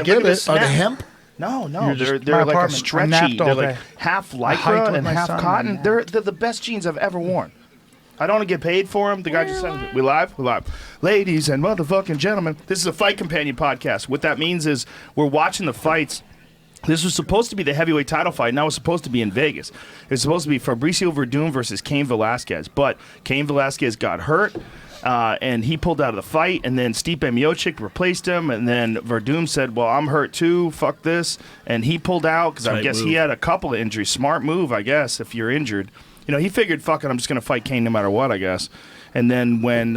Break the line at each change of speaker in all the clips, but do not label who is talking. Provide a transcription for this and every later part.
get it.
Are they hemp?
No, they're like a stretchy. They're like half lycra and half cotton. They're the best jeans I've ever worn. I don't get paid for them. The guy just sent me. We live? We're live. Ladies and motherfucking gentlemen, this is a Fight Companion podcast. What that means is we're watching the fights. This was supposed to be the heavyweight title fight. Now it's supposed to be in Vegas. It's supposed to be Fabricio Verdun versus Cain Velasquez. But Cain Velasquez got hurt, and he pulled out of the fight. And then Stipe Miocic replaced him. And then Verdun said, well, I'm hurt too. Fuck this. And he pulled out because I guess he had a couple of injuries. Smart move, I guess, if you're injured. You know, he figured, fuck it, I'm just going to fight Cain no matter what, I guess. And then when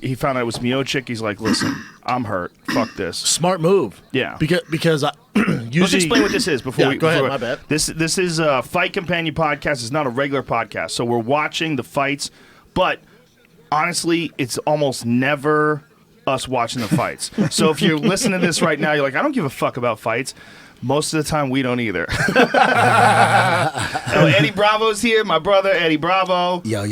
he found out it was Miocic, he's like, listen, I'm hurt. Fuck this.
Smart move.
Yeah.
Because usually...
Let's explain what this is before we...
Go ahead, my bad.
This is a Fight Companion podcast. It's not a regular podcast. So we're watching the fights, but honestly, it's almost never us watching the fights. So if you're listening to this right now, you're like, I don't give a fuck about fights. Most of the time, we don't either. Eddie Bravo's here, my brother, Eddie Bravo.
Yo.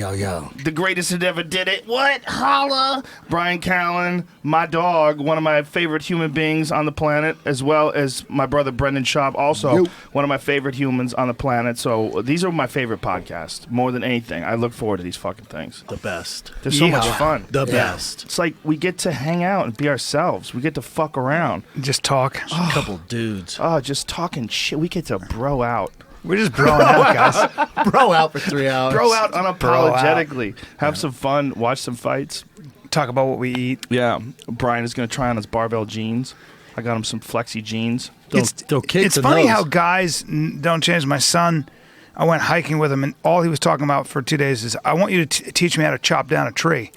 The greatest that ever did it. What? Holla. Bryan Callen, my dog, one of my favorite human beings on the planet, as well as my brother, Brendan Schaub, also one of my favorite humans on the planet. So these are my favorite podcasts, more than anything. I look forward to these fucking things.
The best.
They're so much fun.
The best.
It's like we get to hang out and be ourselves. We get to fuck around.
Just talk.
A couple dudes.
Oh, just talking shit. We get to bro out.
We're just broing out, guys.
Bro out for 3 hours.
Bro out unapologetically. Have some fun. Watch some fights.
Talk about what we eat.
Yeah. Brian is going to try on his barbell jeans. I got him some flexi jeans.
It's funny how guys don't change. My son, I went hiking with him, and all he was talking about for 2 days is, I want you to teach me how to chop down a tree.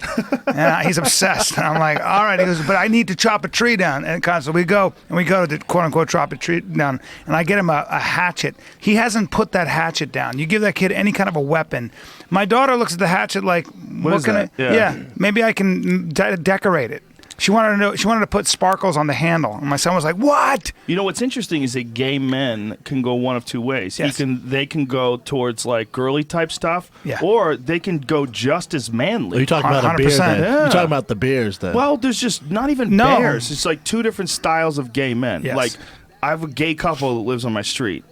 And he's obsessed. And I'm like, all right. He goes, but I need to chop a tree down. And so we go to quote-unquote chop a tree down, and I get him a hatchet. He hasn't put that hatchet down. You give that kid any kind of a weapon. My daughter looks at the hatchet like, what can I? Yeah, maybe I can decorate it. She wanted to put sparkles on the handle. And my son was like, what?
You know, what's interesting is that gay men can go one of two ways.
Yes.
They can go towards like girly type stuff,
yeah,
or they can go just as manly.
Are you talking about 100%. A beer then?
Yeah.
You're talking about the beers then?
Well, there's just not even bears. It's like two different styles of gay men.
Yes.
Like, I have a gay couple that lives on my street.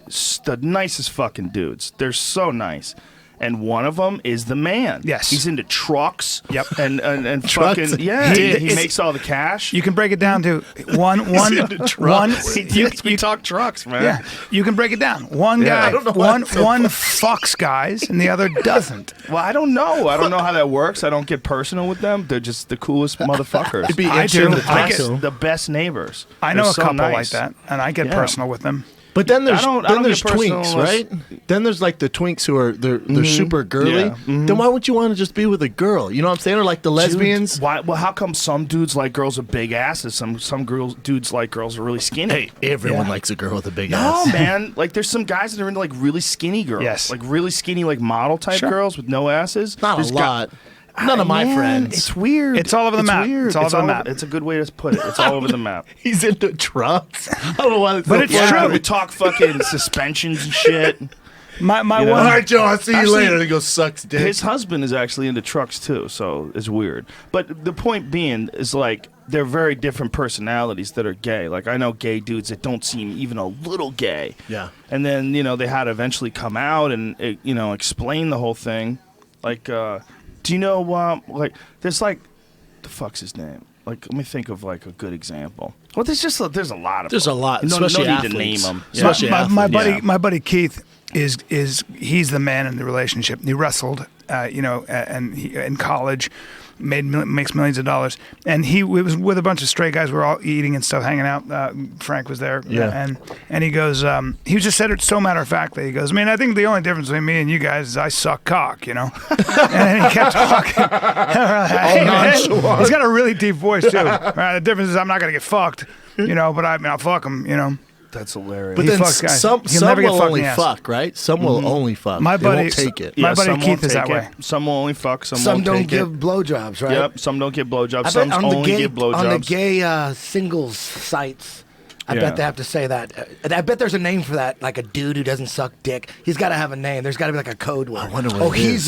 The nicest fucking dudes. They're so nice. And one of them is the man.
Yes.
He's into trucks.
Yep.
And
Trucks.
fucking, yeah. He makes all the cash.
You can break it down to one.
We talk trucks, man.
Yeah. You can break it down. One guy, one fucks guys, and the other doesn't.
Well, I don't know. I don't know how that works. I don't get personal with them. They're just the coolest motherfuckers.
It'd be
I do.
The best neighbors.
I know
They're
a couple
nice.
like that, and I get personal with them.
But then there's
I don't
there's
get personal
twinks,
unless-
right? Then there's like the twinks who are they're super girly.
Yeah. Mm-hmm.
Then why wouldn't you want to just be with a girl? You know what I'm saying? Or like the lesbians.
Why? Well, how come some dudes like girls with big asses? Some dudes like girls who are really skinny.
Hey, everyone likes a girl with a big
No,
ass.
man. Like, there's some guys that are into like really skinny girls.
Yes.
Like really skinny, like model type girls with no asses.
Not
There's
a lot. None of my friends.
It's weird.
It's all over the map.
Weird.
It's all over the map.
It's a good way to put it. It's all over the map.
He's into trucks. I don't know why.
But it's
Yeah,
true.
we talk fucking suspensions and shit.
My
You know?
one.
All right, Joe. I'll see you
Actually,
later. And he goes, sucks dick.
His husband is actually into trucks too, so it's weird. But the point being is, like, they're very different personalities that are gay. Like, I know gay dudes that don't seem even a little gay.
Yeah.
And then, they had to eventually come out and, explain the whole thing. Like, do you know, there's like, the fuck's his name? Like, let me think of like a good example. Well, there's a lot of
There's
them.
a lot,
No
especially
need to
athletes.
name them.
Especially
my
athletes.
my buddy Keith is he's the man in the relationship. He wrestled, and he in college makes millions of dollars, and he was with a bunch of straight guys. We were all eating and stuff, hanging out. Frank was there, and he goes, he just said it so matter of fact that he goes, I mean, I think the only difference between me and you guys is I suck cock, And then he kept talking. He's got a really deep voice too. The difference is I'm not gonna get fucked, but I'll fuck him,
That's hilarious.
But
He
then
fucks guys.
some
He'll never get
will
fucked
only
in the ass.
fuck, right? Some will only fuck.
My
They
buddy-
won't take it.
My buddy
some
Keith
won't
is that
take
way.
it. Some will only fuck. Some
Some
won't
don't
take
give
it.
blowjobs, right?
Yep. Some don't give blowjobs.
I
Some
bet
only give blowjobs.
on the gay singles sites, I bet they have to say that. I bet there's a name for that, like a dude who doesn't suck dick. He's got to have a name. There's got to be like a code word.
I wonder what it is.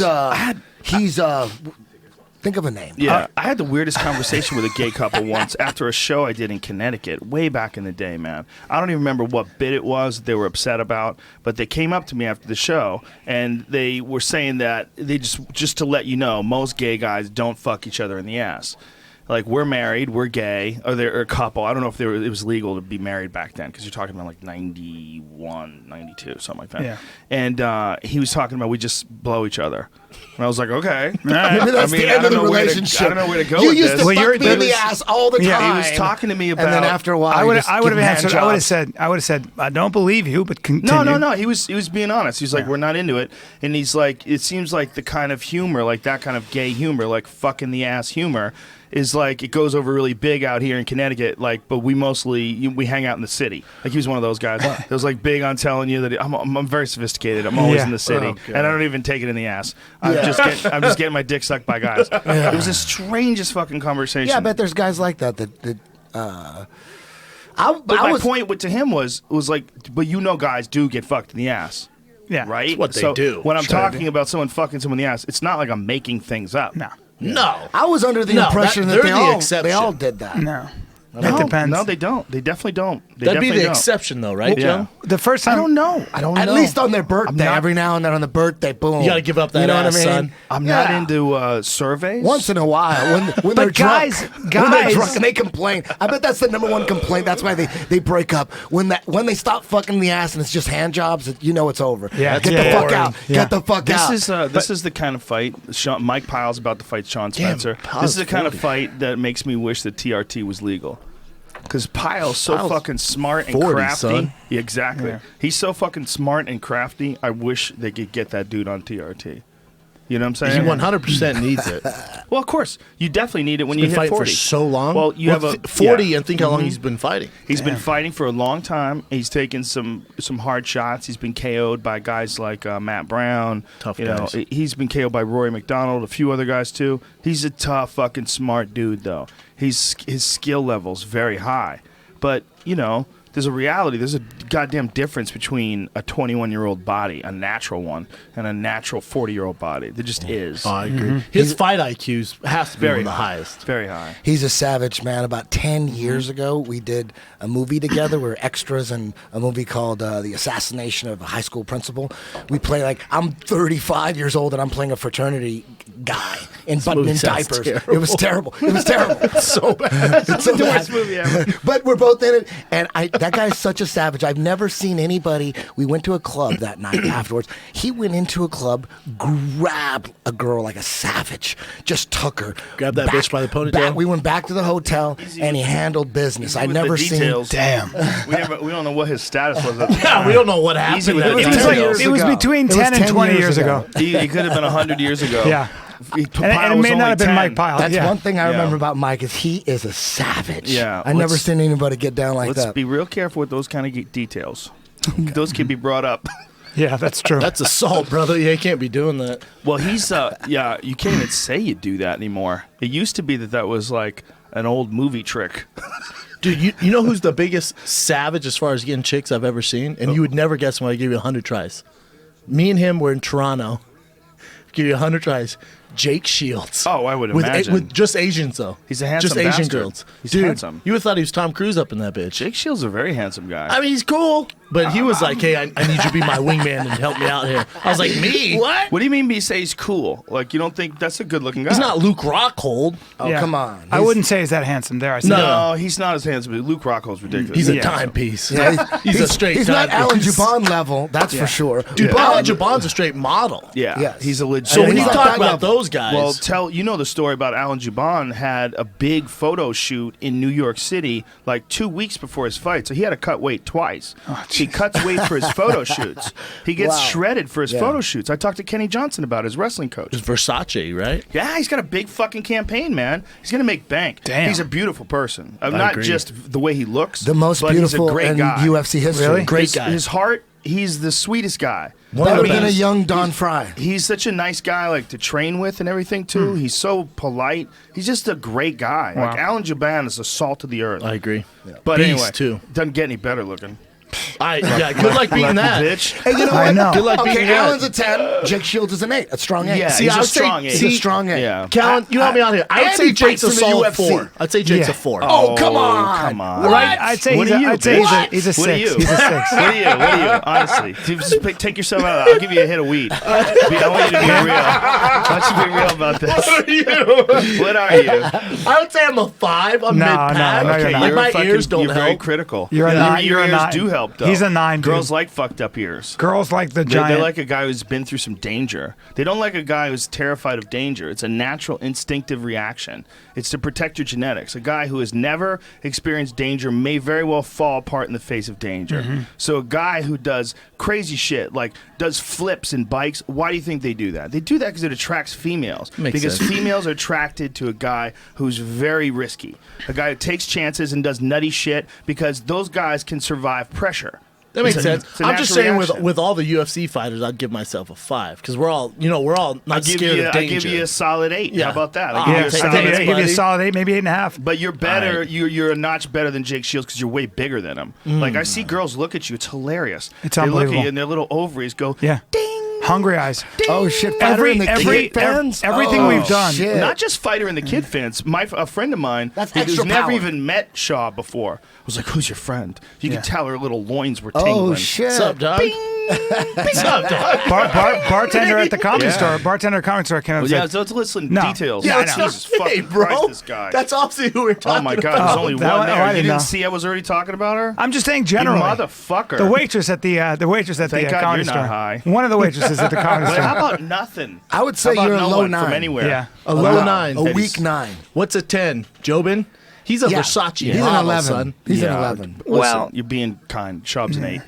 He's Think of a name.
Yeah, I had the weirdest conversation with a gay couple once after a show I did in Connecticut way back in the day, man. I don't even remember what bit it was that they were upset about, but they came up to me after the show and they were saying that they just to let you know, most gay guys don't fuck each other in the ass. Like, we're married, we're gay, or they're a couple. I don't know if it was legal to be married back then, because you're talking about like 91, 92, something like that.
Yeah.
And he was talking about we just blow each other. And I was like, okay.
Maybe that's the end of the relationship.
I don't know where to go
you
with
used
this.
to fuck me in the ass all the time.
Yeah, he was talking to me about.
And then after a while,
I would have answered. I would
have
have said, I don't believe you, but continue.
No. He was being honest. He's like, we're not into it, and he's like, it seems like the kind of humor, like that kind of gay humor, like fucking the ass humor, is like it goes over really big out here in Connecticut. Like, but we hang out in the city. Like, he was one of those guys that was like big on telling you that I'm very sophisticated. I'm always in the city, and I don't even take it in the ass. I'm just getting my dick sucked by guys. It was the strangest fucking conversation.
Yeah, I bet there's guys like that.
My point to him was like, but guys do get fucked in the ass.
Yeah,
right.
It's what they do.
When I'm talking about someone fucking someone in the ass, it's not like I'm making things up.
No.
I was under the impression that they all did that.
No. It depends.
No, they don't. They definitely don't.
That'd be the exception, though, right, Joe?
The first time.
I don't know.
At least on their birthday. Every now and then on the birthday, boom.
You got to give up that
you know
ass,
what I mean?
son.
I'm not into surveys.
Once in a while, when they're
guys,
drunk, when they're drunk and they complain. I bet that's the number one complaint. That's why they break up. When they stop fucking the ass and it's just hand jobs, it's over.
Yeah,
get the fuck out.
Yeah.
Get the fuck out.
This is the kind of fight. Mike Pyle's about to fight Sean Spencer. This is the kind of fight that makes me wish that TRT was legal. Because Pyle's so fucking smart and
40,
crafty.
Son.
Yeah, exactly.
Yeah.
He's so fucking smart and crafty. I wish they could get that dude on TRT. You know what I'm saying?
He 100% needs it.
Well, of course. You definitely need it when
He's
you
been
hit
fighting
40.
for so long.
Well, you have
40, and think how long he's been fighting.
He's been fighting for a long time. He's taken some hard shots. He's been KO'd by guys like Matt Brown.
Tough guys.
He's been KO'd by Rory McDonald, a few other guys too. He's a tough, fucking smart dude, though. His skill level's very high. But, there's a reality. There's a goddamn difference between a 21-year-old body, a natural one, and a natural 40-year-old body. There just is.
Oh, I agree. His fight IQ has to be one of the highest.
Very high.
He's a savage, man. About 10 years ago, we did a movie together. We were extras in a movie called The Assassination of a High School Principal. We play I'm 35 years old and I'm playing a fraternity guy in button in diapers.
Terrible.
It was terrible. It's
so bad.
It's so
the
bad.
worst movie ever.
But we're both in it, and that guy's such a savage. I've never seen anybody. We went to a club that night afterwards. He went into a club, grabbed a girl like a savage, just took her.
Grab that bitch by the ponytail?
We went back to the hotel, and he handled business. I never seen.
Damn.
We don't know what his status was at the time.
Yeah, we don't know what happened.
Easy with
It
that
was
details.
It was between 10 and 20 years ago.
He could have been 100 years ago.
Yeah. And it may not have been Mike Pyle.
That's one thing I remember
Yeah.
about Mike is he is a savage.
Yeah,
I never seen anybody get down like
Let's
that.
be real careful with those kind of details. Those can be brought up.
Yeah, that's true.
That's assault, brother. You can't be doing that.
Well, he's you can't even say you do that anymore. It used to be that was like an old movie trick.
Dude, you know who's the biggest savage as far as getting chicks I've ever seen? And you would never guess when I give you 100 tries. Me and him were in Toronto. Give you 100 tries. Jake Shields.
Oh, I would imagine.
With just Asians, though.
He's a handsome
Just Asian
bastard.
girls.
He's
Dude,
handsome.
You would have thought he was Tom Cruise up in that bitch.
Jake Shields is a very handsome guy.
I mean, he's cool. But he was like, hey, I need you to be my wingman and help me out here. I was like, me?
What do you mean he says he's cool? Like, you don't think that's a good-looking guy?
He's not Luke Rockhold.
Oh,
Yeah.
come on.
I wouldn't say he's that handsome there. I said
No, he's not as handsome. But Luke Rockhold's ridiculous.
He's a
Yeah.
timepiece.
Yeah,
He's a straight
He's not Alan
timepiece.
Jabon level, that's for sure.
Dude, Alan Jabon's a straight model.
Yeah,
Yes.
he's a legit.
So when
he's
you
not
talk
that
about
level.
those guys,
Well, the story about Alan Jabon had a big photo shoot in New York City like 2 weeks before his fight. So he had to cut weight twice. He cuts weight for his photo shoots. He gets
Wow.
shredded for his photo shoots. I talked to Kenny Johnson about his wrestling coach.
it's Versace, right?
Yeah, he's got a big fucking campaign, man. He's gonna make bank.
Damn.
He's a beautiful person. Not
agree.
just the way he looks,
The most
but
beautiful
he's a great
in
guy.
UFC history.
Really?
Great
his,
guy.
His heart, he's the sweetest guy.
Better
the
than a
best.
young Don Fry.
He's such a nice guy, like to train with and everything too. He's so polite. He's just a great guy.
Wow.
Like Alan Jabon is the salt of the earth.
I agree.
But
Beast,
anyway,
too.
doesn't get any better looking.
Good luck beating that.
Bitch.
Hey, you know
I
what?
know.
Good luck
Okay,
beating that.
Allen's a 10. Jake Shields is an 8. A strong 8.
Yeah,
See,
he's
I
a
would say-
strong 8.
He's a strong 8.
Yeah.
Callen, you help me out here. I would say
Andy
Jake's a
fights in the
solid
UFC.
4. I'd say Jake's
Yeah.
a 4.
Oh, come on.
Come on.
What?
Right? I'd say
What
he's
are
a,
you,
I'd say
bitch?
he's a 6.
What are you?
He's a 6.
What are you? What are you? Honestly, just take yourself out of that. I'll give you a hit of weed. I want you to be real. I want you to be real about this.
What are you?
What are you?
I would say I'm a 5. I'm
No,
mid-pack.
no, you're
Okay,
not.
Like
you're
my
fucking,
ears don't
you're very
help.
critical.
You're a
Your-
9.
Your
You're a
ears
9.
do help, though.
He's a 9, dude.
Girls like fucked up ears.
Girls like the
They
giant.
like a guy who's been through some danger. They don't like a guy who's terrified of danger. It's a natural, instinctive reaction. It's to protect your genetics. A guy who has never experienced danger may very well fall apart in the face of danger.
Mm-hmm.
So a guy who does crazy shit, like does flips and bikes, why do you think they do that? They do that because it attracts females.
Makes
because
sense.
females are attracted to a guy who's very risky. A guy who takes chances and does nutty shit because those guys can survive pressure.
That makes
It's a-
sense.
it's a
I'm just
natural
saying
reaction.
with all the UFC fighters, I'd give myself a 5 because we're all
I'll
not
give
scared
you,
of
I'll
danger.
give you a solid 8.
Yeah.
How about that?
Ah,
I'll give
yeah,
you a
I'll
I
solid
think
Thanks,
I give you a
buddy.
solid 8, maybe 8.5.
But you're better.
Alright.
You're a notch better than Jake Shields because you're way bigger than him. Like I see girls look at you. It's hilarious.
It's
they look at
unbelievable.
you and their little ovaries go.
Yeah.
Ding.
Hungry eyes.
Oh, shit. Fighter and the kid fans?
everything
Oh,
we've done.
shit.
Not just fighter and the kid fans. A friend of mine
That's
who's
extra
never
power.
even met Shaw before was like, "Who's your friend?" You
Yeah.
could tell her little loins were tingling.
Oh, shit.
What's up, dog? What's up, dog?
Bartender at the comedy
Yeah.
store. Bartender at the comedy store came up and
Well, yeah,
said,
so let's listen
No.
details.
Yeah,
That's
Jesus
not me,
fucking
bro.
Christ, this guy.
That's obviously who we're talking
Oh my God,
about.
there's only
that
one
one-
there.
oh, I
You
didn't
didn't
know.
see I was already talking about her?
I'm just saying generally.
You motherfucker.
The waitress at the
Thank God
comedy
you're not
store.
high.
One of the waitresses at the comedy
But
store.
how about nothing?
I would say
How about
you're a
no
low
one
9.
from anywhere.
Yeah.
A low 9.
A weak 9.
What's a 10? Jobin? He's a
Yeah.
Versace
He's an
model,
11.
son.
He's an
Yeah.
11.
Listen,
Well-
you're being kind. Schaub's an 8.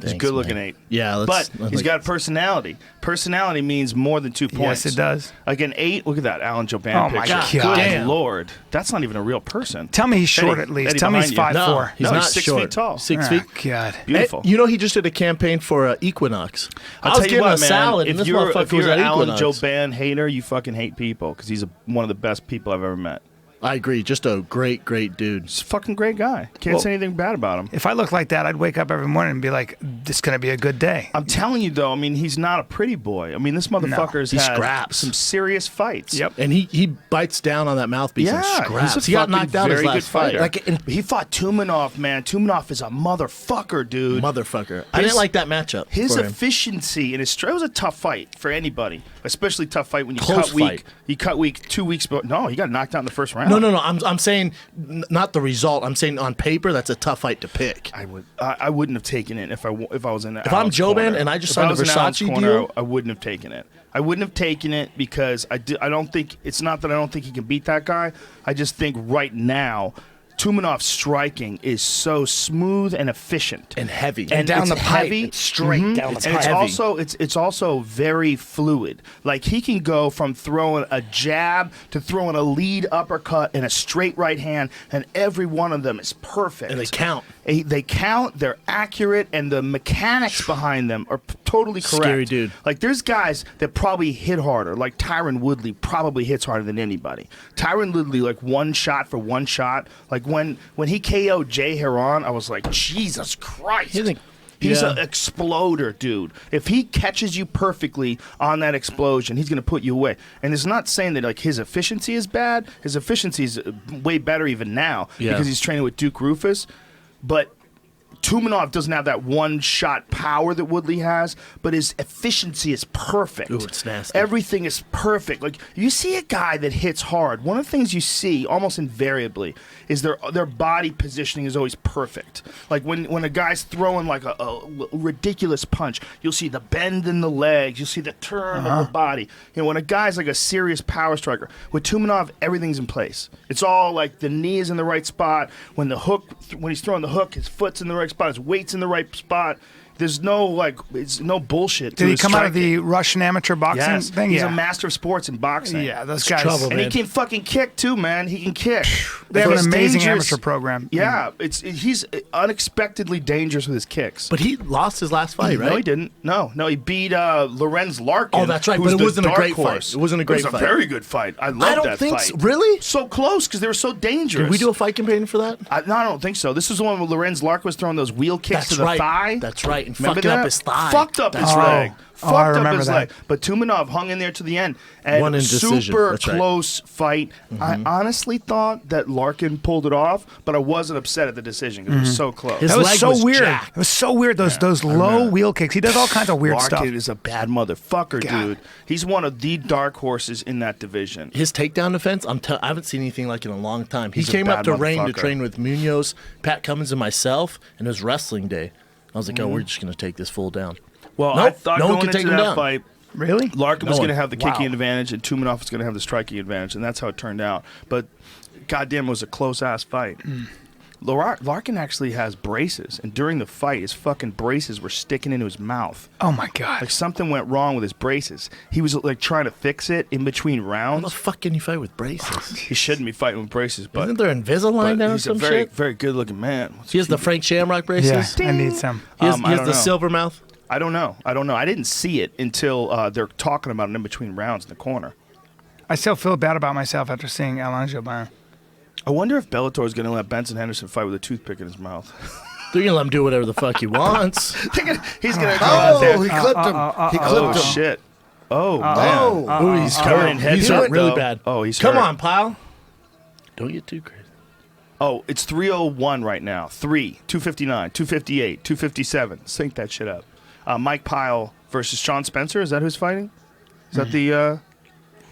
He's a
Thanks,
good-looking
man.
8.
Yeah,
but
let's
he's got personality. Personality means more than 2 points.
Yes, it does.
Like an 8. Look at that Alan Joban
Oh, my
picture.
God.
Good
Damn.
Lord, that's not even a real person.
Tell me he's short
Eddie-
at least.
Eddie
Tell me he's
behind you.
5'4".
No, he's
No,
not
he's 6
short.
feet tall.
6
Ah,
feet.
God.
Beautiful.
You know, he just did a campaign for Equinox. I was
I'll tell you
getting
what,
a
man.
salad, and
If
this
you're,
motherfucker was at
Alan
Equinox.
Joban hater, you fucking hate people because he's one of the best people I've ever met.
I agree. Just a great, great dude.
He's a fucking great guy. Can't
Well-
say anything bad about him.
If I look like that, I'd wake up every morning and be like, "This is gonna be a good day."
I'm telling you, though, I mean, he's not a pretty boy. I mean, this motherfucker's
he
had
scraps.
some serious fights.
Yep.
And he bites down on that mouthpiece and
Yeah,
scraps.
he's a
He got
fucking
knocked out his
very good
last fight.
fighter.
Like,
He fought Tumanov, man. Tumanov is a motherfucker, dude.
Motherfucker. I
His-
didn't like that matchup.
His
for him.
efficiency and his it was a tough fight for anybody, especially tough fight when you
Close
cut weak.
fight.
You cut weak 2 weeks, but no, he got knocked out in the first round.
No. I'm saying not the result. I'm saying on paper that's a tough fight to pick.
I wouldn't have taken it if I was in.
If I'm Joban and I just signed a Versace deal?
I wouldn't have taken it. I wouldn't have taken it because I don't think it's not that I don't think he can beat that guy. I just think right now, Tumanov's striking is so smooth and efficient
And heavy.
And down
it's
the pipe,
heavy.
it's straight down the
And it's
pipe.
also very fluid. Like he can go from throwing a jab to throwing a lead uppercut and a straight right hand, and every one of them is perfect.
And they count.
They count. They're accurate, and the mechanics behind them are totally correct.
Scary dude.
Like there's guys that probably hit harder. Like Tyron Woodley probably hits harder than anybody. Tyron Woodley, like one shot for one shot. Like when he KO'd Jay Heron, I was like, Jesus Christ. He's
Yeah.
an exploder, dude. If he catches you perfectly on that explosion, he's going to put you away. And it's not saying that like his efficiency is bad. His efficiency is way better even now because he's training with Duke Roufus. But Tumanov doesn't have that one-shot power that Woodley has, but his efficiency is perfect.
Ooh, it's nasty.
Everything is perfect. Like you see a guy that hits hard. One of the things you see almost invariably is their body positioning is always perfect. Like when a guy's throwing like a ridiculous punch, you'll see the bend in the legs, you'll see the turn of the body. You know, when a guy's like a serious power striker, with Tumanov, everything's in place. It's all like the knee is in the right spot. When he's throwing the hook, his foot's in the right spot, his weight's in the right spot. There's it's no bullshit.
Did he come out of the Russian amateur boxing thing?
He's a master of sports in boxing.
Yeah, those
It's
guys.
trouble,
And
man.
he can fucking kick too, man. He can kick.
They have an
It's
amazing
dangerous.
amateur program.
Yeah, he's unexpectedly dangerous with his kicks.
But he lost his last fight, right?
No, he didn't. No, he beat Lorenz Larkin.
Oh, that's right,
who's
but it
the
wasn't a
dark
great fight.
horse.
It wasn't a great
It was
fight.
a very good fight. I loved
I don't
that
think
fight.
so. Really?
So close because they were so dangerous.
Did we do a fight campaign for that?
No, I don't think so. This is the one where Lorenz Larkin was throwing those wheel kicks
That's
to the
right.
thigh.
That's right, and
Remember
fucking up
that?
his thigh.
Fucked up
That's
his
right.
leg.
Oh, I
Fucked up
remember
his
that.
leg. But Tumanov hung in there to the end. And
Won in decision.
super
That's right.
close fight. I honestly thought that Larkin pulled it off, but I wasn't upset at the decision because it was so close.
His
That was
leg
so
was
weird.
jacked.
It was so weird. Those low wheel kicks. He does all kinds of weird
Larkin
stuff.
is a bad motherfucker,
God.
dude. He's one of the dark horses in that division.
His takedown defense, I haven't seen anything like it in a long time. He
He's a
came up
bad
to Rain to
motherfucker.
train with Munoz, Pat Cummins, and myself, and it was wrestling day. I was like, oh, we're just going to take this fool down.
Well,
Nope,
I thought
no one
going
could take
into
him
that
down.
fight,
Really?
Larkin
No
was going to
one.
have the
Wow.
kicking advantage, and Tumanov was going to have the striking advantage, and that's how it turned out. But goddamn, it was a close-ass fight. Larkin actually has braces, and during the fight, his fucking braces were sticking into his mouth.
Oh my God.
Like something went wrong with his braces. He was like trying to fix it in between
How the
rounds.
fuck can you fight with braces?
He shouldn't be fighting with braces, but,
Isn't there Invisalign now or
he's a
some
very,
shit?
very good-looking man.
He has the Frank Shamrock braces?
Yeah, I need some.
He has,
I
he has
don't
the
know.
silver mouth?
I don't know. I didn't see it until they're talking about it in between rounds in the corner.
I still feel bad about myself after seeing Alain Jobin.
I wonder if Bellator is going to let Benson Henderson fight with a toothpick in his mouth.
They're going to let him do whatever the fuck he wants.
He's going to go out there.
Oh, he clipped him. He
Oh,
clipped him.
shit. Oh, man.
Oh.
Ooh, he's
Turning
hurt. He's
head
hurt
hit,
really
though.
bad.
Oh, he's
Come
hurt.
on, pal. Don't get too crazy.
Oh, it's 301 right now. 259, 258, 257. Sync that shit up. Mike Pyle versus Sean Spencer. Is that who's fighting? Is that the...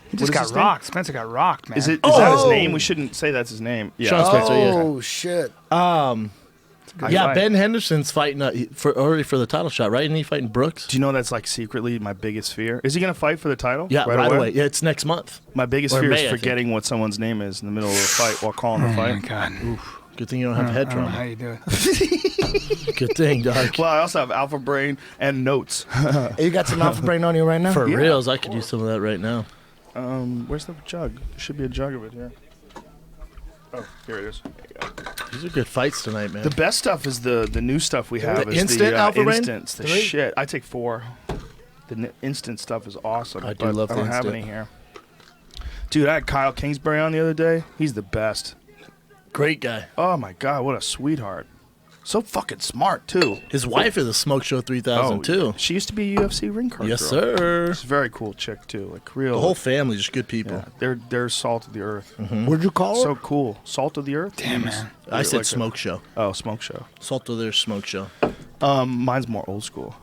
He just
what is
got
his name?
rocked. Spencer got rocked, man.
Is that his
Oh.
name? We shouldn't say that's his name. Yeah.
Sean Spencer, yeah.
Oh, shit.
Good
Yeah,
fight.
Ben Henderson's fighting already for the title shot, right? Isn't he fighting Brooks?
Do you know that's like secretly my biggest fear? Is he going to fight for the title?
Yeah, right away. Yeah, it's next month.
My biggest
Or
fear
May, I
is
think.
forgetting what someone's name is in the middle of a fight while calling the
Oh my
fight.
God.
Good thing you don't have head
I don't know how
trauma.
you do it.
Good thing, dog.
Well, I also have alpha brain and notes.
You got some alpha brain on you right now?
For
Yeah.
reals, I could use some of that right now.
Where's the jug? There should be a jug of it here. Oh, here it is. There you go.
These are good fights tonight, man.
The best stuff is the new stuff we have.
The
is
instant
the,
Alpha Brain?
instants, the
3?
shit. I take 4. The instant stuff is awesome.
I do
but
love
I
the
don't have
instant.
any here. Dude, I had Kyle Kingsbury on the other day. He's the best.
Great guy.
Oh my god, what a sweetheart. So fucking smart too.
His wife is a Smoke Show 3000 too.
She used to be a UFC ring card
Yes,
girl.
sir.
She's a very cool chick too. Like real.
The whole family just good people.
yeah, they're salt of the earth.
What'd you call
So
her?
cool. Salt of the earth?
Damn, man.
I said
Like a-
Smoke Show.
Oh, smoke show.
Salt of their Smoke Show.
Mine's more old school.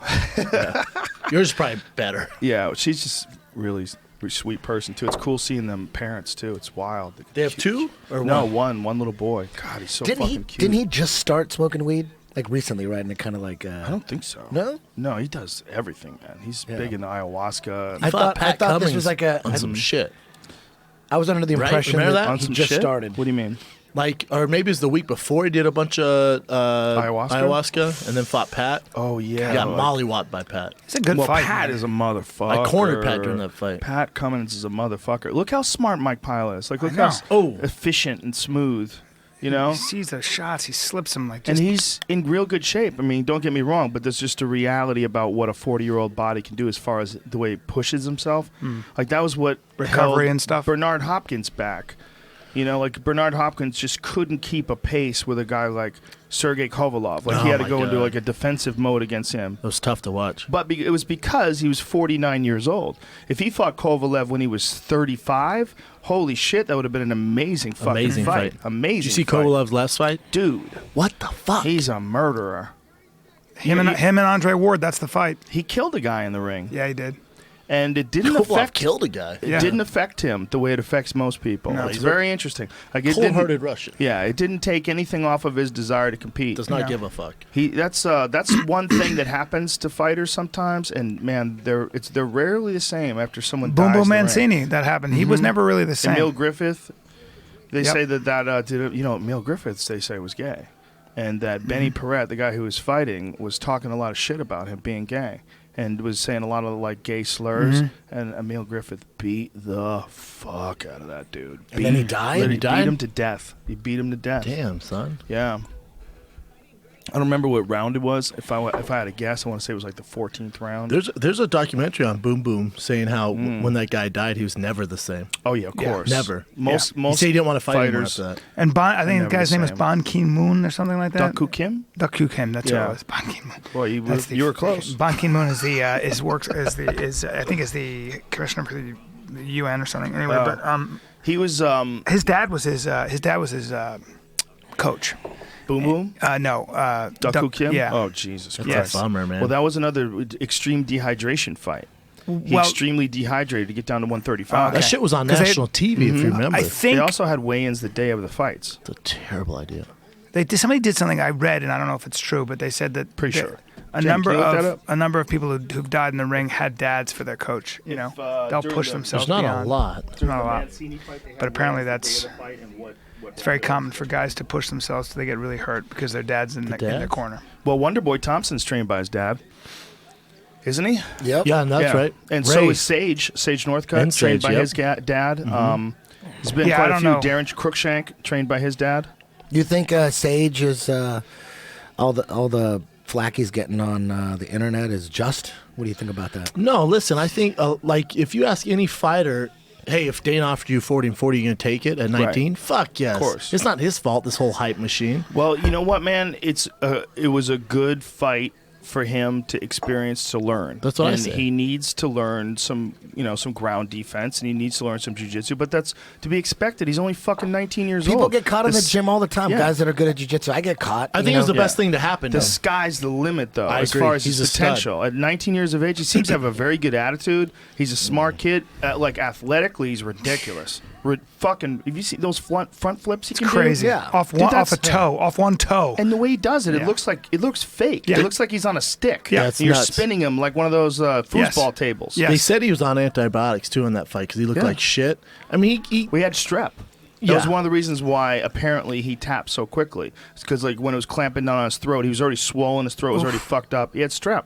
Yours is probably better.
Yeah, she's just really sweet person too. It's cool seeing them parents too. It's wild.
They have 2 or
No,
one?
one little boy. God, he's so
Didn't
fucking cute.
Didn't he just start smoking weed? Like recently, right? And it kind of like...
I don't think so.
No?
No, he does everything, man. He's
Yeah.
big into ayahuasca.
I thought
I
Pat
thought this
Cummins
was like a...
on some shit.
I was under the
Right?
impression
Remember
that
that?
on
he
some
just
shit?
started.
What do you mean?
Like, or maybe it's the week before he did a bunch of
Ayahuasca?
and then fought Pat.
Oh yeah.
Got
like-
mollywopped by Pat.
It's a good
well,
fight.
Pat
man.
is a motherfucker.
I cornered Pat during that fight.
Pat Cummins is a motherfucker. Look how smart Mike Pyle is. Like, look
I know.
how
Oh.
efficient and smooth. You know.
He sees those shots. He slips them like
And
just.
he's in real good shape. I mean, don't get me wrong, but there's just a reality about what a 40-year-old body can do as far as the way he pushes himself. Like that was what
Recovery
held
and stuff.
Bernard Hopkins back. You know, like Bernard Hopkins just couldn't keep a pace with a guy like Sergey Kovalov. Like he
Oh
had to
my
go into
God.
like a defensive mode against him.
It was tough to watch.
But it was because he was 49 years old. If he fought Kovalev when he was 35, holy shit, that would have been an amazing fucking
Amazing fight.
Amazing.
Did you see
fight.
Kovalev's last fight?
Dude,
What the fuck?
he's a murderer.
him and Andre Ward. That's the fight.
He killed a guy in the ring,
Yeah, he did.
and it didn't
Kovalov
affect
killed a guy.
It
Yeah.
didn't affect him the way it affects most people.
No,
It's
he's
very interesting. Like it
Cold-hearted
didn't,
Russian.
yeah, it didn't take anything off of his desire to compete.
Does not
No.
give a fuck.
That's one thing that happens to fighters sometimes, and man, they're rarely the same after someone
Boom
dies
Boom
in the ring.
Mancini. That happened. He was never really the same.
Emil Griffith, they
Yep.
say that did it, Emil Griffiths they say was gay. and that Benny Perret, the guy who was fighting, was talking a lot of shit about him being gay. And was saying a lot of like gay slurs, and Emil Griffith beat the fuck out of that dude.
And then he died.
He beat him to death. He beat him to death.
Damn, son.
Yeah. I don't remember what round it was. If I had to guess, I want to say it was like the 14th round.
There's a documentary on Boom Boom saying how when that guy died, he was never the same.
Oh yeah, of course,
never.
Most
He said he didn't want to fight anymore
fighters.
after that.
And I think the
Never
guy's
the
name is
same.
Ban Ki-moon or something like that.
Duck Koo Kim.
Duck Koo Kim. That's
Yeah.
what it was. Ban Ki-moon.
Well, you were close.
Ban Ki-moon is the I think is the commissioner for the UN or something. Anyway, but
He was
his dad was his coach.
Boom Boom.
No,
Duck Koo Kim.
Yeah.
Oh Jesus Christ.
That's a bummer, man.
Well, that was another extreme dehydration fight. He extremely dehydrated to get down to 135.
Okay.
That shit was on
'Cause they-
national TV, if you remember.
I think
They also had weigh-ins the day of the fights.
It's a terrible idea.
somebody did something I read, and I don't know if it's true, but they said that
Pretty sure.
a
Jim,
number
can you look that
of
up?
a number of people who've died in the ring had dads for their coach. You know, they'll
during
push
the-
themselves
There's not
beyond.
a lot.
It's not a lot. But apparently that's it's very common for guys to push themselves till they get really hurt because their dad's in the
dads?
corner.
Well, Wonderboy Thompson's trained by his dad, isn't he?
Yep.
Yeah, and that's right.
And
Ray.
so is Sage Northcutt,
And
trained
Sage,
by
yep.
his dad. There's been
Yeah, I
quite a
don't
few.
know.
Darren Cruikshank, trained by his dad.
You think Sage is all the flack he's getting on the internet is just? What do you think about that?
No, listen, I think, like, if you ask any fighter, hey, if Dane offered you 40 and 40, you going to take it at 19?
Right.
Fuck yes.
Of course.
It's not his fault, this whole hype machine.
Well, you know what, man? It was a good fight for him to experience, to learn.
That's what I
and
say.
he needs to learn some ground defense, and he needs to learn some jiu-jitsu, but that's to be expected. He's only fucking 19 years old.
People get caught in the
This-
gym all the time.
Yeah.
Guys that are good at jiu-jitsu. I get caught.
I
you
think it was the
know?
best thing to happen.
The
though.
sky's the limit, though,
I
as
agree.
far as
He's
his
a stud.
potential. At 19 years of age, he seems to have a very good attitude. He's a smart kid. Like, athletically, he's ridiculous. Fucking, have you seen those front flips he can
Crazy.
do?
Yeah.
Off
Dude,
one,
that's-
off a toe, off one toe.
And the way he does it,
Yeah.
it looks fake.
Yeah.
It looks like he's on a stick.
Yeah,
it's
And you're
nuts.
spinning him like one of those foosball tables.
Yeah.
They
Yes.
said he was on antibiotics, too, in that fight because he looked
Yeah.
like shit. I mean, he
We had strep. That was
Yeah.
one of the reasons why apparently he tapped so quickly. It's because like when it was clamping down on his throat, he was already swollen. His throat was already fucked up. He had strep.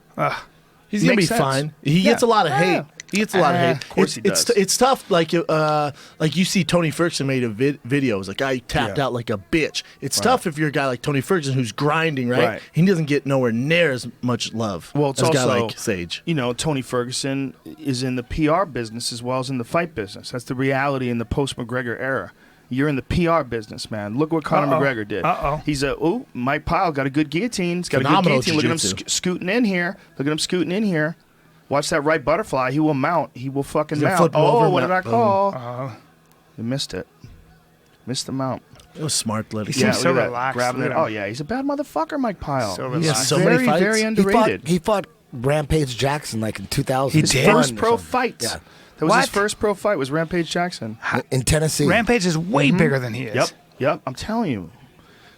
he's going to be
Makes sense.
fine. He gets a lot of hate. He gets a lot of hate.
Of course he does.
It's tough. Like you see, Tony Ferguson made a video. It was a guy tapped
Yeah.
out like a bitch. It's tough if you're a guy like Tony Ferguson who's grinding, right?
Right.
He doesn't get nowhere near as much love
Well, it's
as a guy
also,
like Sage.
you know, Tony Ferguson is in the PR business as well as in the fight business. That's the reality in the post-McGregor era. You're in the PR business, man. Look what Conor McGregor did. He's Mike Pyle got a good guillotine. He's got
Phenomenal
a good guillotine. Look at him
jiu-jitsu.
scooting in here. Look at him scooting in here. Watch that right butterfly. He will mount. He will fucking
He's gonna
mount.
flip him over and
What did I
mount. Boom.
call? You missed it. Missed the mount.
It was smart, little.
He seems
look
so
at that.
relaxed.
Grabbing
Look
it.
at him.
Oh, yeah. He's a bad motherfucker, Mike Pyle.
So
He's
relaxed.
So many
very,
fights.
very underrated.
He fought Rampage Jackson like in 2000.
His
did?
first pro fight.
Yeah.
That was
What?
his first pro fight was Rampage Jackson.
in Tennessee.
Rampage is way bigger than he is.
Yep. I'm telling you.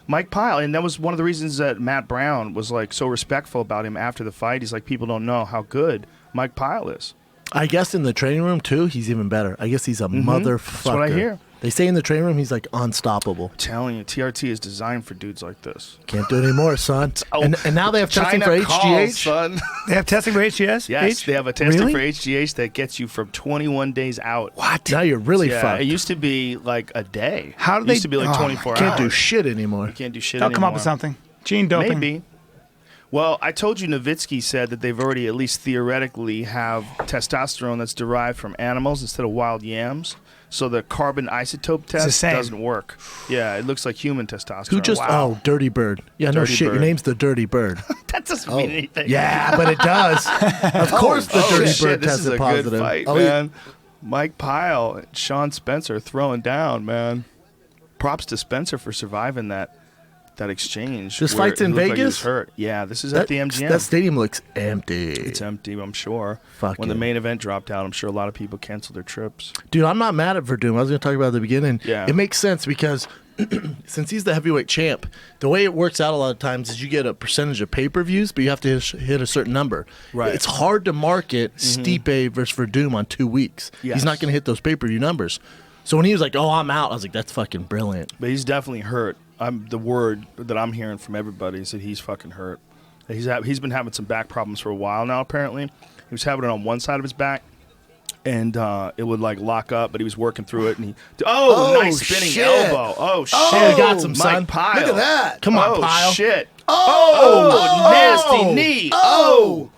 Mike Pyle, and that was one of the reasons that Matt Brown was like so respectful about him after the fight. He's like, people don't know how good Mike Pyle is.
I guess in the training room too, he's even better. I guess he's a motherfucker.
That's what I hear.
They say in the training room he's like unstoppable.
I'm telling you, TRT is designed for dudes like this.
Can't do it anymore, son. And now they have testing for
China calls,
HGH.
son.
They have testing for HGS?
Yes, they have a testing
Really?
for HGH that gets you from 21 days out.
What? Now you're really
Yeah,
fucked.
it used to be like a day.
How do
it
they-
used to be like
oh,
24
Can't
hours.
do shit anymore.
You can't do shit
They'll
anymore.
come up with something. Gene doping.
Maybe. Well, I told you Nowitzki said that they've already at least theoretically have testosterone that's derived from animals instead of wild yams. So the carbon isotope
the
test
same.
doesn't work. Yeah, it looks like human testosterone.
Who just?
Wow.
Oh, Dirty Bird. Yeah, no
Dirty
shit. Your
Bird.
name's the Dirty Bird.
That doesn't mean anything.
Yeah, but it does. Of course, the
Oh,
Dirty
shit,
Bird
this is
tested
a
positive.
good fight,
Oh,
man. Mike Pyle and Sean Spencer throwing down, man. Props to Spencer for surviving that exchange.
This
where
fight's
it
in
looked like he was
Vegas?
hurt. Yeah, this is at the MGM.
That stadium looks empty.
It's empty, I'm sure.
Fuck
when
it.
the main event dropped out, I'm sure a lot of people canceled their trips.
Dude, I'm not mad at Verdum. I was going to talk about it at the beginning.
Yeah.
It makes sense because since he's the heavyweight champ, the way it works out a lot of times is you get a percentage of pay-per-views, but you have to hit a certain number.
Right.
It's hard to market Stipe versus Verdum on 2 weeks.
Yes.
He's not going to hit those pay-per-view numbers. So when he was like, "Oh, I'm out," I was like, "That's fucking brilliant."
But he's definitely hurt. the word that I'm hearing from everybody is that he's fucking hurt. He's been having some back problems for a while now. Apparently, he was having it on one side of his back, and it would like lock up. But he was working through it, and nice spinning elbow. Oh shit!
I got some, son.
Mike Pyle.
Look at that.
Come on, Pyle.
Shit!
Oh,
nasty knee. Oh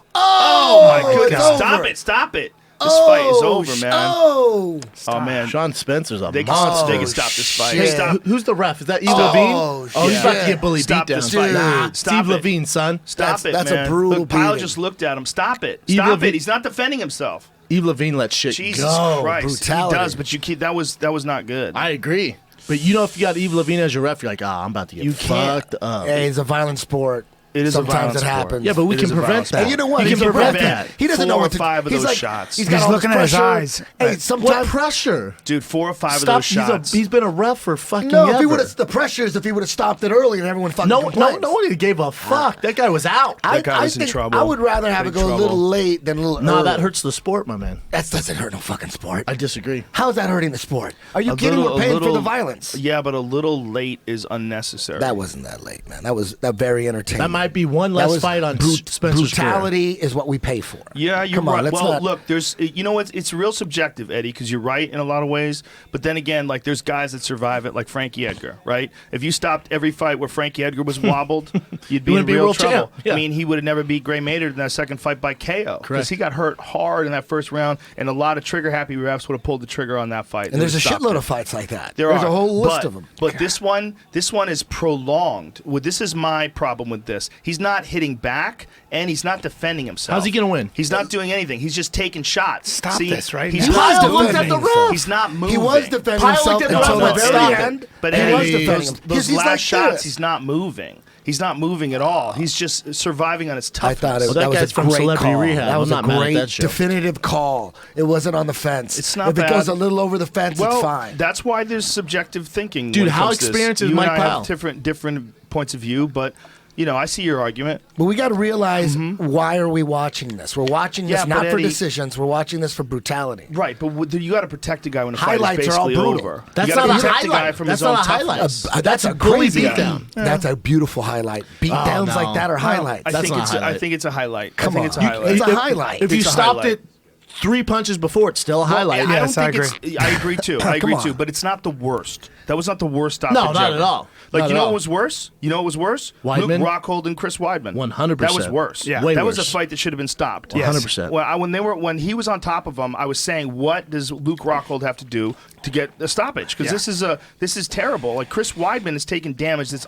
my goodness! Stop it! This fight is over, man. Oh man,
Sean Spencer's a
they
monster.
can stop this fight.
Hey, who's the ref? Is that Eve Levine? He's about to get bullied beat down.
This fight.
Nah,
Stop
Steve
it.
Levine, son.
Stop it,
That's
man.
a brutal
Look, Pyle
beating.
just looked at him. Stop it.
Eve
Stop
Levine-
it. He's not defending himself.
Eve Levine let shit
Jesus
go.
Christ.
Brutality.
He does, but you keep that was not good.
I agree. But you know, if you got Eve Levine as your ref, you're like, I'm about to get fucked up.
Yeah, it's a violent sport.
It is
Sometimes
a violent
it
sport.
happens.
Yeah, but we
It
can
is a
prevent
violent
that.
And you know what?
We
He
can
can
prevent
prevent
that.
He doesn't
4
know
or
what to
5 of
he's
those
like,
shots.
He's got
He's
all
looking
this
at his
pressure.
eyes.
Hey,
What
sometimes
pressure?
Dude, 4 or 5 of
Stop.
those shots.
He's been a ref for fucking
no. If he
ever.
would have the pressure is if he would have stopped it early and everyone fucking
No
complains.
one gave a fuck. That guy was out.
That guy was in
think
trouble.
I would rather have
Big
it go a little
trouble.
late than a little
No,
early.
that hurts the sport, my man.
That doesn't hurt no fucking sport.
I disagree.
How is that hurting the sport? Are you
A
kidding?
little-
We're
a
paying for
little-
the violence.
Yeah, but a little late is unnecessary.
That wasn't that late, man. That was very entertaining.
That might be one
That
less
was
fight on Spencer's career.
brutality is what we pay for.
Yeah, you're
Come on,
right.
let's
Well,
not-
look, there's it's real subjective, Eddie, because you're right in a lot of ways. But then again, like there's guys that survive it, like Frankie Edgar, right? If you stopped every fight where Frankie Edgar was wobbled, you'd be in
wouldn't be
real
world
trouble.
champ. Yeah.
I mean, he would have never beat Gray Maynard in that second fight by KO because he got hurt hard in that first round, and a lot of trigger-happy refs would have pulled the trigger on that fight.
And there's a
stopped
shitload
it.
of fights like that.
There's
a whole list of them.
But this one is prolonged. Well, this is my problem with this. He's not hitting back, and he's not defending himself.
How's he gonna win?
He's not doing anything. He's just taking shots.
Stop
See,
this right
he's
now.
not
Pyle looked
moving.
at the ref.
He's not moving.
He was defending
Pyle
himself
looked at
until
the
the
ref.
very
Stop it.
end.
But
he
Eddie,
was defending
those
him. Because he's
last
like
shots,
this.
he's not moving. He's not moving at all. He's just surviving on his
I
toughness.
thought
Well, that
that was
guy's
a
from
great
Celebrity
call.
Rehab.
That was
I'm
a
not mad at
great
that shit.
definitive call. It wasn't on the fence.
It's not
if
bad.
it goes a little over the fence,
Well,
it's fine.
that's why there's subjective thinking.
Dude,
when it
how
comes to this.
experienced is
You
Mike
and I
Pyle?
have different points of view, but I see your argument.
But we got to realize why are we watching this? We're watching this
Yeah,
not
but
for
Eddie-
you watching this for brutality.
Right, but you got to protect a guy when the fight is
Highlights are all
basically
brutal.
over.
That's
you gotta
not a
protect the guy
highlight.
from
That's
his own
not a highlight.
toughness.
That's a
bully
crazy
beatdown.
That's a beautiful highlight. Beatdowns
no.
like that are highlights.
I
That's
think
not
it's
a
I
highlight.
think it's a highlight.
Come
I think
on.
it's a highlight.
It's a highlight.
If you
It's a
stopped
highlight.
it 3 punches before, it's still a highlight.
I
Yes,
don't
I
think it's. I agree too. I agree
on.
too. But it's not the worst. That was not the worst stoppage.
No, not
ever.
at all.
Like
Not
you
at
know
all.
what was worse? You know what was worse?
Weidman?
Luke Rockhold and Chris Weidman.
100%.
That was worse.
Yeah.
Way
that was a
worse.
fight that should have been stopped.
100%.
Well, when he was on top of him, I was saying, what does Luke Rockhold have to do to get a stoppage? Because this is terrible. Like Chris Weidman is taking damage that's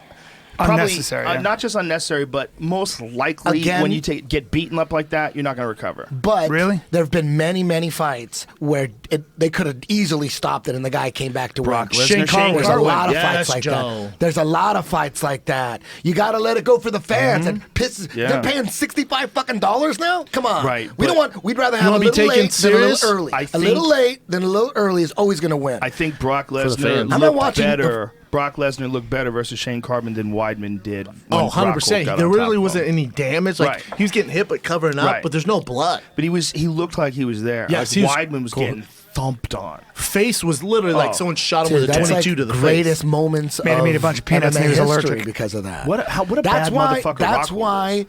probably
Unnecessary, yeah.
not just unnecessary, but most likely
Again-
when you get beaten up like that, you're not going to recover.
But
Really?
there have been many, many fights where they could have easily stopped it and the guy came back to
Brock
win.
Lesnar,
Shane Carwin.
There's a lot of
Yes,
fights like
Joe.
that. There's a lot of fights like that. You got to let it go for the fans and pisses.
Yeah.
They're paying $65 fucking now. Come on.
Right,
We
but-
don't want. We'd rather have a
wanna be
little
taken
late
serious?
than a little early.
I
A
think-
little late than a little early is always going to win.
I think Brock
the
Lesnar
fans.
I'm not
looked
watching
better. Brock Lesnar looked better versus Shane Carwin than Weidman did. When
Oh, 100%.
Rockhold got
There
on top
really
of
wasn't
him.
any damage. Like
Right.
he was getting hit but covering up,
Right.
but there's no blood.
But he looked like he was there.
Yes,
like
he was
Weidman was
cool.
getting thumped on.
Face was literally like
Oh.
someone shot him
Dude,
with a
that's
22
like
to the
greatest
face.
moments
Made him
of
eat a bunch of peanuts and
MMA
he was
history
allergic.
because of that.
What a bad motherfucker
That's
Rockhold
why.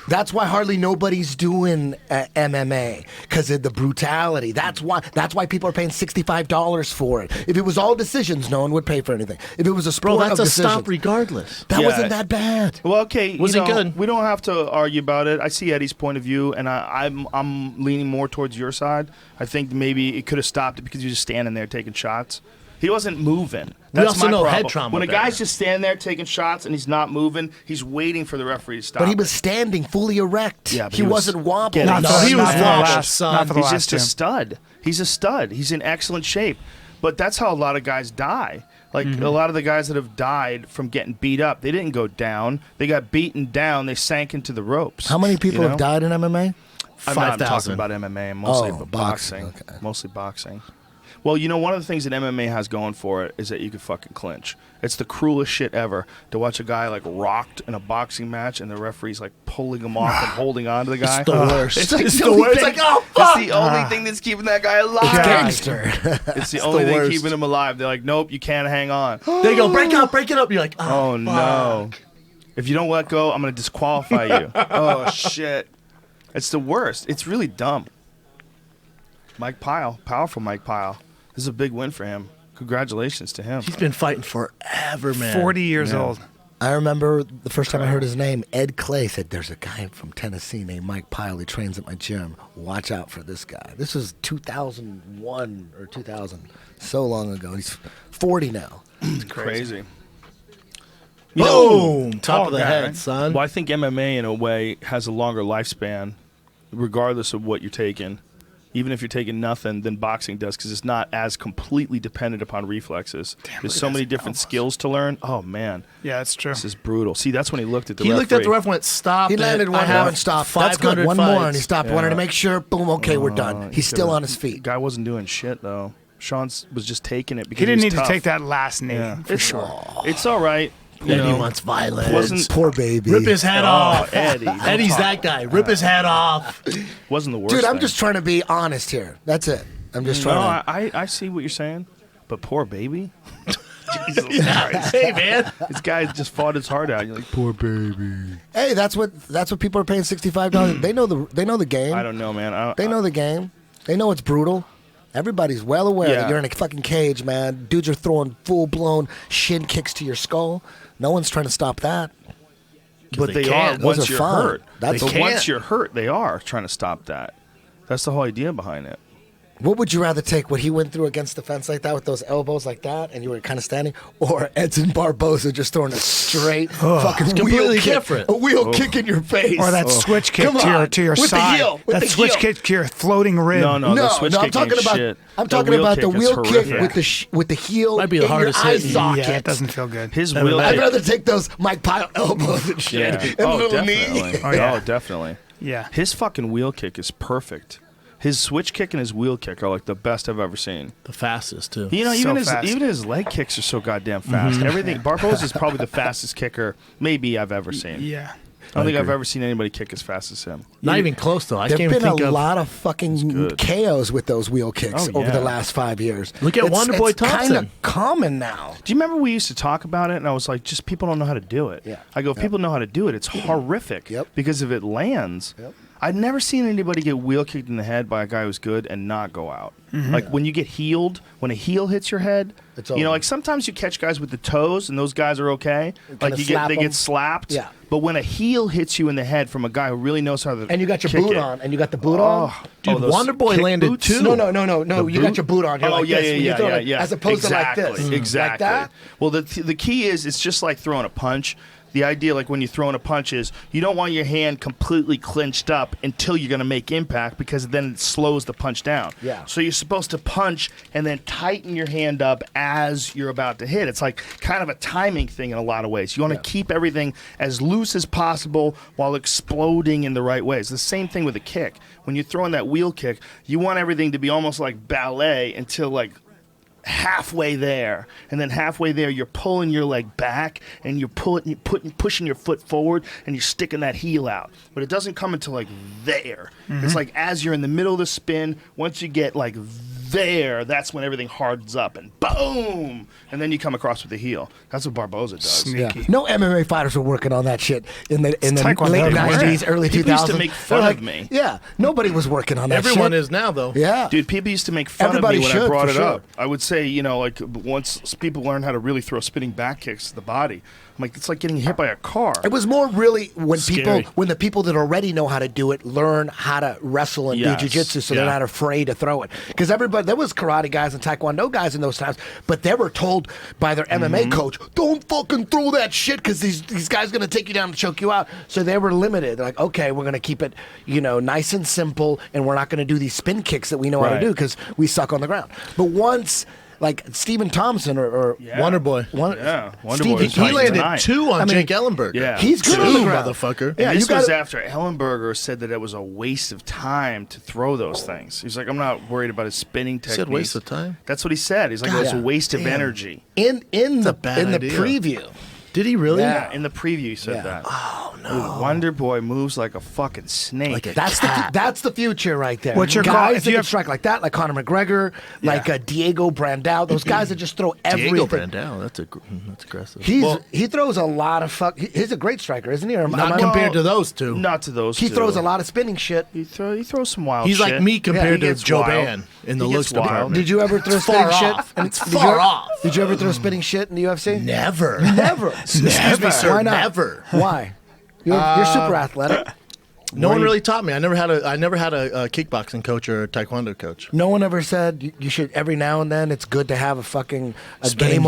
That's why hardly nobody's doing MMA because of the brutality. That's why people are paying $65 for it. If it was all decisions, no one would pay for anything. If it was a sport
Bro, that's
of
a
decisions,
stop regardless.
that
Yeah.
wasn't that bad.
Well, okay,
Wasn't good.
We don't have to argue about it. I see Eddie's point of view, and I'm leaning more towards your side. I think maybe it could have stopped it because he was just standing there taking shots. He wasn't moving. That's
also
my
know
problem.
head trauma
When a
better.
guy's just standing there taking shots and he's not moving, he's waiting for the referee to stop.
But he was standing fully erect.
Yeah, but
he
he was
wasn't wobbling.
Not
No,
for-
he
not
was
for the
washed,
last-
son.
not for the
He's
last
just a
two.
stud. He's a stud. He's in excellent shape. But that's how a lot of guys die. Like
Mm-hmm.
a lot of the guys that have died from getting beat up, they didn't go down. They got beaten down. They sank into the ropes.
How many people
you know?
have died in MMA?
I'm not talking
5,000.
about MMA. Mostly
Oh,
boxing.
boxing, okay.
Mostly boxing. Well, one of the things that MMA has going for it is that you can fucking clinch. It's the cruelest shit ever to watch a guy like rocked in a boxing match and the referee's like pulling him off and holding on to the guy.
It's the worst.
It's the worst. It's like, oh fuck! It's the only thing that's keeping that guy alive.
It's gangster.
It's the only thing keeping him alive. They're like, nope, you can't hang on.
They go, break it up. You're like,
oh no. If you don't let go, I'm going to disqualify you. Oh, shit. It's the worst. It's really dumb. Mike Pyle, powerful Mike Pyle. This is a big win for him. Congratulations to him.
He's been fighting forever, man.
40 years old.
I remember the first time I heard his name, Ed Clay said, there's a guy from Tennessee named Mike Pyle. He trains at my gym. Watch out for this guy. This was 2001 or 2000. So long ago. He's 40 now.
It's crazy.
Boom! Top of the head, son.
Well, I think MMA, in a way, has a longer lifespan, regardless of what you're taking. Even if you're taking nothing, than boxing does, because it's not as completely dependent upon reflexes. There's so many different skills to learn. Oh, man.
Yeah, that's true.
This is brutal. See, that's when he looked at the referee.
He looked at the ref and went, stop.
He landed one more and stopped. That's good. One more, and he stopped.
Yeah.
Wanted to make sure, boom, okay, we're done. He's still on his feet.
Guy wasn't doing shit, though. Sean was just taking it because
he didn't need
tough.
to take that last knee, for sure.
It's all right.
Eddie wants violence.
Poor baby.
Rip his head off.
Eddie.
Eddie's that guy. Rip his head off.
Wasn't the worst
Dude, I'm
thing.
just trying to be honest here. That's it. I'm just trying to.
I see what you're saying, but poor baby. Jesus Christ.
Hey, man.
This guy just fought his heart out. You're like, poor baby.
Hey, that's what people are paying $65. They know the game.
I don't know, man.
They know the game. They know it's brutal. Everybody's well aware that you're in a fucking cage, man. Dudes are throwing full-blown shin kicks to your skull. No one's trying to stop that.
But they
can't.
are once
Those are
you're
fun.
hurt.
That's-
But
They
once
can't.
you're hurt, they are trying to stop that. That's the whole idea behind it.
What would you rather take? What he went through against the fence like that with those elbows like that, and you were kind of standing, or Edson Barboza just throwing a straight fucking wheel
completely
kick,
different.
a wheel kick in your face,
Or that switch kick
Come on.
to your
With the
side.
heel, with
That
the
switch
heel.
kick to your floating rib.
No, the switch
I'm
kick
talking
ain't
about.
shit.
I'm
The
talking
wheel
about the
kick is
wheel kick
horrific.
with the heel
Might be the
in your
hardest
eye
hitting.
socket.
Yeah, it doesn't feel good.
His wheel
I'd
kick.
rather take those Mike Pyle elbows and shit.
Yeah.
And
Oh,
little
definitely.
knee.
Oh, yeah.
Oh, definitely.
Yeah.
His fucking wheel kick is perfect. His switch kick and his wheel kick are like the best I've ever seen.
The fastest, too.
You know,
So
even
fast.
his leg kicks are so goddamn fast. Everything. Barboza is probably the fastest kicker maybe I've ever seen.
Yeah.
I don't think I've ever seen anybody kick as fast as him.
Not even close, though. I
There've
can't even
been
think
a
of...
lot of fucking
good.
KOs with those wheel kicks
Oh,
over the
yeah.
last 5 years.
Look at Wonderboy
It's kind
Thompson.
of common now.
Do you remember we used to talk about it, and I was like, just people don't know how to do it.
Yeah.
I go, if people know how to do it, it's horrific.
Yep.
Because if it lands, I'd never seen anybody get wheel kicked in the head by a guy who's good and not go out. Like when you get healed, when a heel hits your head,
It's
you know,
over.
like sometimes you catch guys with the toes, and those guys are okay. Like
slap
they
'em.
get slapped.
Yeah.
But when a heel hits you in the head from a guy who really knows how to
And you got your
kick
boot
it,
on, and you got the boot on.
Dude,
those
Wonderboy
kick
landed
boots?
two.
No.
The
You got
boot?
your boot on. You're
Oh,
like
yeah,
this. When you throw it,
yeah.
As opposed to like this.
Exactly.
Like that.
Well, the key is it's just like throwing a punch. The idea, like when you're throwing a punch, is you don't want your hand completely clenched up until you're going to make impact, because then it slows the punch down.
Yeah.
So you're supposed to punch and then tighten your hand up as you're about to hit. It's like kind of a timing thing in a lot of ways. You want to keep everything as loose as possible while exploding in the right way. It's the same thing with a kick. When you're throwing that wheel kick, you want everything to be almost like ballet until like halfway there, and then halfway there you're pulling your leg back and you're pushing your foot forward and you're sticking that heel out, but it doesn't come until like there. It's like as you're in the middle of the spin, once you get like there, that's when everything hardens up and boom, and then you come across with the heel. That's what Barboza does.
Yeah.
Sneaky.
No MMA fighters were working on that shit in the
Taekwondo.
late
They weren't.
90s, early 2000s.
People used to make fun
They're
of me.
Yeah, nobody was working on that
Everyone
shit.
is now, though.
Yeah.
Dude, people used to make fun
Everybody
of me when I
should,
brought
for
it
sure.
up. I would say, you know, like once people learn how to really throw spinning back kicks to the body, I'm like, it's like getting hit by a car.
It was more really when
Scary.
when the people that already know how to do it learn how to wrestle and
Yes.
do jiu-jitsu, so
Yeah.
they're not afraid to throw it. Because everybody, there was karate guys and taekwondo guys in those times, but they were told by their MMA coach, don't fucking throw that shit because these guys going to take you down and choke you out. So they were limited. They're like, okay, we're going to keep it, you know, nice and simple, and we're not going to do these spin kicks that we know how to
Right.
do because we suck on the ground. But once like Stephen Thompson or
Wonder Boy.
Wonder
Steve,
Boy.
He landed 2 on Jake Ellenberger.
Yeah.
He's good on the ground.
Motherfucker.
Yeah, this was after Ellenberger said that it was a waste of time to throw those things. He's like, I'm not worried about his spinning technique.
He said waste of time?
That's what he said. He's like, it's a waste of energy.
In the
idea.
preview.
Did he really?
Yeah, in the preview he said that.
Oh, no.
Dude, Wonder Boy moves like a fucking snake.
Like a
That's the future right there.
What's your
guys
call? If
that
you
can
have-
strike like that, like Conor McGregor, like Diego Brandao, those guys that just throw everything.
Diego Brandao, that's aggressive.
He throws a lot of he's a great striker, isn't he? Or
Not compared to those two.
Not to those
He
two.
throws a lot of spinning shit.
He throws some wild
He's
shit.
like me compared
he
to
gets
Joe
wild.
Ban in the
He
looks
gets wild.
department.
Did you ever throw
It's
spinning
far
shit?
off. It's
Did you
far
ever-
off.
Did you ever throw spinning shit in the UFC?
Never.
Never.
Excuse me, sir.
Why not?
Never.
Why? You're super athletic.
No one really taught me. I never had a kickboxing coach or a taekwondo coach.
No one ever said you should every now and then. It's good to have a fucking
Spinning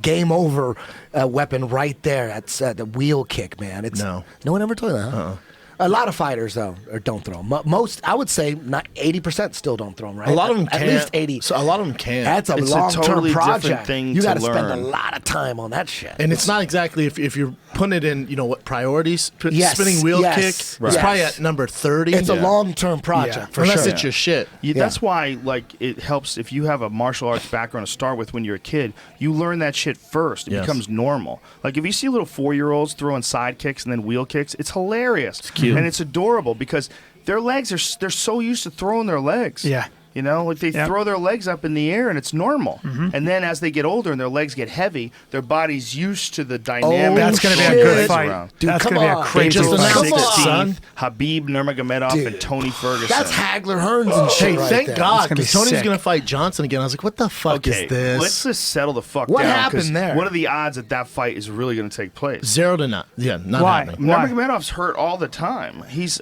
game over weapon right there. That's the wheel kick, man. No one ever told you that. Huh? A lot of fighters though don't throw them. Most, I would say, not 80% still don't throw them. Right?
A lot of them
at
can't.
least 80.
So a lot of them can't.
That's a
It's
long-term
a totally
project.
different thing
You
to
got to spend a
learn.
lot of time on that shit.
And it's not exactly if you're putting it in, what priorities?
Yes,
Spinning wheel
yes,
kick.
right.
It's probably at number 30.
It's a long-term project for
Unless
sure.
it's your shit.
Yeah, that's why, like, it helps if you have a martial arts background to start with when you're a kid. You learn that shit first. It becomes normal. Like, if you see little 4-year-olds throwing side kicks and then wheel kicks, it's hilarious. It's
cute.
And it's adorable because their legs they're so used to throwing their legs.
Yeah.
Like they throw their legs up in the air and it's normal. And then as they get older and their legs get heavy, their body's used to the dynamic.
That's going to be a
shit.
good fight.
Around.
Dude,
That's
come
going to be
on.
a crazy
Just
fight.
announced it, son.
16th, Habib Nurmagomedov and Tony Ferguson.
That's Hagler Hearns and shit
Hey,
right
thank
there.
God,
It's gonna be
because Tony's
sick.
going to fight Johnson again. I was like, what the fuck is this?
Let's just settle the fuck
What
down.
happened
'cause
there?
What are the odds that fight is really going to take place?
0 to 9. Yeah, not
Why?
happening.
Why?
Nurmagomedov's hurt all the time. He's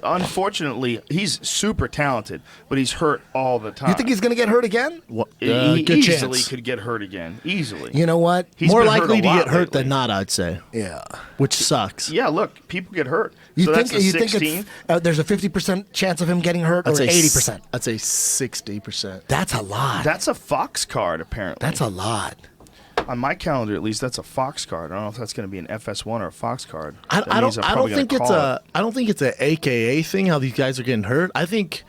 super talented, but he's hurt all the time.
You think he's going to get hurt again?
He
good
easily
chance.
could get hurt again. Easily.
You know what?
He's
More
been hurt
likely
a
to
lot
get hurt
lately.
than not, I'd say.
Yeah.
Which sucks.
Yeah, look, people get hurt.
You
so
think
that's the
you think
16th.
there's a 50% chance of him getting hurt, or
I'd say
80%?
I'd say 60%.
That's a lot.
That's a Fox card, apparently.
That's a lot.
On my calendar, at least, that's a Fox card. I don't know if that's going to be an FS1 or a Fox card.
I
That means
don't.
I'm
I
probably
don't think
gonna
it's
call
a. I don't think it's a AKA thing. How these guys are getting hurt. I think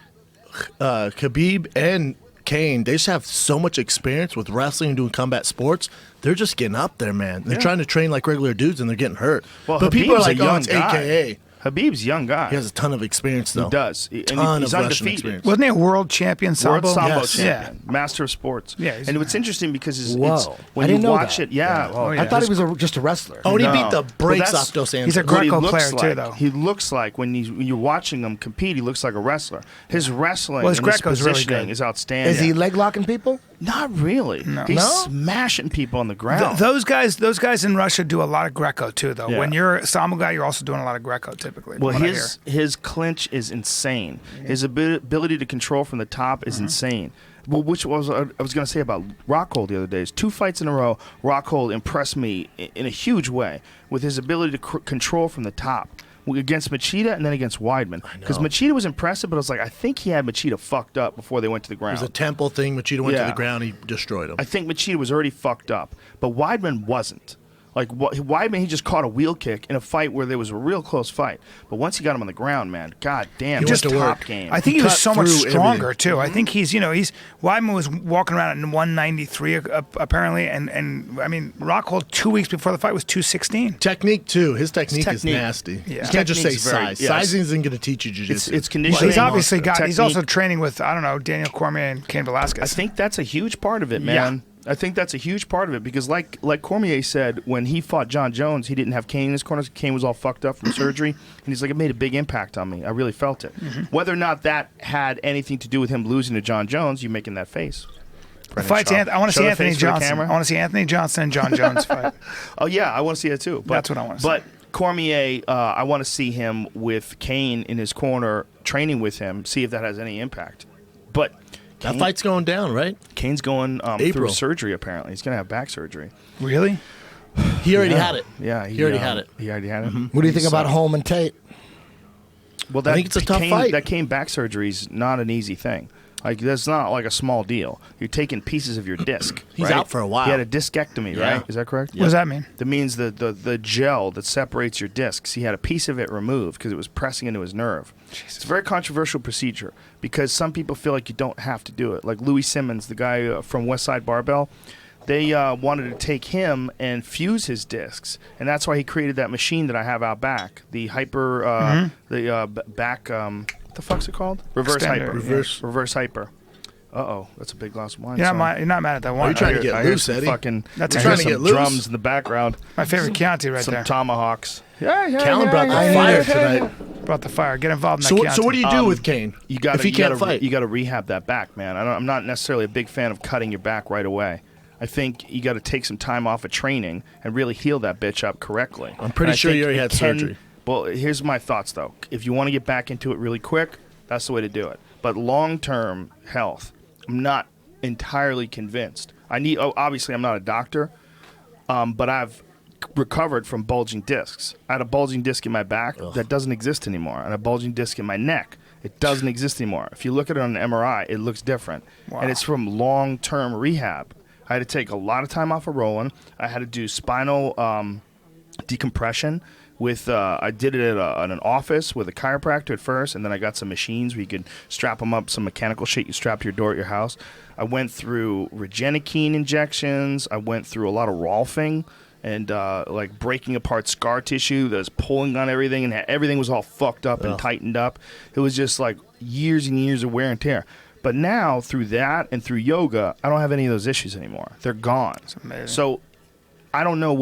Khabib and Kane, they just have so much experience with wrestling and doing combat sports. They're just getting up there, man. They're trying to train like regular dudes, and they're getting hurt.
Well,
but people are
Khabib's a
like, "Oh,
young
it's
guy.
AKA."
Habib's a young guy.
He has a ton of experience, though.
He does.
Ton
He's
of Russian
undefeated.
experience.
Wasn't he a world champion sambo?
World Sambo
Yes.
champion, master of sports.
Yeah, he's-
and what's interesting because it's
Whoa.
when
I didn't
you
know
watch
that.
it, yeah.
Oh, yeah.
I thought he was just a wrestler.
Oh, and he
No.
beat the
Well,
brakes
that's-
off Dos Santos.
He's a
What he
Greco
looks
player, too,
like,
though.
He looks like when you're watching him compete, he looks like a wrestler. His wrestling,
Well, his
and his
Greco's really
positioning
good.
is outstanding.
Is he leg locking people?
Not really.
No.
He's
No?
smashing people on the ground.
Those guys in Russia do a lot of Greco too, though.
Yeah.
When you're a sambo guy, you're also doing a lot of Greco typically.
Well,
from what I hear.
his clinch is insane. His ability to control from the top is insane. Well, which was I was going to say about Rockhold the other day. Is 2 fights in a row, Rockhold impressed me in a huge way with his ability to control from the top. Against Machida and then against Weidman. Because Machida was impressive, but I was like, I think he had Machida fucked up before they went to the
It
ground.
was a temple thing. Machida went to
Yeah.
the ground. He destroyed him.
I think Machida was already fucked up, but Weidman wasn't. Like Weidman, he just caught a wheel kick in a fight where there was a real close fight. But once he got him on the ground, man, god damn,
He
just
went to
top
work.
game.
I think
He
he was
cut
so much
through
stronger
everything.
too. I think Weidman was walking around at 193 apparently, and I mean Rockhold 2 weeks before the fight was 216.
Technique too. His technique is
technique.
nasty.
Yeah.
You can't just say
Technique's very-
size.
yes.
Sizing isn't going to teach you
it's
jiu-jitsu.
it's
Well,
conditioning.
he's obviously got. He's also
technique.
training with Daniel Cormier and Cain Velasquez.
I think that's a huge part of it, man. I think that's a huge part of it because, like Cormier said, when he fought John Jones, he didn't have Cain in his corner. Cain was all fucked up from surgery, and he's like, it made a big impact on me. I really felt it. Whether or not that had anything to do with him losing to John Jones, you making that face.
the fight's
Schaub.
I want to
Show
see
the
Anthony
face for the
Johnson.
camera.
I want to see Anthony Johnson and John Jones fight.
Oh yeah, I want to see that too. But,
That's what I wanna see.
But Cormier, I want to see him with Cain in his corner, training with him, see if that has any impact. But
that fight's going down, right?
Kane's going through
April.
surgery. Apparently, he's going to have back surgery.
Really?
He already had it.
Yeah,
He already had it.
He already had it.
What do you think about Holm and Tate?
Well,
I think it's a tough fight.
That Kane back surgery is not an easy thing. Like, that's not like a small deal. You're taking pieces of your disc.
He's
right?
out for a while.
He had a discectomy,
Yeah.
right? Is that correct?
What does that mean?
That means the gel that separates your discs, he had a piece of it removed because it was pressing into his nerve. Jesus. It's a very controversial procedure because some people feel like you don't have to do it. Like Louis Simmons, the guy from West Side Barbell, they wanted to take him and fuse his discs, and that's why he created that machine that I have out back, the hyper, back. What the fuck's it called? Reverse
Extender,
hyper. Reverse hyper. Uh-oh, that's a big glass of wine.
You're not mad at that one.
Are you trying to get loose, Eddie?
That's
I
trying
hear
to
some
get loose.
drums in the background.
My favorite Chianti right
Some
there.
tomahawks.
Callen brought the fire tonight.
Brought the fire. Get involved in that
So
Chianti.
what do you do with Kane if he can't fight?
You got to rehab that back, man. I'm not necessarily a big fan of cutting your back right away. I think you got to take some time off of training and really heal that bitch up correctly.
I'm pretty sure you already had surgery.
Well, here's my thoughts, though. If you want to get back into it really quick, that's the way to do it. But long-term health, I'm not entirely convinced. Obviously, I'm not a doctor, but I've recovered from bulging discs. I had a bulging disc in my back that doesn't exist anymore, and a bulging disc in my neck. It doesn't exist anymore. If you look at it on an MRI, it looks different, and it's from long-term rehab. I had to take a lot of time off of rolling. I had to do spinal decompression. I did it at an office with a chiropractor at first, and then I got some machines where you could strap them up, some mechanical shit you strap to your door at your house. I went through Regenikine injections. I went through a lot of Rolfing and like breaking apart scar tissue that was pulling on everything, and everything was all fucked up and tightened up. It was just like years and years of wear and tear. But now, through that and through yoga, I don't have any of those issues anymore. They're gone. So I don't know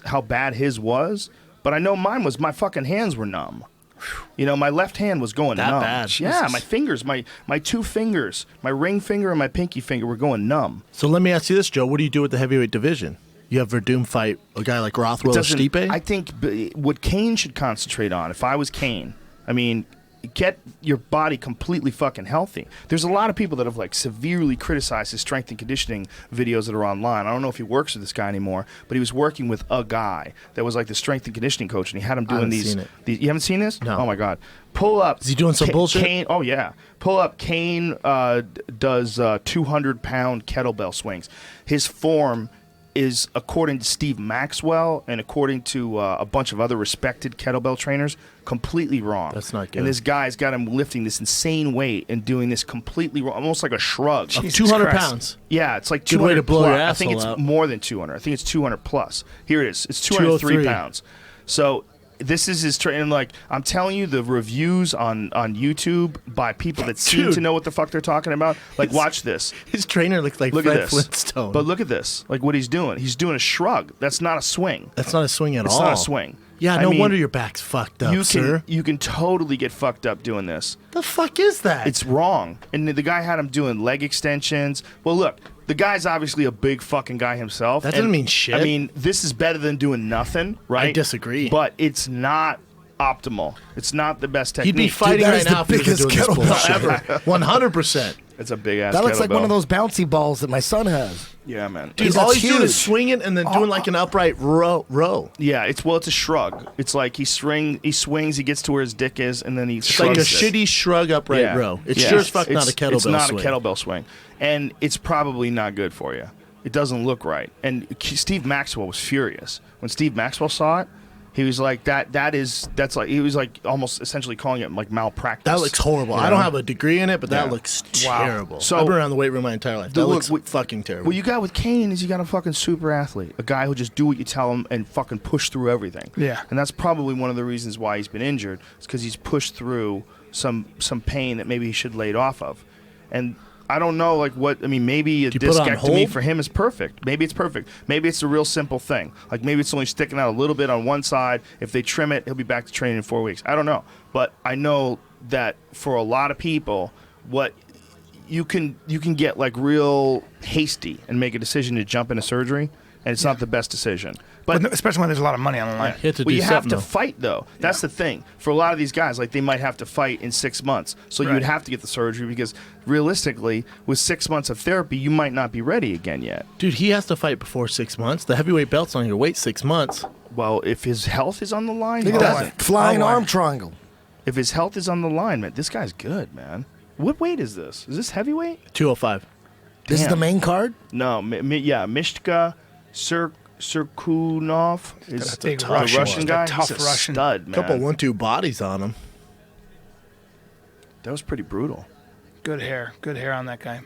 how bad his was, but I know mine was my fucking hands were numb. You know, my left hand was going numb.
Bad?
Yeah, my fingers, my two fingers, my ring finger and my pinky finger were going numb.
So let me ask you this, Joe. What do you do with the heavyweight division? You have Verdum fight a guy like Rothwell or Stipe?
I think what Kane should concentrate on, if I was Kane, I mean, get your body completely fucking healthy. There's a lot of people that have like severely criticized his strength and conditioning videos that are online. I don't know if he works with this guy anymore, but he was working with a guy that was like the strength and conditioning coach, and he had him doing these. You haven't seen this?
No.
Oh my god! Pull up.
Is he doing some bullshit?
Kane, oh yeah. Pull up. Kane does 200-pound kettlebell swings. His form is, according to Steve Maxwell and according to a bunch of other respected kettlebell trainers, completely wrong.
That's not good.
And this guy's got him lifting this insane weight and doing this completely wrong, almost like a shrug.
200 pounds.
Yeah, it's like
Good
200
way to blow
plus.
your
I think
asshole
it's
out.
more than 200. I think it's 200 plus. Here it is. It's 203
203.
pounds. So this is his training. Like, I'm telling you, the reviews on YouTube by people that seem to know what the fuck they're talking about. Like, watch this.
His trainer looks like
Look
Fred
at this.
Flintstone.
But look at this. Like what he's doing. He's doing a shrug. That's not a swing.
That's not a swing at all.
It's not a swing.
Yeah,
I
no
mean,
wonder your back's fucked up, sir.
You can totally get fucked up doing this.
The fuck is that?
It's wrong. And the guy had him doing leg extensions. Well, look, the guy's obviously a big fucking guy himself.
That doesn't mean shit.
I mean, this is better than doing nothing, right?
I disagree.
But it's not optimal. It's not the best technique.
He'd be fighting
that
right
is
now
the
if he was
biggest
doing this
kettlebell
bullshit.
ever.
100%.
It's a big ass.
That looks like
kettlebell.
one of those bouncy balls that my son has.
Yeah, man.
Dude,
That's
all he's doing is
huge.
swinging and then doing like an upright row.
Yeah, it's a shrug. It's like he swings, he gets to where his dick is, and then he
It's like a shitty shrug upright row. It's sure as fuck not a kettlebell swing.
It's not a kettlebell swing. And it's probably not good for you. It doesn't look right. And Steve Maxwell was furious. When Steve Maxwell saw it, he was like, he was like almost essentially calling it like malpractice.
That looks horrible.
You know?
I don't have a degree in it, but that
Yeah.
looks
Wow.
terrible.
So-
I've been around the weight room my entire life. That looks fucking terrible.
What you got with Kane is you got a fucking super athlete, a guy who just do what you tell him and fucking push through everything.
Yeah.
And that's probably one of the reasons why he's been injured. It's because he's pushed through some pain that maybe he should laid off of. And I don't know, like maybe a
Do you put it on
discectomy
hold?
for him is perfect. Maybe it's perfect. Maybe it's a real simple thing. Like maybe it's only sticking out a little bit on one side. If they trim it, he'll be back to training in 4 weeks. I don't know. But I know that for a lot of people, what you can get like real hasty and make a decision to jump into surgery, and it's not the best decision. But
especially when there's a lot of money on the line.
You have to
well,
do
you have
something,
to
though.
fight, though. That's the thing. For a lot of these guys, like they might have to fight in 6 months. So you would have to get the surgery because realistically, with 6 months of therapy, you might not be ready again yet.
Dude, he has to fight before 6 months. The heavyweight belt's on your wait 6 months.
Well, if his health is on the line,
Look at that flying arm triangle.
If his health is on the line, man, this guy's good, man. What weight is this? Is this heavyweight?
205.
This is the main card?
No, Mishka Serkunov is
a big
a
Russian.
Russian guy.
Tough
He's a
Russian.
stud, man.
Couple 1-2 bodies on him.
That was pretty brutal.
Good hair on that guy.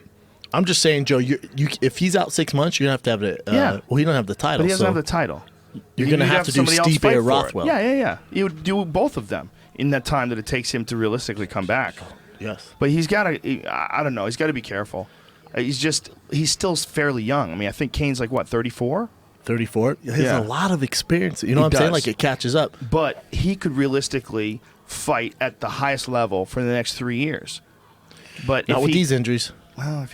I'm just saying, Joe. You if he's out 6 months, you're gonna have to have it.
Yeah.
Well, he don't have the title.
But he doesn't
so
have the title.
You're gonna have to do
somebody else
Stipe
fight
or
for it.
Rothwell.
Yeah. You would do both of them in that time that it takes him to realistically come back.
Yes.
But he's got to. I don't know. He's got to be careful. He's still fairly young. I mean, I think Kane's like what, 34?
34. He has
Yeah.
a lot of experience. You know what I'm
He
saying?
does.
Like it catches up.
But he could realistically fight at the highest level for the next 3 years. But
Not
if
with
he,
these injuries.
Well,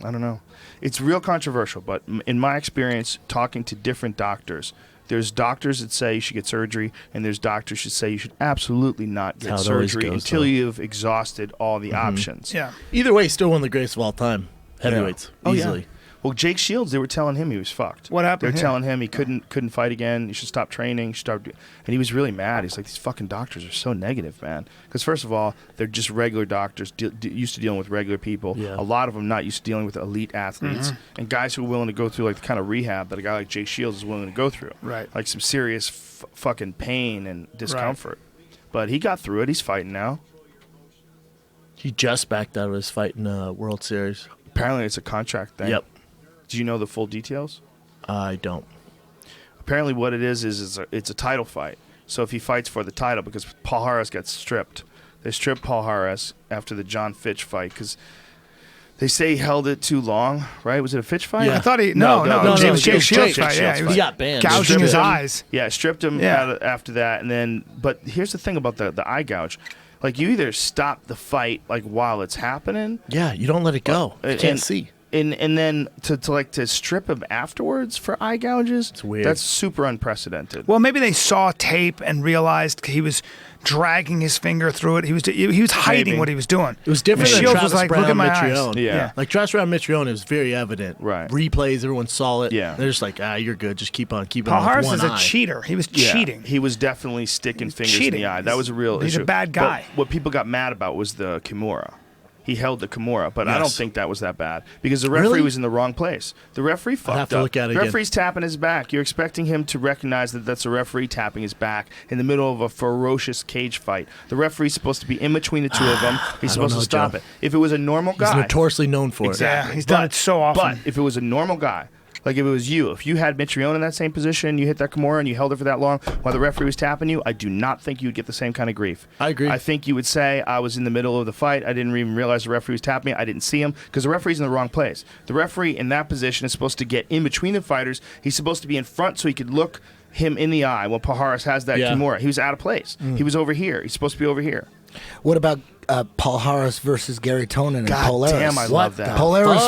I don't know. It's real controversial, but in my experience, talking to different doctors, there's doctors that say you should get surgery, and there's doctors that say you should absolutely not get
how it always
surgery
goes,
until
though.
you've exhausted all the options.
Yeah.
Either way, still one of the greatest of all time. Heavyweights,
Oh,
easily.
yeah. Well, Jake Shields, they were telling him he was fucked.
What happened
They were
to him?
telling him he couldn't fight again. He should stop training. And he was really mad. He's like, these fucking doctors are so negative, man. Because first of all, they're just regular doctors, used to dealing with regular people.
Yeah.
A lot of them not used to dealing with elite athletes and guys who are willing to go through like the kind of rehab that a guy like Jake Shields is willing to go through.
Right.
Like some serious fucking pain and discomfort. But he got through it. He's fighting now.
He just backed out of his fight in World Series.
Apparently, it's a contract thing.
Yep.
Do you know the full details?
I don't.
Apparently, what it is it's a title fight. So if he fights for the title, because Paul Harris got stripped, they stripped Paul Harris after the John Fitch fight because they say he held it too long. Right? Was it a Fitch fight?
Yeah.
I thought he
No,
James
Jake
Shields
Shields
fight. Yeah,
fight.
He got banned.
gouging
Stripped
his
him.
eyes.
Yeah, stripped him
Yeah.
after that, and then. But here's the thing about the eye gouge. Like you either stop the fight like while it's happening.
Yeah, you don't let it go. You can't see.
And then to strip him afterwards for eye gouges, it's
weird.
That's super unprecedented.
Well, maybe they saw tape and realized he was dragging his finger through it. He was hiding
Maybe.
what he was doing.
It was different
And
than
Shields
Travis
was like,
Brown,
look at my eyes.
Mitrione.
Yeah.
Like Travis Brown, Mitrione, it was very evident.
Right.
Replays, everyone saw it.
Yeah.
They're just like, you're good. Just keep on keeping
Paul
on with
Harris
one
is a
eye.
cheater. He was
Yeah,
cheating.
He was definitely sticking fingers in
cheating.
the eye. That was a real
He's a
issue.
bad guy.
But what people got mad about was the Kimura. He held the Kimura, but I don't
Yes.
think that was that bad because the referee
Really?
was in the wrong place. The referee fucked
have to
up.
look at it
The
again.
referee's tapping his back. You're expecting him to recognize that that's a referee tapping his back in the middle of a ferocious cage fight. The referee's supposed to be in between the two of them. He's supposed to
know,
stop
Joe.
it. If it was a normal
He's
guy,
notoriously known for
exactly.
Yeah, he's done it so often.
But if it was a normal guy, like if it was you, if you had Mitrione in that same position, you hit that Kimura and you held it for that long while the referee was tapping you, I do not think you would get the same kind of grief.
I agree.
I think you would say, I was in the middle of the fight. I didn't even realize the referee was tapping me. I didn't see him because the referee's in the wrong place. The referee in that position is supposed to get in between the fighters. He's supposed to be in front so he could look him in the eye when Paul Harris has that
Yeah.
Kimura. He was out of place. He was over here. He's supposed to be over here.
What about Paul Harris versus Gary Tonin and
God
Polaris?
damn, I love that.
Polaris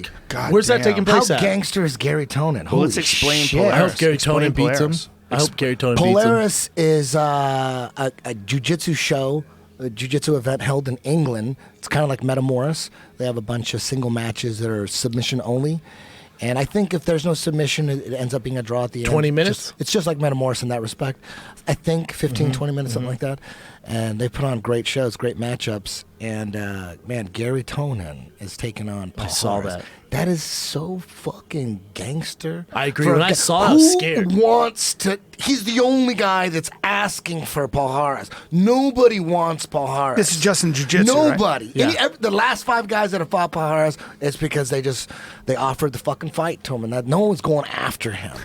3.
God
Where's that
damn.
taking
How
place at?
gangster is Gary Tonin?
Well,
Holy
let's explain
shit.
Polaris.
I hope Gary
Explain
Tonin beats him.
Polaris.
I hope Gary Tonin beats him.
Polaris is a jiu-jitsu show, a jiu-jitsu event held in England. It's kind of like Metamoris. They have a bunch of single matches that are submission only. And I think if there's no submission, it ends up being a draw at the end.
20 minutes?
It's just like Metamoris in that respect. I think 15, 20 minutes, something like that. And they put on great shows, great matchups. And, man, Gary Tonin is taking on Paul
saw
Harris.
that.
That is so fucking gangster.
I agree.
For
When
a
I
guy-
saw it, I was scared.
Who wants to... He's the only guy that's asking for Paul Harris. Nobody wants Paul Harris.
This is just in jiu-jitsu, right?
Nobody.
Yeah.
The last 5 guys that have fought Paul Harris, it's because they offered the fucking fight to him, and that no one's going after him.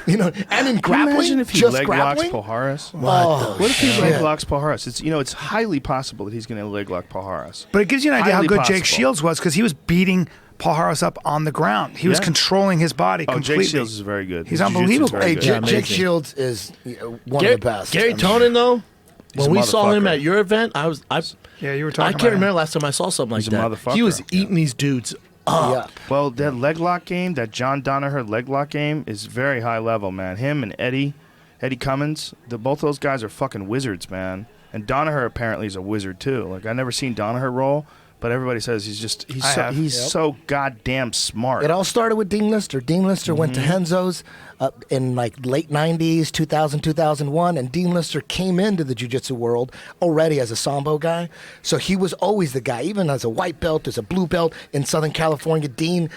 And in
Can you
grappling,
imagine if he
just
leg locks
grappling.
Paul Harris?
Oh,
What if he
shit.
leg locks Paul Harris? It's highly possible that he's going to leg lock Paul Harris.
But it gives you an idea how
Highly
good Jake
possible.
Shields was because he was beating Paul Harris up on the ground. He was
Yeah.
controlling his body
Oh,
completely.
Jake Shields is very good.
He's
His jiu-jitsu is
unbelievable.
very
Hey,
good.
Yeah,
Jake
amazing.
Shields is one of the best.
Gary
I mean,
Tonin, though,
He's
when
a
we saw him
motherfucker.
at your event, I
Yeah, you were
I
talking
can't
about him.
remember last time I saw something like
He's a
that.
motherfucker.
He was eating these dudes up.
Yeah.
Well, that leg lock game, that John Danaher leg lock game, is very high level, man. Him and Eddie Cummins, both those guys are fucking wizards, man. And Danaher apparently is a wizard too. Like I never seen Danaher roll, but everybody says he's so goddamn smart.
It all started with Dean Lister. Dean Lister went to Henzo's. in like late 90s, 2000, 2001, and Dean Lister came into the jiu-jitsu world already as a Sambo guy. So he was always the guy, even as a white belt, as a blue belt in Southern California. Dean,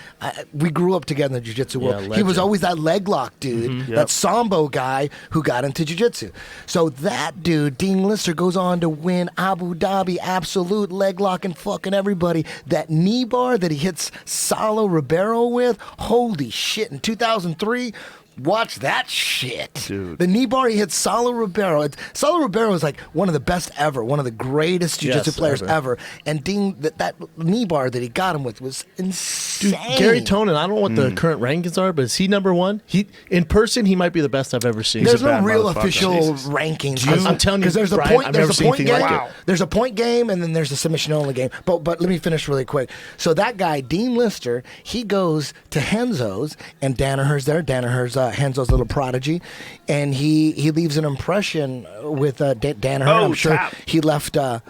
we grew up together in the jiu-jitsu world. He was always that leg lock dude, that Sambo guy who got into jiu-jitsu. So that dude, Dean Lister, goes on to win Abu Dhabi absolute leg lock and fucking everybody. That knee bar that he hits Salo Ribeiro with, holy shit, in 2003. Watch that shit.
Dude.
The knee bar he hit Salo Ribeiro. Salo Ribeiro is like one of the best ever, one of the greatest jiu-jitsu players ever. And Dean, that knee bar that he got him with was insane.
Dude, Gary Tonin, I don't know what the current rankings are, but is he number one? In person, he might be the best I've ever seen.
There's no real official rankings.
I'm telling you,
because there's a
Brian,
point.
I've
There's a
never
point
seen
game.
anything like it.
There's a point game, and then there's a submission only game. But let me finish really quick. So that guy, Dean Lister, he goes to Henzo's, and Danaher's there. Danaher's Henzo's little prodigy, and he leaves an impression with Danaher. I'm sure
tap.
he left a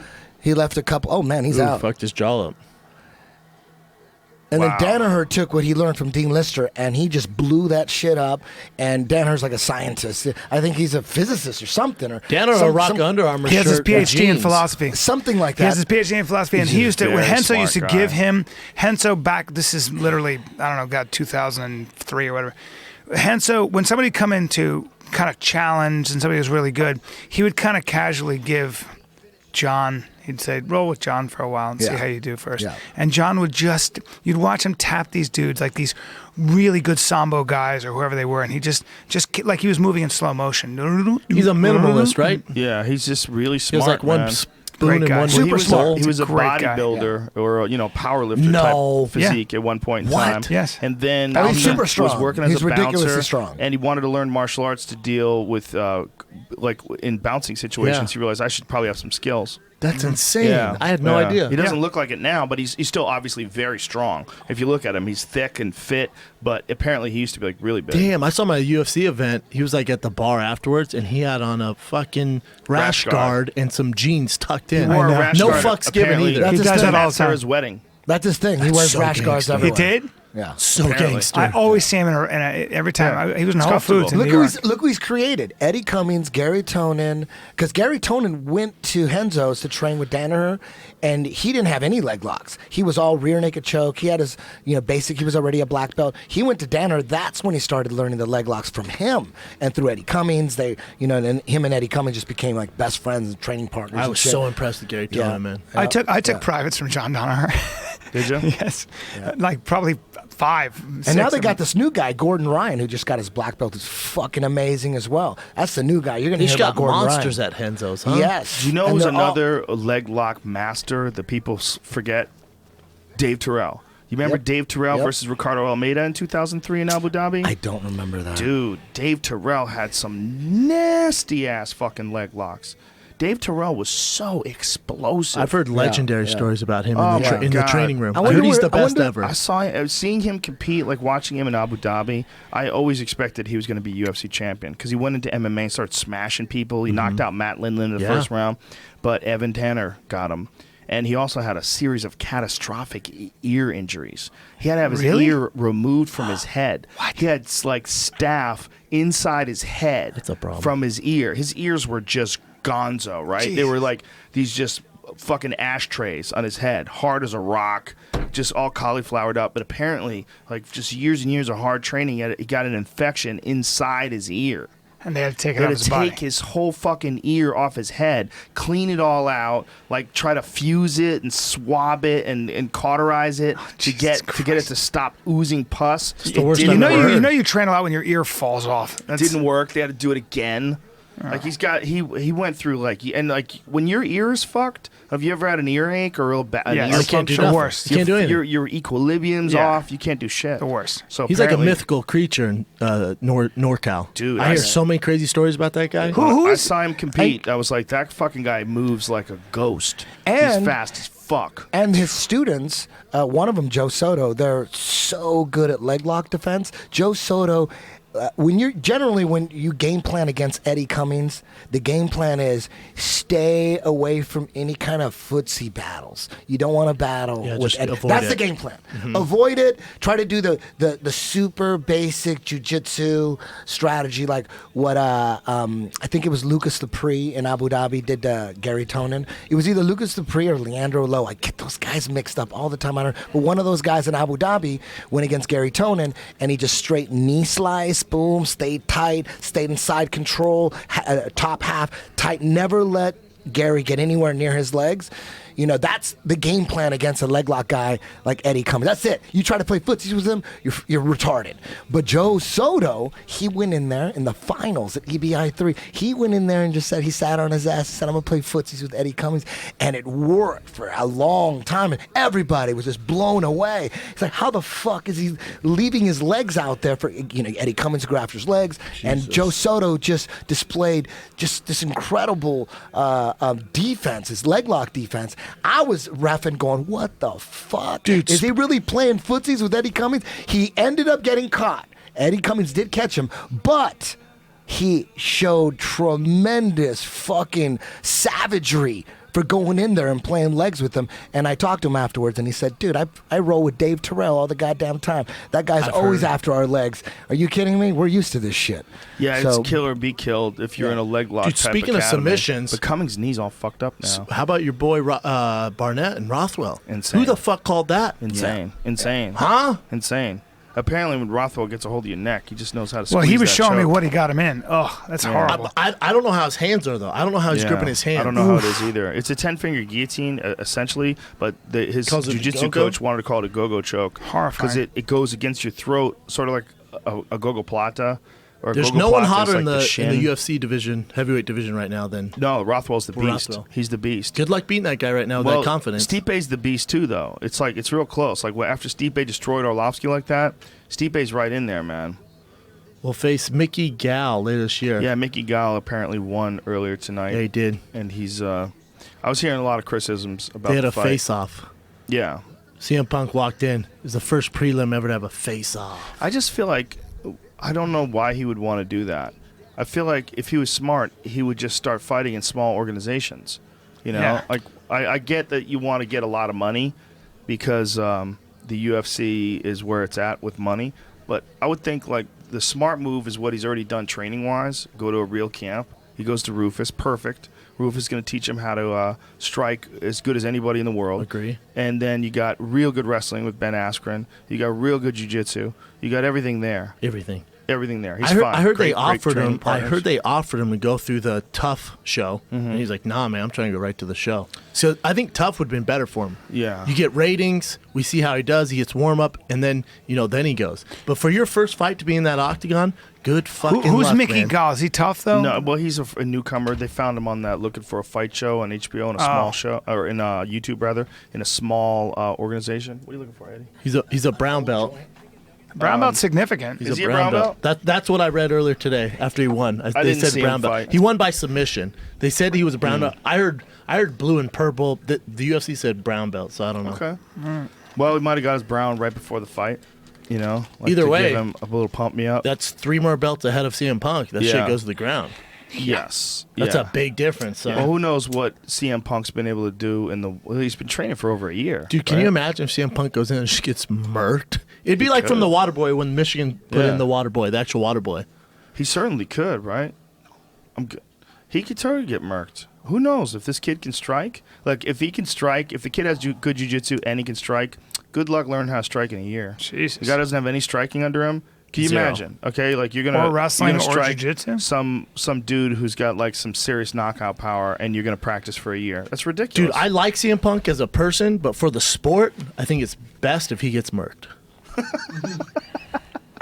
couple. Oh man, he's out.
Fucked his jaw up.
And then Danaher took what he learned from Dean Lister, and he just blew that shit up. And Danaher's like a scientist. I think he's a physicist or something. Or
Danaher rock Under Armour
He has his
shirt
PhD
and
in
jeans.
philosophy.
something like
He has
that.
his PhD in philosophy, and he used to, when
very
Henso used to
smart
give
guy.
him, Henso back, this is literally, I don't know, God, 2003 or whatever. Henso, when somebody come in to kind of challenge and somebody was really good, he would kind of casually give John, he'd say, roll with John for a while and see how you do first.
Yeah.
And John would just, you'd watch him tap these dudes, like these really good Sambo guys or whoever they were, and he just like he was moving in slow motion.
He's a minimalist, right?
Yeah, he's just really
He
smart.
was like one
man.
spoon
Great
and
guy.
one
Super
He was a-
smart.
He was a
Great guy.
bodybuilder or powerlifter
No.
type physique at one point in
What?
time.
Yes.
And then
Oh, he's
he
super
was
strong.
working as
He's
a
ridiculously
bouncer,
strong.
and he wanted to learn martial arts to deal with like in bouncing situations.
Yeah.
He realized I should probably have some skills.
That's insane.
Yeah.
I had no
Yeah.
idea.
He doesn't look like it now, but he's still obviously very strong. If you look at him, he's thick and fit, but apparently he used to be like really big.
Damn, I saw my UFC event. He was like at the bar afterwards, and he had on a fucking rash guard and some jeans tucked in.
He wore a
know.
rash
No
guard,
fucks given
apparently,
either.
That's
He
his
does
thing.
that all
at
the time.
Sarah's wedding.
That's his thing. He
That's
wears
so
rash guards
gangster.
everywhere.
He did?
Yeah.
So
Apparently.
gangster.
I always see him every time. He was in
It's
Whole
comfortable.
Foods in
Look
New
who,
York.
look who he's created. Eddie Cummings, Gary Tonin. Because Gary Tonin went to Henzo's to train with Danaher, and he didn't have any leg locks. He was all rear naked choke. He had his, basic. He was already a black belt. He went to Danaher. That's when he started learning the leg locks from him. And through Eddie Cummings, and him and Eddie Cummings just became like best friends and training partners.
I
and
was
shit.
so impressed with Gary Tonin, man.
I took privates from John Danaher.
Did you?
Yes. Like probably 5.
And now they got this new guy, Gordon Ryan, who just got his black belt. Is fucking amazing as well. That's the new guy. You're gonna
He's
hear
got
about Gordon
monsters
Ryan.
at Henzo's, huh?
Yes.
Do you know
And
who's
they're all-
another leg lock master that people forget? Dave Terrell. You remember
Yep.
Dave Terrell
Yep.
versus Ricardo Almeida in 2003 in Abu Dhabi?
I don't remember that.
Dude, Dave Terrell had some nasty ass fucking leg locks. Dave Terrell was so explosive.
I've heard legendary
yeah.
stories about him
Oh
in, the
my
in the
God.
training room.
I
I
wonder
heard he's
where-
the
I
best
wonder-
ever.
seeing him compete, like watching him in Abu Dhabi. I always expected he was going to be UFC champion because he went into MMA and started smashing people. He knocked out Matt Lindland in the
Yeah.
first round, but Evan Tanner got him. And he also had a series of catastrophic ear injuries. He had to have his
Really?
ear removed from his head. He had like staph inside his head
That's a problem.
from his ear. His ears were just gonzo, right? They
Jesus.
were like these just fucking ashtrays on his head, hard as a rock, just all cauliflowered up. But apparently, like just years and years of hard training, he got an infection inside his ear.
And they had to take it
They
out
had
of his
to
body.
take his whole fucking ear off his head, clean it all out, like try to fuse it and swab it and cauterize it to get it to stop oozing pus.
the
It
worst
didn't
I've ever
work.
heard.
You train a lot when your ear falls off. That's,
Didn't work. They had to do it again. Like he went through like when your ear is fucked. Have you ever had an earache or an
Yes.
ear
I
can't do
function?
nothing.
worst.
You can't do anything.
Your equilibrium's
Yeah.
off. You can't do shit.
the worst.
So
He's like a
apparently-
mythical creature in NorCal.
Dude,
I
I
hear
know.
so many crazy stories about that guy.
I saw him compete. I was like, that fucking guy moves like a ghost. He's
And-
fast as fuck.
And his students, one of them, Joe Soto, they're so good at leg lock defense. Joe Soto when you game plan against Eddie Cummings, the game plan is stay away from any kind of footsie battles. You don't want to battle with Eddie. That's the game plan. Mm-hmm. Avoid it. Try to do the super basic jiu-jitsu strategy like what I think it was Lucas Lepre in Abu Dhabi did to Gary Tonin. It was either Lucas Lepre or Leandro Lowe. I get those guys mixed up all the time. But one of those guys in Abu Dhabi went against Gary Tonin, and he just straight knee slice, boom, stayed tight, stayed inside control, top half tight, never let Gary get anywhere near his legs. You know, that's the game plan against a leg lock guy like Eddie Cummings. That's it. You try to play footsies with him, you're retarded. But Joe Soto, he went in there in the finals at EBI 3. He went in there and just said, he sat on his ass and said, I'm going to play footsies with Eddie Cummings. And it worked for a long time. And everybody was just blown away. It's like, how the fuck is he leaving his legs out there for, Eddie Cummings go after his legs. Jesus. And Joe Soto just displayed just this incredible defense, his leg lock defense. I was reffing going, what the fuck? Dude, is he really playing footsies with Eddie Cummings? He ended up getting caught. Eddie Cummings did catch him, but he showed tremendous fucking savagery for going in there and playing legs with him. And I talked to him afterwards, and he said, dude, I roll with Dave Terrell all the goddamn time. That guy's always after our legs. Are you kidding me? We're used to this shit.
Yeah, it's kill or be killed if you're in a leg lock. Dude,
speaking of submissions,
but Cummings' knee's all fucked up now.
How about your boy Barnett and Rothwell?
Insane.
Who the fuck called that?
Insane.
Huh?
Insane. Apparently, when Rothwell gets a hold of your neck, he just knows how to squeeze
Well, he was showing me
choke.
what he got him in. Oh, that's horrible.
I don't know how his hands are, though. I don't know how he's gripping his hand.
I don't know how it is either. It's a 10-finger guillotine, essentially, but his jiu-jitsu coach wanted to call it a go-go choke.
Horrifying.
Because it goes against your throat, sort of like a go-go plata.
There's no one hotter in the UFC division, heavyweight division right now than...
No, Rothwell's the beast. He's the beast.
Good luck beating that guy right now with that confidence.
Stipe's the beast, too, though. It's real close. Like, after Stipe destroyed Arlovski like that, Stipe's right in there, man.
We'll face Mickey Gall later this year.
Yeah, Mickey Gall apparently won earlier tonight.
Yeah, he did.
And he's... I was hearing a lot of criticisms about the fight.
They had a face-off.
Yeah.
CM Punk walked in. It was the first prelim ever to have a face-off.
I just feel like... I don't know why he would want to do that. I feel like if he was smart, he would just start fighting in small organizations. You know?
Yeah.
Like, I get that you want to get a lot of money because the UFC is where it's at with money. But I would think, like, the smart move is what he's already done training-wise. Go to a real camp. He goes to Rufus. Perfect. Rufus is going to teach him how to strike as good as anybody in the world.
Agree.
And then you got real good wrestling with Ben Askren. You got real good jiu-jitsu. You got everything there.
Everything
there. He's
fine.
I
heard they offered him. I heard they offered him to go through the Tough show, and he's like, "Nah, man, I'm trying to go right to the show." So I think Tough would have been better for him.
Yeah,
you get ratings. We see how he does. He gets warm up, and then then he goes. But for your first fight to be in that octagon, good fucking.
Who's
luck,
Mickey
man.
Gall? Is he tough though?
No, well, he's a newcomer. They found him on that Looking for a Fight show on HBO in a small show, or in YouTube rather, in a small organization. What are you looking for, Eddie?
He's a brown belt.
Brown belt's significant.
Is he a brown belt?
That's what I read earlier today after he won.
I didn't see
brown
him
belt.
fight.
He won by submission. They said he was a brown belt. I heard blue and purple. The UFC said brown belt, so I don't know.
Okay. Well, he might have got his brown right before the fight. Like
Either
to
way,
give him a little pump me up.
That's 3 more belts ahead of CM Punk. That shit goes to the ground.
Yes.
That's a big difference.
Well, who knows what CM Punk's been able to do he's been training for over a year.
Dude, can you imagine if CM Punk goes in and just gets murked? It'd be like from the Waterboy when Michigan put in the Waterboy, the actual Waterboy.
He certainly could, right? He could totally get murked. Who knows if this kid can strike? Like, if he can strike, if the kid has good jiu-jitsu and he can strike, good luck learning how to strike in a year.
Jesus.
The guy doesn't have any striking under him. Can you imagine? Okay, like you're gonna
or wrestling
you're gonna
or
strike
jiu-jitsu?
some dude who's got like some serious knockout power, and you're gonna practice for a year. That's ridiculous.
Dude, I like CM Punk as a person, but for the sport, I think it's best if he gets murked.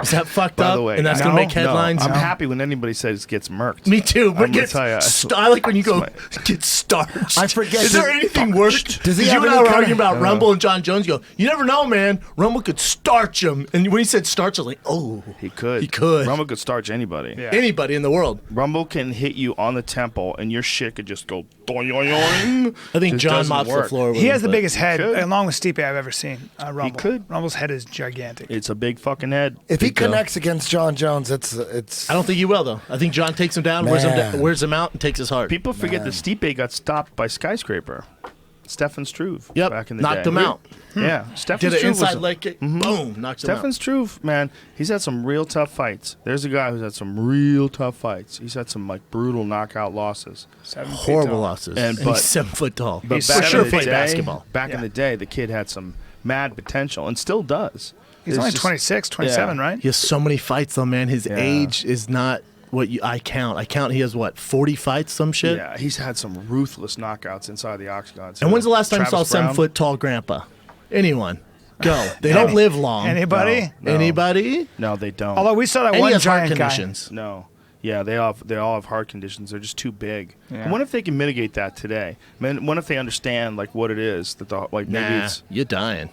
Is that fucked
By
up?
the way,
and that's gonna make headlines.
I'm happy when anybody says gets murked.
Me too. But
I'm gonna tell you,
I like when you go get starched.
I forget.
Is there anything worse?
Does he
you
have
and I
any
were
kind
arguing
of-
about Rumble and John Jones. You go, you never know, man. Rumble could starch him. And when he said starch, I was like, oh.
He could.
He could.
Rumble could starch anybody.
Yeah.
Anybody in the world.
Rumble can hit you on the temple, and your shit could just go doing.
I think John mops the floor with
He
him,
has the
but-
biggest head,
could.
along with Stipe, I've ever seen. Rumble.
could.
Rumble's head is gigantic.
It's a big fucking head.
If he connects against John Jones, it's.
I don't think he will though. I think John takes him down, wears him out, and takes his heart.
People forget that Stipe got stopped by Skyscraper. Stefan Struve.
Yep.
Back in the
knocked
day.
him out.
Yeah. Stefan
Did an
Struve
inside leg kick. Boom. Knocked him out.
Stefan Struve, man, he's had some real tough fights. There's a guy who's had some real tough fights. He's had some like brutal knockout losses.
Horrible losses. And he's 7 foot tall.
But
for sure played basketball.
Back in the day, the kid had some mad potential and still does.
He's only 26, 27, right?
He has so many fights though, man. His age is not what I count. I count he has what, 40 fights, some shit?
Yeah, he's had some ruthless knockouts inside the octagon.
And when's the last time you saw a 7 foot tall grandpa? Anyone? Go. They don't live long.
Anybody?
No.
Anybody?
No, they don't.
Although we saw that
And he
one
has heart
giant guy.
conditions.
No. Yeah, they all have heart conditions. They're just too big.
Yeah.
I wonder if they can mitigate that today. Man, what if they understand like what it is that the like maybe
Nah,
it's
you're dying.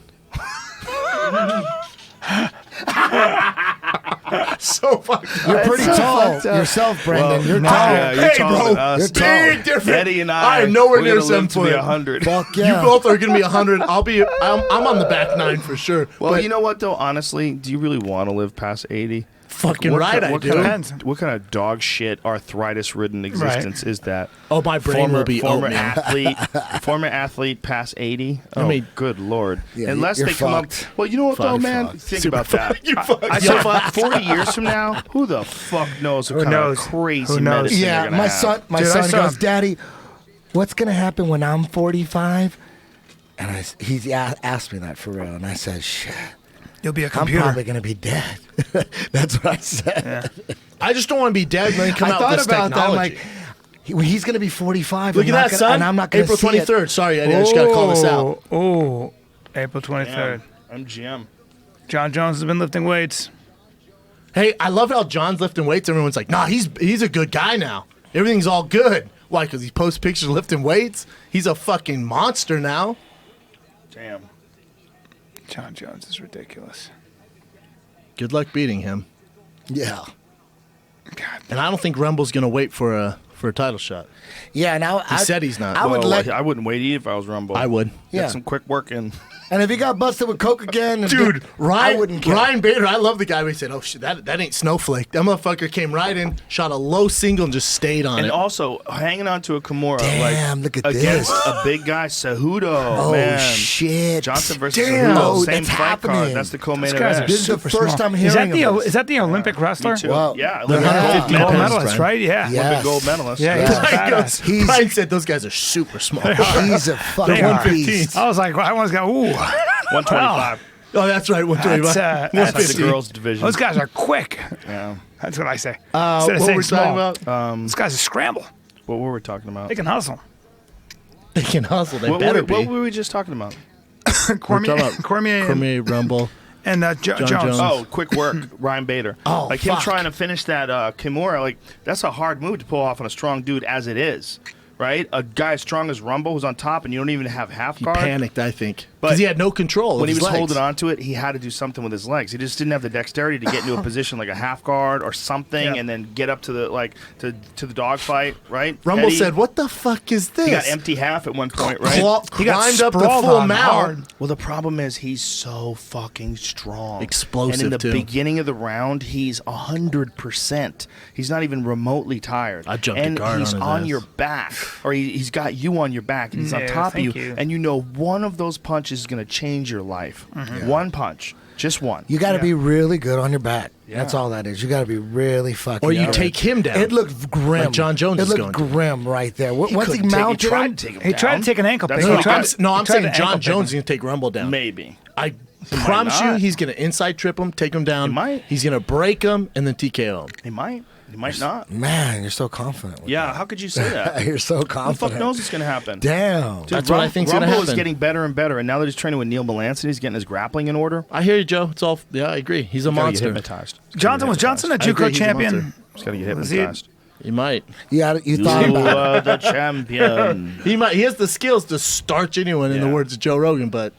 so fucked up.
You're pretty tall yourself, Brendan. You're tall.
Yeah, you're
Hey,
taller
bro,
than us.
you're tall.
Big difference.
Eddie and I
am nowhere
we're
near
gonna
7
live to be
foot.
100.
Fuck yeah.
You both are going to be 100. I'm on the back 9 for sure.
Well,
but
you know what though? Honestly, do you really want to live past 80?
fucking right I do.
What kind of dog shit arthritis-ridden existence is that?
Oh, my brain will be
former
oatmeal.
former athlete past 80. Oh,
I mean,
good lord!
Yeah,
Unless
you're
they come
fucked.
up. Well, you know what though, man?
fucked.
Think
Super
about that.
fucked. You're fucked.
I
You're
said
fucked.
40 years from now, who the fuck knows what
Who
kind
knows?
of crazy
Who knows?
medicine
Yeah,
they're gonna
my
have.
son
Dude, I
goes,
saw-
Daddy, what's gonna happen when I'm 45? And he asked me that for real, and I said, shit,
You'll be a
I'm
computer.
probably gonna be dead. That's what I said.
I just don't want to be dead and then come
I
out
thought
with this
about that. I'm
technology.
like, he's gonna be 45.
Look
I'm
at
not
that,
gonna,
son.
and I'm not gonna
April
see it.
23rd. Sorry, Eddie, I just got to call this out.
Oh, April 23rd.
I'm Jim.
John Jones has been lifting weights.
Hey, I love how John's lifting weights. Everyone's like, nah, he's a good guy now. Everything's all good. Why? Because he posts pictures lifting weights? He's a fucking monster now.
Damn.
John Jones is ridiculous.
Good luck beating him.
Yeah.
God.
And I don't think Rumble's going to wait for a title shot.
Yeah. Now
He said he's not.
I would
Well,
let.
I wouldn't wait either if I was Rumble.
I would.
Yeah.
Get some quick work in.
And if he got busted with coke again, and
Dude,
I wouldn't care.
Ryan Bader, I love the guy. We said, oh, shit, that ain't Snowflake. That motherfucker came right in, shot a low single, and just stayed on
And
it.
also hanging on to a Kimura
Damn,
like
look at
against
this.
a big guy, Cejudo.
Oh
man.
shit!
Johnson versus
Damn.
Cejudo.
Oh,
Same
that's
fight
happening.
card. That's the co-main
Those guys
event.
are
This is the
super
first
small.
I'm hearing
Is that the Olympic wrestler?
Me too.
Well,
Yeah,
they're
Olympic
150
gold
Gold
Depends,
medalist,
Brian.
right? Yeah.
Yeah.
Olympic gold medalist.
Yeah,
Yeah.
he's
Brian
badass.
goes- Brian said those guys are super small.
He's a fucking
They are.
beast.
I was like, I almost got, ooh.
125.
Oh, that's right. 125.
That's,
That's the
150.
girls division.
Those guys are quick.
Yeah.
That's what I say. Instead
What
of
were
saying
we
small.
talking about?
This guy's a scramble.
What were we talking about?
They can hustle.
They can hustle. They
What
better
were, what
be.
were we just talking about?
Cormier,
We're talking about
Cormier,
Cormier, Rumble.
and
John
Jones.
Jones.
Oh, quick work, Ryan Bader.
Oh,
like him
fuck.
trying to finish that Kimura. Like that's a hard move to pull off on a strong dude as it is, right? A guy as strong as Rumble who's on top, and you don't even have half
He
guard.
panicked, I think.
But
Because he had no control.
When
of
he
his
was
legs.
holding on to it, he had to do something with his legs. He just didn't have the dexterity to get into a position like a half guard or something,
Yeah.
and then get up to the to the dog fight, right?
Rumble
Eddie,
said, what the fuck is this?
he got empty half at one point, right?
He got
climbed up the
sprawled
full
on
mount.
hard.
Well, the problem is he's so fucking strong,
Explosive,
and in the
too.
beginning of the round, he's 100%. He's not even remotely tired.
I jumped a
and
guard
he's
on his
on
ass.
your back, or he's got you on your back, and he's on
Yeah,
top of
thank
you,
you.
and you know one of those punches is going to change your life. One punch, just one.
You got to
Yeah.
be really good on your back.
Yeah.
That's all that is. You got to be really fucking.
Or you
good.
take him down.
It looked grim.
Like John Jones
It
is
looked
going to.
grim right there. Once he
couldn't
mounted
tried
him,
to take him
He tried
down.
to take an ankle
That's
pick.
what
He
he
tried
got.
to-
I'm
he tried
saying
to
John
ankle pick
Jones
him.
is going to take Rumble down.
Maybe.
I promise you
not.
he's going to inside trip him, take him down.
He might.
He's going to break him and then TKO him.
He might. He might not.
man, you're so confident. With
Yeah. How could you say that?
that. You're so
Who the
confident.
fuck knows what's going to happen?
Damn.
Dude,
That's what I think's gonna
Rumble is
happen.
getting better and better, and now that he's training with Neil Melanson, he's getting his grappling in order.
I hear you, Joe. It's all. Yeah, I agree. He's a
Gotta get
monster.
hypnotized.
Johnson was Johnson a
I agree,
JUCO
he's a
champion?
monster.
He's got to get
Was he-
hypnotized.
He might.
You thought
You
about it.
are the champion.
He might. He has the skills to starch anyone, in the
Yeah.
words of Joe Rogan. But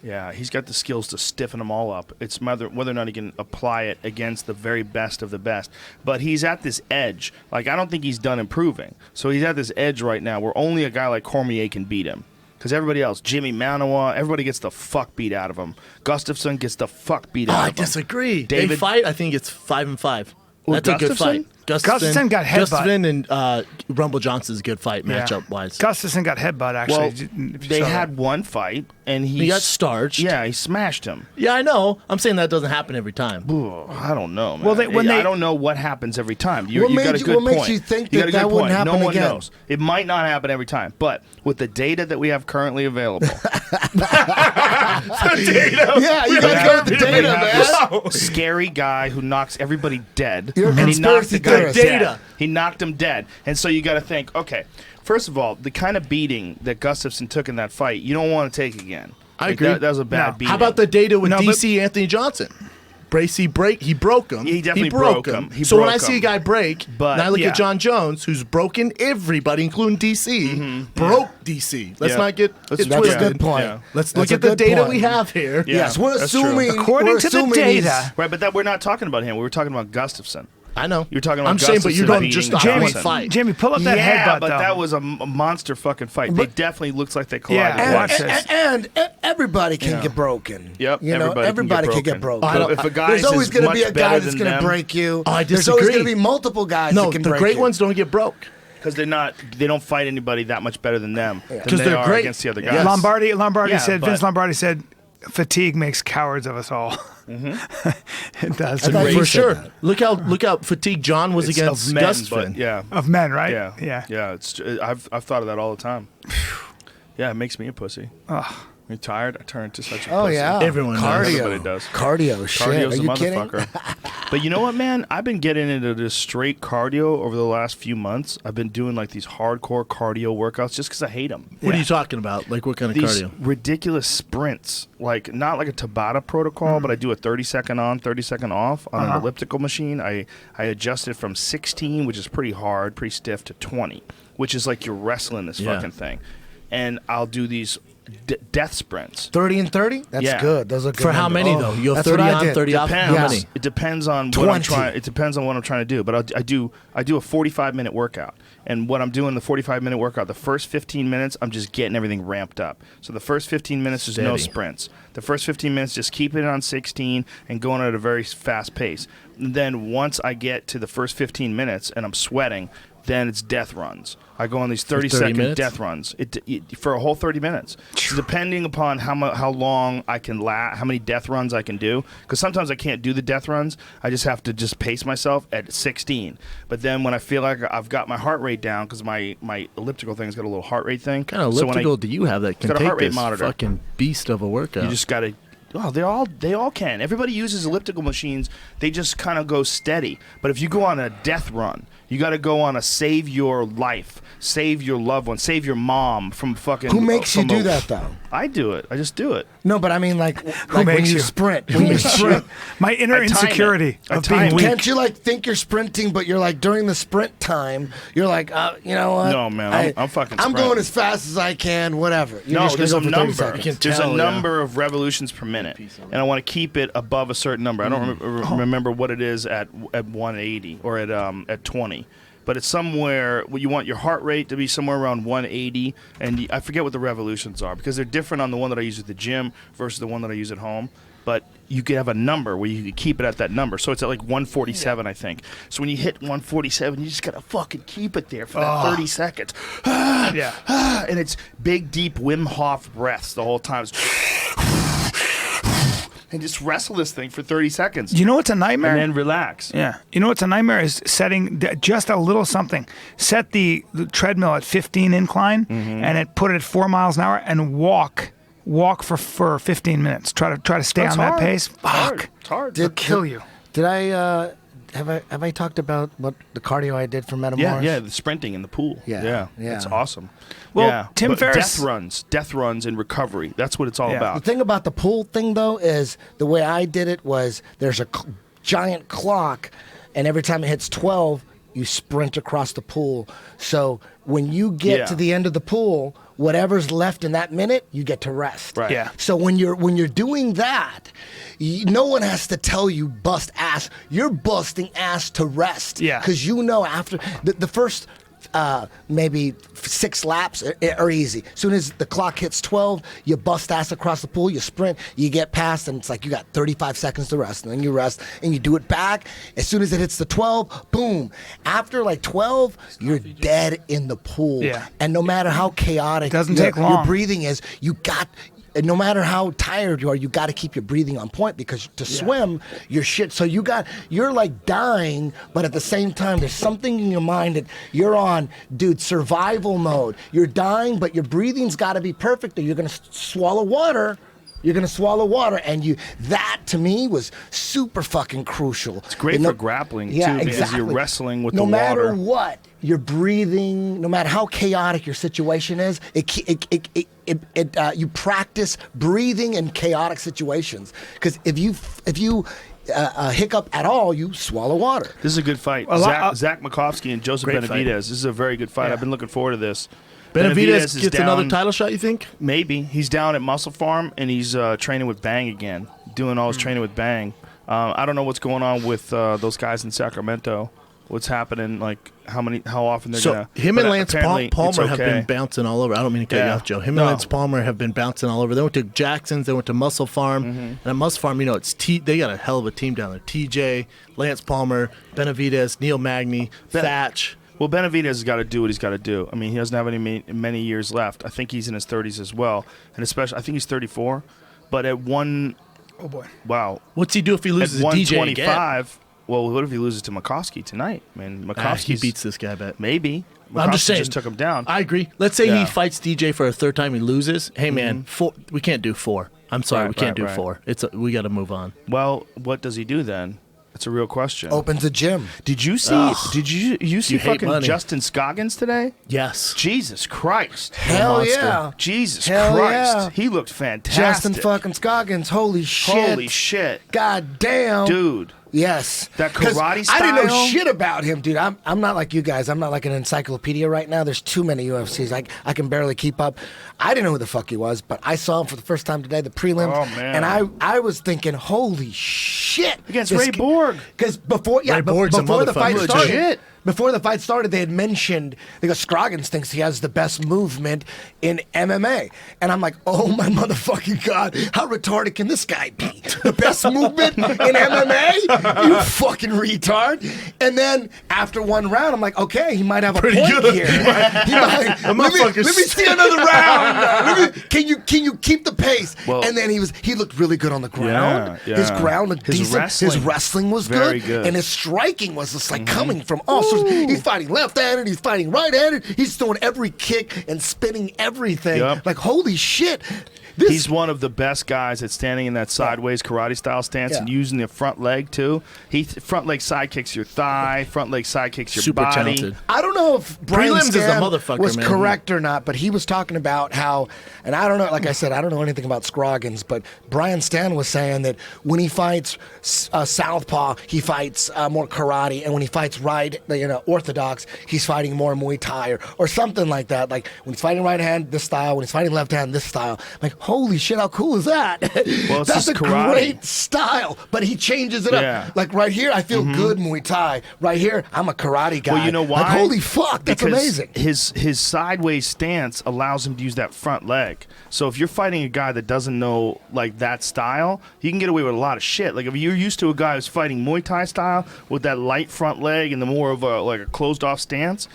Yeah, he's got the skills to stiffen them all up. It's whether or not he can apply it against the very best of the best. But he's at this edge. Like, I don't think he's done improving. So he's at this edge right now where only a guy like Cormier can beat him. Because everybody else, Jimmy Manawa, everybody gets the fuck beat out of him. Gustafson gets the fuck beat out of him.
I disagree.
David-
They fight, I think it's 5-5.
Well,
That's a good
Gustafson?
fight.
Gustafson got headbutt.
Gustafson and Rumble Johnson's a good fight matchup-wise.
Gustafson got headbutt, actually.
Well,
if you
they
saw
had
that.
one fight, and
He got starched.
Yeah, he smashed him.
Yeah, I know. I'm saying that doesn't happen every time.
I don't know, man.
Well,
I don't know what happens every time. You
What
got a
made you-
good
what
point.
makes you think
got a
that
good
that wouldn't
point.
happen
No one
again?
knows. It might not happen every time, but with the data that we have currently available,
Yeah, you gotta go with the
we
data,
have
man.
this scary guy who knocks everybody dead.
You're a
and he knocked the
conspiracy
guy
theorist.
dead.
Data.
He knocked him dead. And so you got to think, okay, first of all, the kind of beating that Gustafson took in that fight, you don't want to take again.
I agree.
That was a bad
No.
beating.
How about the data with
No, but-
DC Anthony Johnson? He broke him.
He definitely
broke
broke him. He
So when
broke
I see a
him.
guy break,
But-
and I look
yeah.
at John Jones, who's broken everybody, including DC, broke DC. Let's
Yeah.
not get
Let's-
it
That's
twisted.
a good point.
Yeah.
Let's
That's
look
a
at the
good
data
point.
we have here.
Yeah.
Yes, we're
that's true.
assuming.
According
we're
to the
assuming
data,
Right, but we're not talking about him. We were talking about Gustafson.
I know.
You're talking about
I'm saying, but you're
Gustafson
going just
beating
on one
Johnson.
fight.
Jamie, pull up that
Yeah,
headbutt,
but
though.
that was a monster fucking fight. They definitely looks like they collided.
Yeah, watch
once.
this.
And everybody can get broken.
Yep,
you know,
everybody
can
can
get
get
broken.
broken. So if a guy
There's always
is
going to be
much
a guy
better
that's
than
going to
them-
break you.
I
There's always
disagree.
going to be multiple guys
No,
that can
the
break
great
you.
ones don't get broke.
Because they don't fight anybody that much better than them.
Because
Because
they're
are
great.
against the other guys.
Yes.
Lombardi
Yeah,
said,
but-
Vince Lombardi said, fatigue makes cowards of us all. It does.
I thought you
For
said
sure.
that.
Look how fatigued John was
It's
against
of men,
Gustafson.
but yeah.
Of men, right?
Yeah. I've thought of that all the time. Yeah, it makes me a pussy. You're tired? I turn into such a
Oh
pussy.
yeah,
Everyone does.
cardio.
Everybody does.
Cardio. Shit.
Cardio's
Are
a
you kidding?
motherfucker. But you know what, man? I've been getting into this straight cardio over the last few months. I've been doing like these hardcore cardio workouts just because I hate them.
What are you talking about? Like what kind of
These
cardio?
ridiculous sprints, like not like a Tabata protocol, but I do a 30-second on, 30-second off on an elliptical machine. I adjust it from 16, which is pretty hard, pretty stiff, to 20, which is like you're wrestling this
Yeah.
fucking thing. And I'll do these death sprints.
30 and 30. That's
Yeah.
good. Those are good
For how
numbers.
many
Oh,
though? You have
that's what
30
I
on,
did.
30 off. How
Depends.
many?
It depends on what I'm
20.
trying. It depends on what I'm trying to do. But I do a 45-minute workout, and what I'm doing the 45-minute workout, the first 15 minutes, I'm just getting everything ramped up. So the first 15 minutes is no
Steady.
sprints. The first 15 minutes, just keep it on 16 and going at a very fast pace. And then once I get to the first 15 minutes and I'm sweating, then it's death runs. I go on these 30-second
minutes?
death runs for a whole 30 minutes, depending upon how long I can how many death runs I can do. Because sometimes I can't do the death runs. I just have to just pace myself at 16. But then when I feel like I've got my heart rate down, because my elliptical thing's got a little heart rate thing.
What kind of
So when
elliptical do you have that can
got a
take
heart rate
this
monitor.
fucking beast of a workout?
you just got to. Oh, they all can. Everybody uses elliptical machines. They just kind of go steady. But if you go on a death run, you got to go on a save your life, save your loved one, save your mom from fucking.
Who makes you
from
do that though?
I do it. I just do it.
No, but I mean like when
makes
you
you?
sprint. When you sprint.
My inner
I time
insecurity
it. I
of
time
being
it.
weak.
Can't you like think you're sprinting, but you're like during the sprint time, you're like, you know what?
No, man, I'm fucking
I'm
sprinting.
going as fast as I can, whatever. You're
No,
just
there's a
gonna go for 30
number.
seconds.
There's
tell,
a
yeah.
number of revolutions per minute, and I want to keep it above a certain number. I don't remember what it is at 180 or at 20. But it's somewhere you want your heart rate to be somewhere around 180, and I forget what the revolutions are because they're different on the one that I use at the gym versus the one that I use at home. But you could have a number where you could keep it at that number. So it's at like 147, I think. So when you hit 147, you just gotta fucking keep it there for that 30 seconds.
Yeah.
And it's big, deep Wim Hof breaths the whole time. And just wrestle this thing for 30 seconds.
You know what's a nightmare?
And then relax.
Yeah. You know what's a nightmare is setting just a little something. Set the treadmill at 15 incline and put it at 4 miles an hour and walk for 15 minutes. Try to stay
That's
on that
hard.
pace.
It's hard.
Fuck.
It's hard.
It'll kill you.
Did I have I talked about what the cardio I did for Metamorph?
Yeah, the sprinting in the pool.
Yeah.
It's awesome.
Well,
yeah.
Tim
but
Ferriss-
death runs and recovery. That's what it's all
Yeah.
The
about.
thing about the pool thing, though, is the way I did it was there's a giant clock, and every time it hits 12, you sprint across the pool. So when you get
Yeah.
to the end of the pool, whatever's left in that minute, you get to rest.
Right.
Yeah.
So when you're doing that, no one has to tell you bust ass. You're busting ass to rest.
Yeah.
Because you know after the first maybe 6 laps are easy. As soon as the clock hits 12, you bust ass across the pool, you sprint, you get past, and it's like you got 35 seconds to rest, and then you rest, and you do it back. As soon as it hits the 12, boom. After like 12, you're dead in the pool.
Yeah.
And no matter how chaotic your breathing is, and no matter how tired you are, you got to keep your breathing on point, because to swim, you're shit. So you're like dying, but at the same time, there's something in your mind that you're on, dude, survival mode. You're dying, but your breathing's got to be perfect, or you're going to swallow water. You're going to swallow water, and that to me was super fucking crucial.
It's great for grappling, too, because you're wrestling with the water.
No matter what, you're breathing, no matter how chaotic your situation is, you practice breathing in chaotic situations. Because if you hiccup at all, you swallow water.
This is a good fight. Zach Makovsky and Joseph Benavidez. Fight. This is a very good fight. Yeah. I've been looking forward to this.
Benavidez gets another title shot, you think?
Maybe. He's down at Muscle Farm, and he's training with Bang again, doing all his training with Bang. I don't know what's going on with those guys in Sacramento. What's happening, like how often they're going to...
Him and Lance Palmer have been bouncing all over. I don't mean to cut you off, Joe. Him and Lance Palmer have been bouncing all over. They went to Jackson's, they went to Muscle Farm. And at Muscle Farm, they got a hell of a team down there. TJ, Lance Palmer, Benavidez, Neil Magny, Thatch...
Well, Benavidez has got to do what he's got to do. I mean, he doesn't have many years left. I think he's in his 30s as well, and especially I think he's 34. But at wow,
what's he do if he loses
at
to DJ again?
Well, what if he loses to Makovsky tonight? I mean,
Makovsky beats this guy, I bet.
Maybe.
I'm just saying.
Just took him down.
I agree. Let's say he fights DJ for a third time, he loses. Hey, man, we can't do 4. I'm sorry, we can't do 4. We got to move on.
Well, what does he do then? It's a real question.
Opens a gym.
Did you see? Did you see fucking Justin Scoggins today?
Yes.
Jesus Christ.
Hell yeah.
Jesus
Hell
Christ.
Yeah.
He looked fantastic.
Justin fucking Scoggins. Holy shit.
Holy shit.
God damn.
Dude.
Yes.
That karate style.
I didn't know shit about him, dude. I'm not like you guys. I'm not like an encyclopedia right now. There's too many UFCs. I can barely keep up. I didn't know who the fuck he was, but I saw him for the first time today, the prelims.
Oh, man.
And I was thinking, holy shit.
Against Ray Borg.
Because before the fight started. Before the fight started, they had mentioned, because Scroggins thinks he has the best movement in MMA. And I'm like, oh my motherfucking God, how retarded can this guy be? The best movement in MMA? You fucking retard. And then after one round, I'm like, okay, he might have a point here. Let me see another round. Can you keep the pace? Well, and then he looked really good on the ground.
Yeah.
His ground looked decent. His wrestling was good. And his striking was just like coming from all sorts. He's fighting left-handed, he's fighting right-handed, he's throwing every kick and spinning everything. Yep. Like, holy shit.
He's one of the best guys at standing in that sideways karate-style stance and using the front leg, too. He front leg side kicks your thigh, front leg side kicks your
Super
body.
Talented.
I don't know if Bryan Stan was
man.
correct or not, but he was talking about how, and I don't know, like I said, I don't know anything about Scroggins, but Bryan Stan was saying that when he fights southpaw, he fights more karate, and when he fights orthodox, he's fighting more Muay Thai or something like that. Like, when he's fighting right hand, this style. When he's fighting left hand, this style. Like, holy shit, how cool is that?
Well,
that's a
karate.
Great style, but he changes it up. Like, right here, I feel good Muay Thai. Right here, I'm a karate guy.
Well, you know why?
Like, holy fuck, that's amazing.
His sideways stance allows him to use that front leg. So if you're fighting a guy that doesn't know, like, that style, he can get away with a lot of shit. Like, if you're used to a guy who's fighting Muay Thai style with that light front leg and the more of a closed-off stance,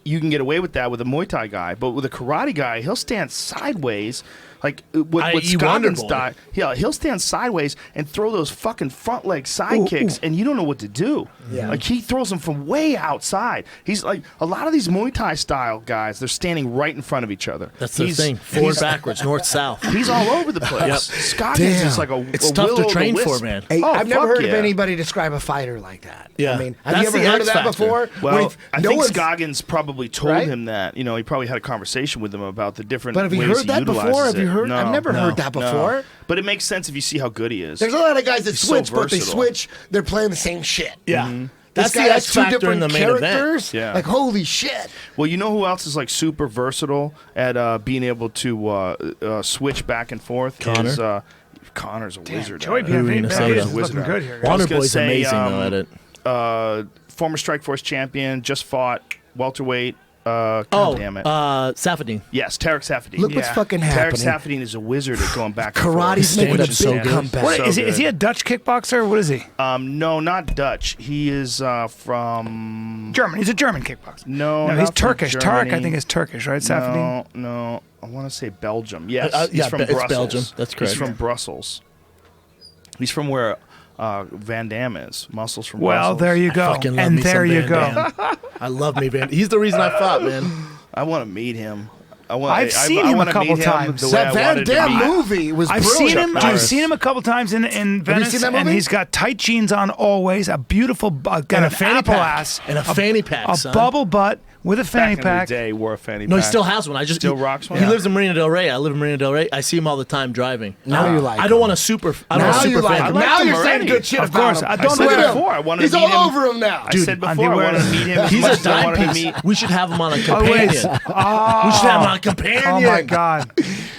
you can get away with that with a Muay Thai guy. But with a karate guy, he'll stand sideways. Like what Scoggins died. Yeah, he'll stand sideways and throw those fucking front leg side kicks, and you don't know what to do. Yeah. Like, he throws them from way outside. He's like, a lot of these Muay Thai style guys, they're standing right in front of each other.
That's the thing. Forward, backwards, north, south.
He's all over the place. Scoggins is like
it's tough to train for, man.
Hey, I've never heard of anybody describe a fighter like that.
Yeah.
I mean, have you ever heard of that before?
Well, I think Scoggins probably told him that. You know, he probably had a conversation with him about the different ways he utilizes it. But have you heard that before? Have you heard? I've never heard that before. No. But it makes sense if you see how good he is.
There's a lot of guys that switch, but they switch. They're playing the same shit.
Yeah.
Mm-hmm. That's the X factor in the main event.
Yeah.
Like, holy shit.
Well, you know who else is like super versatile at being able to switch back and forth?
Connor.
Connor's a wizard.
Joey is looking good here.
Wonderboy's amazing though at it.
Former Strikeforce champion, just fought welterweight. God damn it.
Safadine.
Yes, Tarek Safadine.
Look what's fucking happening.
Tarek Safadine is a wizard at going back and
Karate's
forth.
making a
so
big
good.
comeback.
What,
So
is he a
good.
Dutch kickboxer? What is he?
No, not Dutch. He is from
German. He's a German kickboxer.
No,
he's
not from
Turkish. Tarek, I
Germany.
think, is Turkish, right? Safadine?
No. I want to say Belgium. Yes, he's
yeah,
from
it's
Brussels.
Belgium. That's correct.
He's from Brussels. He's from where Van Damme is. Muscles from
Well,
Brussels.
there you go.
Fucking love
And
me some
there you
Van
go.
Damme. I love me Van. He's the reason I fought, man.
I want to meet him.
I've seen him a couple times.
That Van Damme movie was
I've
brilliant.
seen him. I've seen him a couple times in Venice,
seen that
and
movie?
he's got tight jeans on always. A beautiful, got
And
an
a fanny
apple
pack.
ass,
And a fanny pack,
a
son.
bubble butt with a fanny
Back
pack.
in the day, wore a fanny
No,
pack.
he still has one.
Still rocks one?
He
Yeah.
lives in Marina Del Rey. I live in Marina Del Rey. I see him all the time driving.
Now you like
I don't
him.
want a super. I don't want
Now
a
you
super
like
fan.
him.
liked
Now
him
you're saying
already.
good shit
Of
about
course.
him.
I
I
don't
said
know
it
him.
before. I wanted
He's
to meet
all
him.
over him now.
I said before I wanted to meet him. as
He's
much
a
as I
dime
wanted to
piece.
meet.
We should have him on a
wait.
companion. We should have him on a companion.
Oh my God,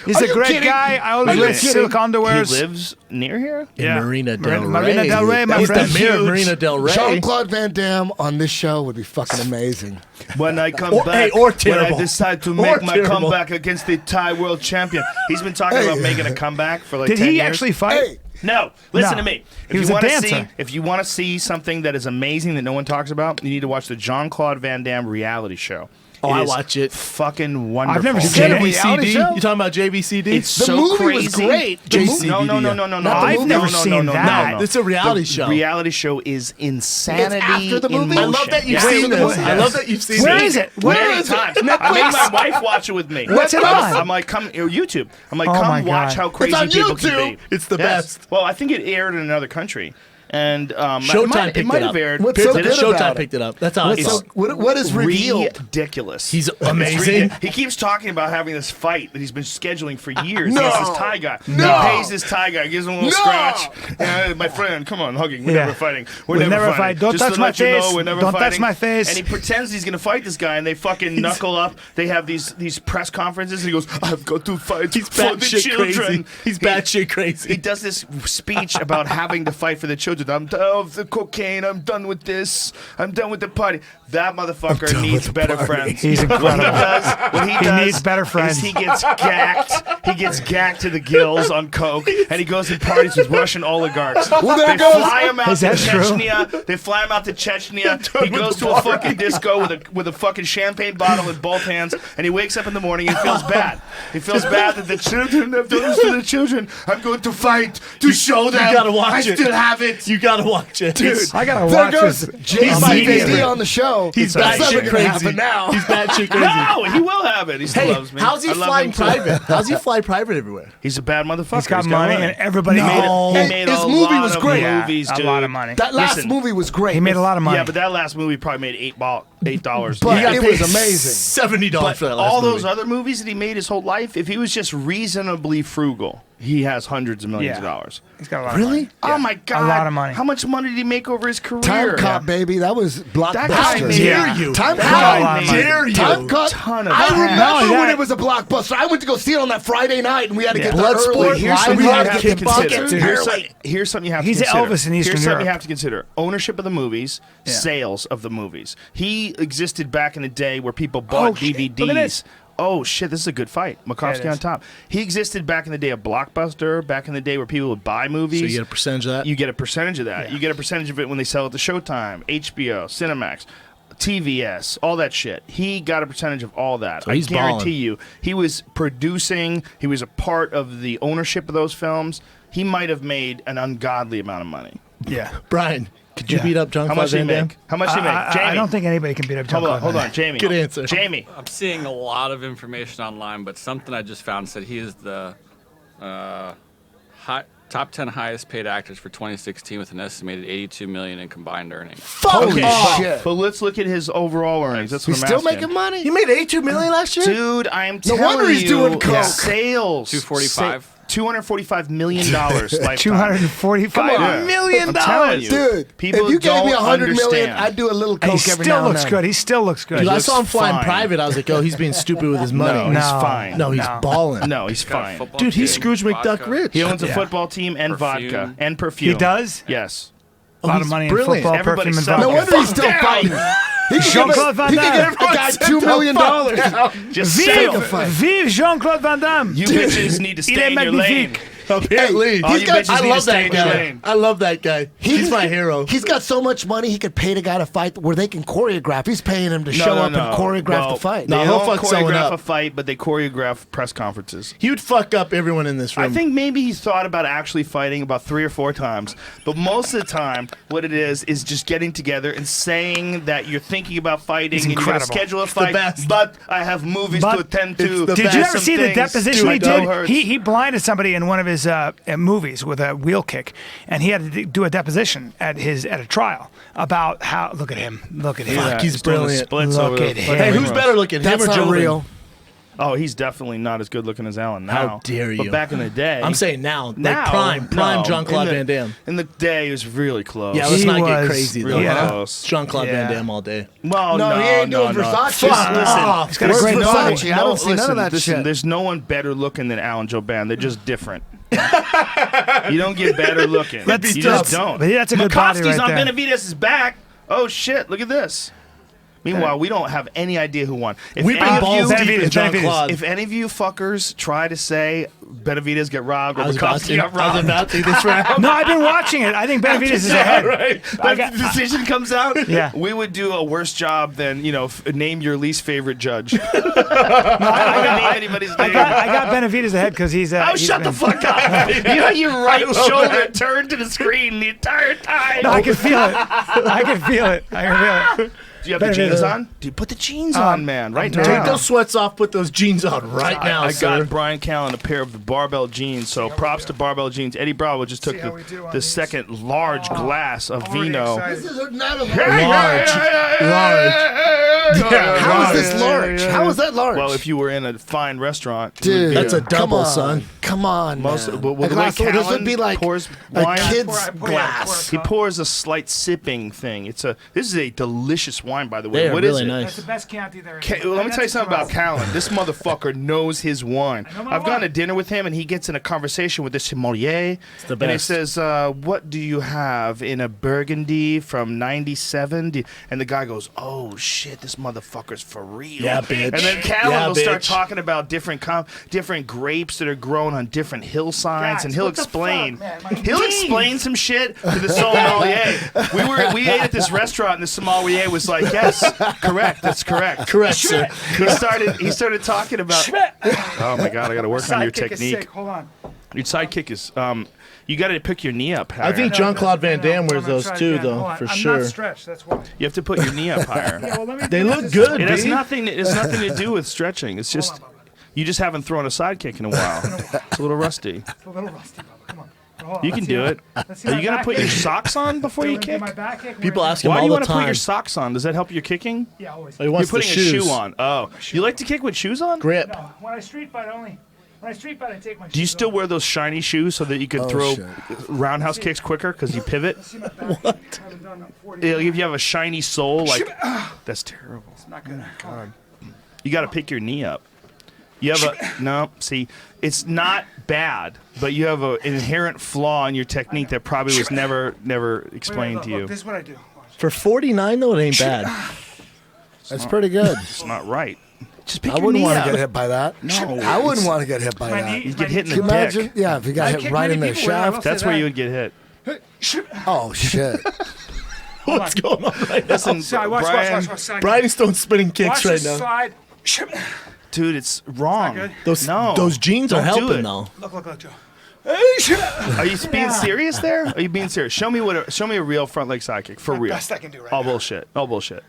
he's
Are
a
you
great
kidding?
guy. I always
Are you
wear
kidding?
silk underwears.
He lives near here?
In
Yeah.
Marina Del Rey.
Marina Del Rey, my
He's
friend.
the mayor of
Huge.
Marina Del Rey.
Jean-Claude Van Damme on this show would be fucking amazing.
When I come
Or-
back,
hey, or
when
terrible.
I decide to
Or
make my
terrible.
comeback against the Thai world champion. He's been talking about making a comeback for like
Did
10
he
years.
actually fight?
Hey,
No, listen
No.
to me.
He was a dancer.
If you want to see something that is amazing that no one talks about, you need to watch the Jean-Claude Van Damme reality show.
Oh, I
is
watch it.
Fucking wonderful.
I've never
Is
seen
that
it.
a reality
JVCD?
show?
You talking about JVCD?
It's
The
so
movie
crazy.
was great. The
JCVD,
No, no, no,
yeah.
no, no, no.
Not the
I've
movie.
never
no, no,
seen
no, no,
that.
no, no.
It's a reality
The
show.
reality show is insanity.
It's after the
in
movie?
I
motion.
love that you've
Yes.
seen this.
Yes.
I love that you've seen
Where
this.
is it? Where
Many
is it?
times. I made my wife watch it with me.
What's it on?
I'm like, come YouTube. I'm like,
Oh my
come watch
God.
how crazy
on
people can
YouTube.
be.
It's the
Yes.
best.
Well, I think it aired in another country, and
Showtime
it
picked
might
it
have
up.
aired.
What's so
Did it?
good about
Showtime
it?
picked it up. That's how
What's
it's
so, what is revealed?
Ridiculous.
He's
It's
amazing.
He keeps talking about having this fight that he's been scheduling for years
No.
against this Thai guy.
No.
He pays this Thai guy, gives him a little
No.
scratch. Yeah, my friend, come on, hugging. We're
Yeah.
never fighting.
We'll never
fighting.
fight. Don't
Just
touch
to
my
let you know,
face.
we're never
Don't touch
fighting.
my face.
And he pretends he's going to fight this guy, and they fucking knuckle up. They have these press conferences, and he goes, I've got to fight
He's
for the
batshit
children.
crazy. He's batshit crazy.
He does this speech about having to fight for the children. I'm done with the cocaine. I'm done with this. I'm done with the party. That motherfucker needs better friends.
He's incredible.
What he does
needs better friends.
is he gets gacked. He gets gacked to the gills on coke, and he goes and parties with Russian oligarchs.
Well, there
They
it goes.
fly him out
Is
to
that true?
Chechnya. They fly him out to Chechnya. He goes to a fucking disco with a fucking champagne bottle in both hands, and he wakes up in the morning and feels bad. He feels bad that the children have done this to the children. I'm going to fight to show them.
You gotta watch
I
it.
still have it.
You gotta watch it,
Dude.
I gotta
There
watch
goes
this.
JCVD on the show.
He's
That's
batshit
never gonna
crazy.
happen now.
He's batshit crazy.
No, he will have it. He still
Hey,
loves me.
how's he
I love
flying
him too.
private? How's he fly private everywhere?
He's a bad motherfucker.
He's got money, and everybody
No.
made it.
He made
His
a
movie
lot
was
of
great.
movies,
a
dude.
lot of money.
That last
Listen,
movie was great.
He made a lot of money.
Yeah, but that last movie probably made $8.
But
Yeah.
it was amazing.
$70
But
for that last
all
movie.
those other movies that he made his whole life, if he was just reasonably frugal, he has hundreds of millions of dollars.
He's got a lot of money.
Oh my God!
A lot of money.
How much money did he make over his career?
Time Cop, baby. That was
That guy
blockbuster.
made
dare
Yeah.
you?
Time
That
Cop.
guy
How
made
dare you?
Time Cop.
ton of
I
cash.
remember
No,
when
that-
it was a blockbuster. I went to go see it on that Friday night, and we had to get there
Bloodsport,
early.
Here's
Live
something you
Live
have to
Kickboxing.
consider. Here's something you have
He's
to consider.
Elvis in Eastern
Here's something
Europe.
you have to consider. Ownership of the movies, sales of the movies. He existed back in the day where people bought
shit.
DVDs.
Look at this.
Oh shit, this is a good fight. Makovsky
is.
on top. He existed back in the day of Blockbuster, back in the day where people would buy movies.
So you get a percentage of that?
You get a percentage of that. You get a percentage of it when they sell it to Showtime, HBO, Cinemax, TVS, all that shit. He got a percentage of all that.
So he's
I guarantee
balling.
you, he was producing, he was a part of the ownership of those films. He might have made an ungodly amount of money.
Yeah.
Brian, could you
Yeah.
beat up John
How
Claude
much did he
Van Damme?
make? How much did he make? Jamie.
I don't think anybody can beat up John
Hold on,
Claude.
hold on, Jamie.
Good answer.
Jamie.
I'm seeing a lot of information online, but something I just found said he is the top 10 highest paid actors for 2016 with an estimated $82 million in combined earnings.
Holy
Okay,
shit.
but let's look at his overall earnings. That's what
He's
I'm
still
asking.
making money?
He made $82 million last year?
Dude, I am telling
wonder he's
you,
doing coke.
sales.
245?
$245 million lifetime.
$245 million.
I'm telling you.
Dude,
People
if you gave me
don't
$100 million,
understand.
I'd do a little
And he
coke every
still
now and
looks
then.
good. He still looks good.
Dude, I
looks
saw him flying
fine.
private. I was like, oh, he's being stupid with his money.
No, he's fine.
No, he's balling.
No, he's
Got a
fine.
football
Dude, he's
team,
Scrooge McDuck
vodka.
rich.
He owns a
Yeah.
football team and
Perfume.
vodka and perfume.
He does?
Yes.
A lot of
he's
money in
brilliant.
football,
Everybody
perfume, and
sucks.
vodka.
No wonder he's still
Fuck
fighting.
Jean-Claude Van Damme.
He could give a guy $2 million.
Just say a fight.
Vive Jean-Claude Van Damme.
You bitches need to stay in your lane.
Apparently,
All you bitches
I
need
love
to stay
that
in your
guy.
lane.
I love that guy. He's my hero.
He's got so much money, he could pay the guy to fight where they can choreograph. He's paying him to show up and choreograph the fight.
No,
They
he'll
don't
fuck someone
choreograph
up.
a fight, but they choreograph press conferences.
He would fuck up everyone in this room.
I think maybe he's thought about actually fighting about 3 or 4 times, but most of the time, what it is just getting together and saying that you're thinking about fighting and you're going to schedule a fight,
best.
but I have movies to attend to.
the
Did
best.
you ever see the deposition he did?
Hurts.
He blinded somebody in one of his movies with a wheel kick, and he had to do a deposition at a trial about how. Look at him!
Fuck, he's brilliant.
Splits
Look
over
at
the
him.
Hey, who's better looking,
That's
him or
not
Joe?
real.
Oh, he's definitely not as good looking as Alan now.
How dare you?
But back in the day,
I'm saying now, like
now
prime
no.
Jean-Claude
In the-
Van Damme.
In the day, it was really close.
Yeah, let's
He
not get
was
crazy though.
really
Yeah.
close.
Jean-Claude
Yeah.
Van Damme all day.
Well,
No, he ain't doing Versace.
Fuck,
Fuck
listen,
off.
He's got a
Where's
great
Versace?
body.
I don't see none of that
listen,
shit.
There's no one better looking than Alan Joban. They're just different. You don't get better looking.
That's-
You just don't.
but that's a good body
Makovsky's
right
on
there.
Benavidez' back. Oh shit! Look at this. Meanwhile, we don't have any idea who won. If
We've
any
been
of
balls
you-
deep in
Benavidez.
Jean-Claude.
If any of you fuckers try to say Benavidez get robbed or
I was about
Makovsky
to.
got
I was
robbed,
about to this round.
No, I've been watching it. I think Benavidez is ahead.
right?
I
If
got-
the decision comes out,
Yeah.
we would do a worse job than name your least favorite judge. I don't name anybody's name.
I got Benavidez ahead because he's.
Oh,
he's
shut the
been-
fuck up! You had your right shoulder turned to the screen the entire time.
No, I can feel it. I can feel it. I can feel it.
Do you have the jeans on? Dude, put the jeans on, man, right now.
Take those sweats off. Put those jeans on right now,
I
sir.
got Bryan Callen a pair of the barbell jeans, so props to barbell jeans. Eddie Bravo just took
how we do on
the
these.
second large glass of
Already
vino.
excited.
This is not a
Large.
How is this large? How is that large?
Well, if you were in a fine restaurant, it
Dude,
would be
That's a
come
double,
on.
son.
Come on,
Most,
man.
well,
A
the way
glass of- this would
Callen
be like
pours
a
wine,
kid's
Pour
glass.
he pours a slight sipping thing. This is a delicious wine, by the way.
They are
What is
really
it?
nice.
That's the best Chianti there is.
Let me tell you something about Callen. This motherfucker knows his wine.
know my
I've gone to
wine.
dinner with him, and he gets in a conversation with this sommelier,
the
and he
best.
says, "What do you have in a Burgundy from '97?" And the guy goes, "Oh shit, this motherfucker's for real."
Yeah, bitch.
And then Callen
Yeah,
will start
bitch.
talking about different grapes that are grown on different hillsides,
Guys,
and he'll
what the
explain.
fuck, man? My
He'll
jeans.
explain some shit to the sommelier. We ate at this restaurant, and the sommelier was like, "Yes, correct. That's correct."
Correct, sir.
He started talking about. Oh my god, I got to work on your
Sidekick is
technique.
sick. Hold on.
Your sidekick is you got to pick your knee up higher.
I think Jean-Claude Van Damme wears
I'm gonna
those
try
too,
again.
though,
Hold on.
for
I'm
sure.
not stretched. That's why.
you have to put your knee up higher.
Well, let me
They
do
look
this.
good,
It has
B.
nothing. It has nothing to do with stretching. It's just
on, Bubba.
you just haven't thrown a sidekick in a while. It's a little rusty.
It's a little rusty, Bubba. Come on. Hold on.
You
Let's
can
see
do
my-
it.
let's see
Are
my
you gonna
back
put your
kick.
socks on before you
Wanna do
kick?
my back kick?
People
Where-
ask him
Why do
all
you
the
want to put
time.
your socks on? Does that help your kicking?
Yeah, always.
He
You're
wants the
putting a
shoes.
shoe on. Oh, you like to kick with shoes on?
Grip.
No, when I street fight only. When I street fight, I take my.
Do you
shoes
still
off.
wear those shiny shoes so that you can throw
shit.
roundhouse kicks quicker because you pivot?
Let's see my back kick. I haven't done that in 40
If you have a shiny sole, like that's terrible.
It's not good. God.
You got to pick your knee up. You have a no. See, it's not bad, but you have an inherent flaw in your technique that probably was never explained
Look,
to
look,
you.
This is what I do. Watch.
For 49, though, it ain't bad.
That's pretty good.
It's not right. Just pick
I
your
wouldn't
knee
want
up.
to get hit by that.
No,
I wouldn't want to get hit by
My
that.
knee-
You get hit in
Can you
the
imagine?
dick.
Yeah, if you got
I
hit
kick
right
many
in the
people with it, I will
shaft.
say
That's where
that.
you would get hit.
Oh shit!
What's going on right now?
Listen,
Side, watch,
Brian,
watch, watch, side.
Brian's throwing spinning kicks
Watch
right
the
now.
slide.
dude, it's wrong.
good.
Those jeans are
Don't do
helping,
it.
though.
Look, Joe.
Are you being serious there? Are you being serious? Show me a real front leg side kick for real.
Best I can do right
All
now.
bullshit. All bullshit.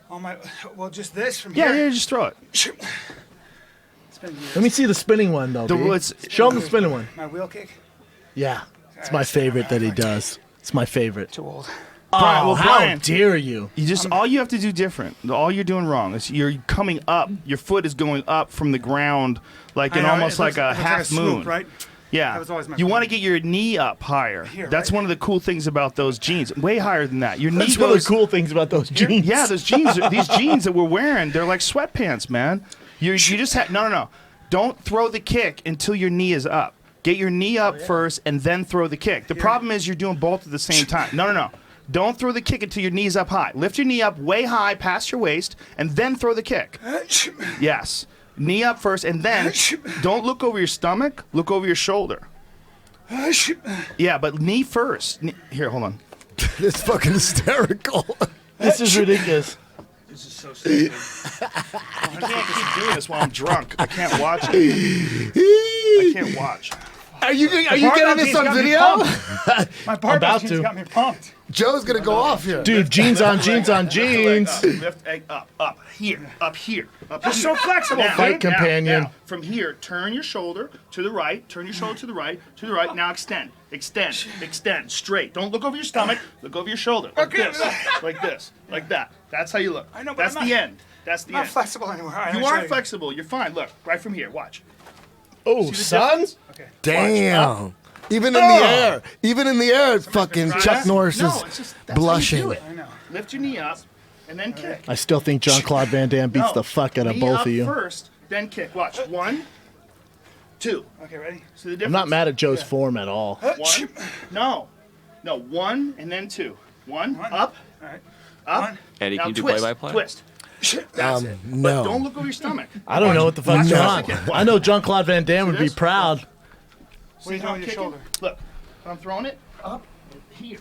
Oh my. Well, just this from
Yeah,
here.
yeah, just throw it.
It's been years.
Let me see the spinning one, though. B.
it's-
Show him the spinning one.
My wheel kick.
Yeah. It's my favorite that he does. It's my favorite.
Too old.
Brian,
Oh,
well,
how
Brian-
dare you?
You just all you have to do different. All you're doing wrong is you're coming up. Your foot is going up from the ground, like
I
in
know,
almost
it
like
looks-
a
it looks like
half
a swoop,
moon.
right?
Yeah.
That was always my
You want to
plan.
get your knee up higher.
Here,
That's
right?
one of the cool things about those jeans. Way higher than that. Your knee
That's one of
goes.
the cool things about those jeans.
Yeah, those jeans. These jeans that we're wearing, they're like sweatpants, man. You just have no. Don't throw the kick until your knee is up. Get your knee up first and then throw the kick. The problem is you're doing both at the same time. No. Don't throw the kick until your knee's up high. Lift your knee up way high past your waist, and then throw the kick. Yes. Knee up first, and then don't look over your stomach. Look over your shoulder. Yeah, but knee first. Here, hold on.
It's fucking hysterical.
This is ridiculous.
This is so stupid. I can't keep doing this while I'm drunk. I can't watch it. I can't watch.
Are you getting this on video?
My barbell jeans got me pumped.
Joe's gonna go off here.
Dude, jeans on jeans on jeans.
Lift egg up, here.
You're so flexible.
Now,
Fight companion.
Now, from here, turn your shoulder to the right. Turn your shoulder to the right. To the right. Now extend. Straight. Don't look over your stomach. Look over your shoulder. Like this. Like that. That's how you look.
I know, but
that's
I'm
the end. That's the
I'm not
end.
flexible anymore.
You are flexible. You're fine. Look, right from here. Watch.
Oh, son.
Okay.
Damn. Even in the air, it's fucking Chuck Norris is blushing.
How you do it. I know. Lift your knee up, and then kick.
I still think Jean-Claude Van Damme beats the fuck out of
knee
both
up
of you.
first, then kick. Watch. 1, 2.
Okay, ready?
See the difference?
I'm not mad at Joe's form at all.
1. No, 1 and then 2. 1 up,
All right.
up.
Eddie,
Now
can you do
twist,
play-by-play?
Twist. That's it.
no.
But don't look over your stomach.
I don't know what the fuck's going on. I know Jean-Claude Van Damme would be
this?
proud.
What are you
how
doing with your
I'm kicking?
shoulder?
Look, when I'm throwing it up here.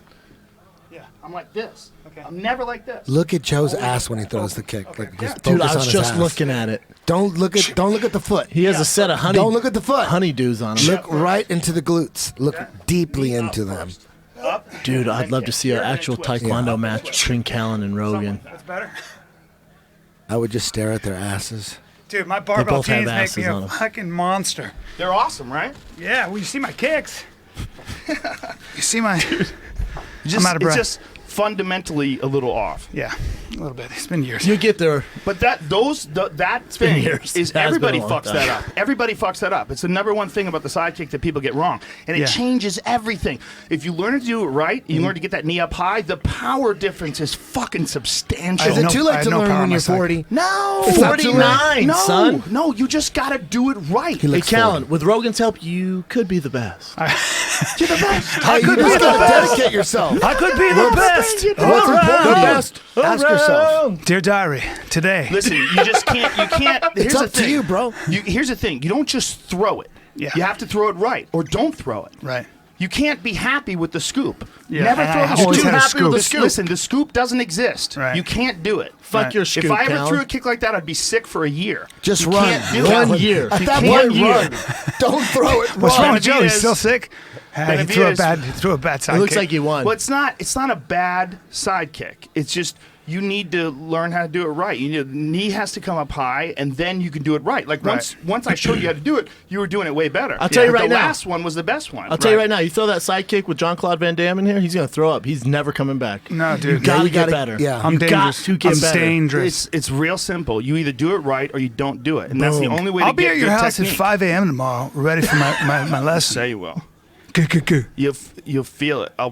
Yeah.
I'm like this.
Okay.
I'm never like this.
Look at Joe's ass when he throws the kick. Like, just
Dude,
focus
I was
on his
just
ass.
looking at it.
Don't look at the foot.
He has a set of
Don't look at the foot.
honeydews on him.
Look right into the glutes. Look deeply into them.
Up.
Dude, I'd love to see an
Here,
actual
and twist.
taekwondo match between Callen and Rogan.
That's better.
I would just stare at their asses.
Dude, my barbell
both have
jeans make
asses
me
on
a
'em.
fucking monster.
They're awesome, right?
Yeah, well, you see my kicks. You see my...
Just,
I'm out of breath.
It's just fundamentally a little off.
Yeah, a little bit. It's been years.
You get there.
But that
been
thing
years.
is
It has
everybody
been a long
fucks
time.
that up. Everybody fucks that up. It's the number one thing about the sidekick that people get wrong, and it
Yeah.
changes everything. If you learn to do it right, you learn to get that knee up high. The power difference is fucking substantial.
Is it too
I
late
had
to
no
learn
power
when
on
you're
my side.
40?
No,
It's not too late.
49,
no,
son.
No, you just gotta do it right.
He
Hey,
looks
Callen,
40.
with Rogan's help, you could be the best.
You're the best.
Hey, you just gotta dedicate yourself.
I could be the best.
What's important to you? Ask yourself.
Dear diary, today.
Listen, you just can't. You can't. Here's
It's
the
up to
thing.
you, bro.
Here's the thing. You don't just throw it.
Yeah.
You have to throw it right, or don't throw it.
Right.
You can't be happy with the scoop.
Yeah,
Never
and
throw
I
the
always
scoop.
had a
Happy with the
scoop.
Listen, the scoop doesn't exist.
Right.
You can't do it.
Fuck
Right.
your scoop,
If I ever
Callen.
threw a kick like that, I'd be sick for a year.
Just
You
run.
can't do
One
it.
year.
At that
You
point,
can't
run. Don't throw it.
What's wrong
Run.
with Joe? He's
Benavidez-
still sick? He
Benavidez-
threw a bad side
It looks
kick.
like you won.
Well, it's not a bad sidekick. It's just you need to learn how to do it right. You need, the knee has to come up high, and then you can do it right. Like once I showed you how to do it, you were doing it way better.
I'll tell you
But
right
the
now.
last one was the best one.
I'll tell you right now, you throw that sidekick with Jean-Claude Van Damme in here, he's going to throw up. He's never coming back.
No, dude.
You got to
you
get
gotta-
better.
yeah.
I'm
you
dangerous.
got to get
I'm
better.
dangerous.
It's real simple. You either do it right or you don't do it, and that's the
Boom.
only way
I'll
to
be
get
at your
good
house
technique.
at 5 a.m. tomorrow, ready for my lesson.
Say you will.
Go.
You'll feel it. I'll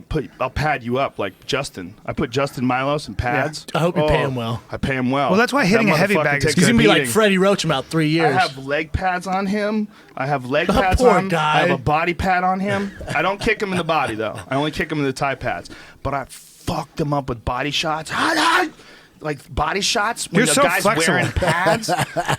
pad you up like Justin. I put Justin Milos in pads.
I hope you pay him well.
I pay him well.
Well, that's why hitting
That
a heavy
motherfucker
bag is
takes
good.
He's
a
going to be like
beating.
Freddie Roach in about 3
I
years.
have leg pads on him. I have leg pads
Poor
on him.
guy.
I have a body pad on him. I don't kick him in the body though. I only kick him in the thigh pads. But I fucked him up with body shots. Like body shots when
You're
the
so
guy's
flexible.
wearing pads.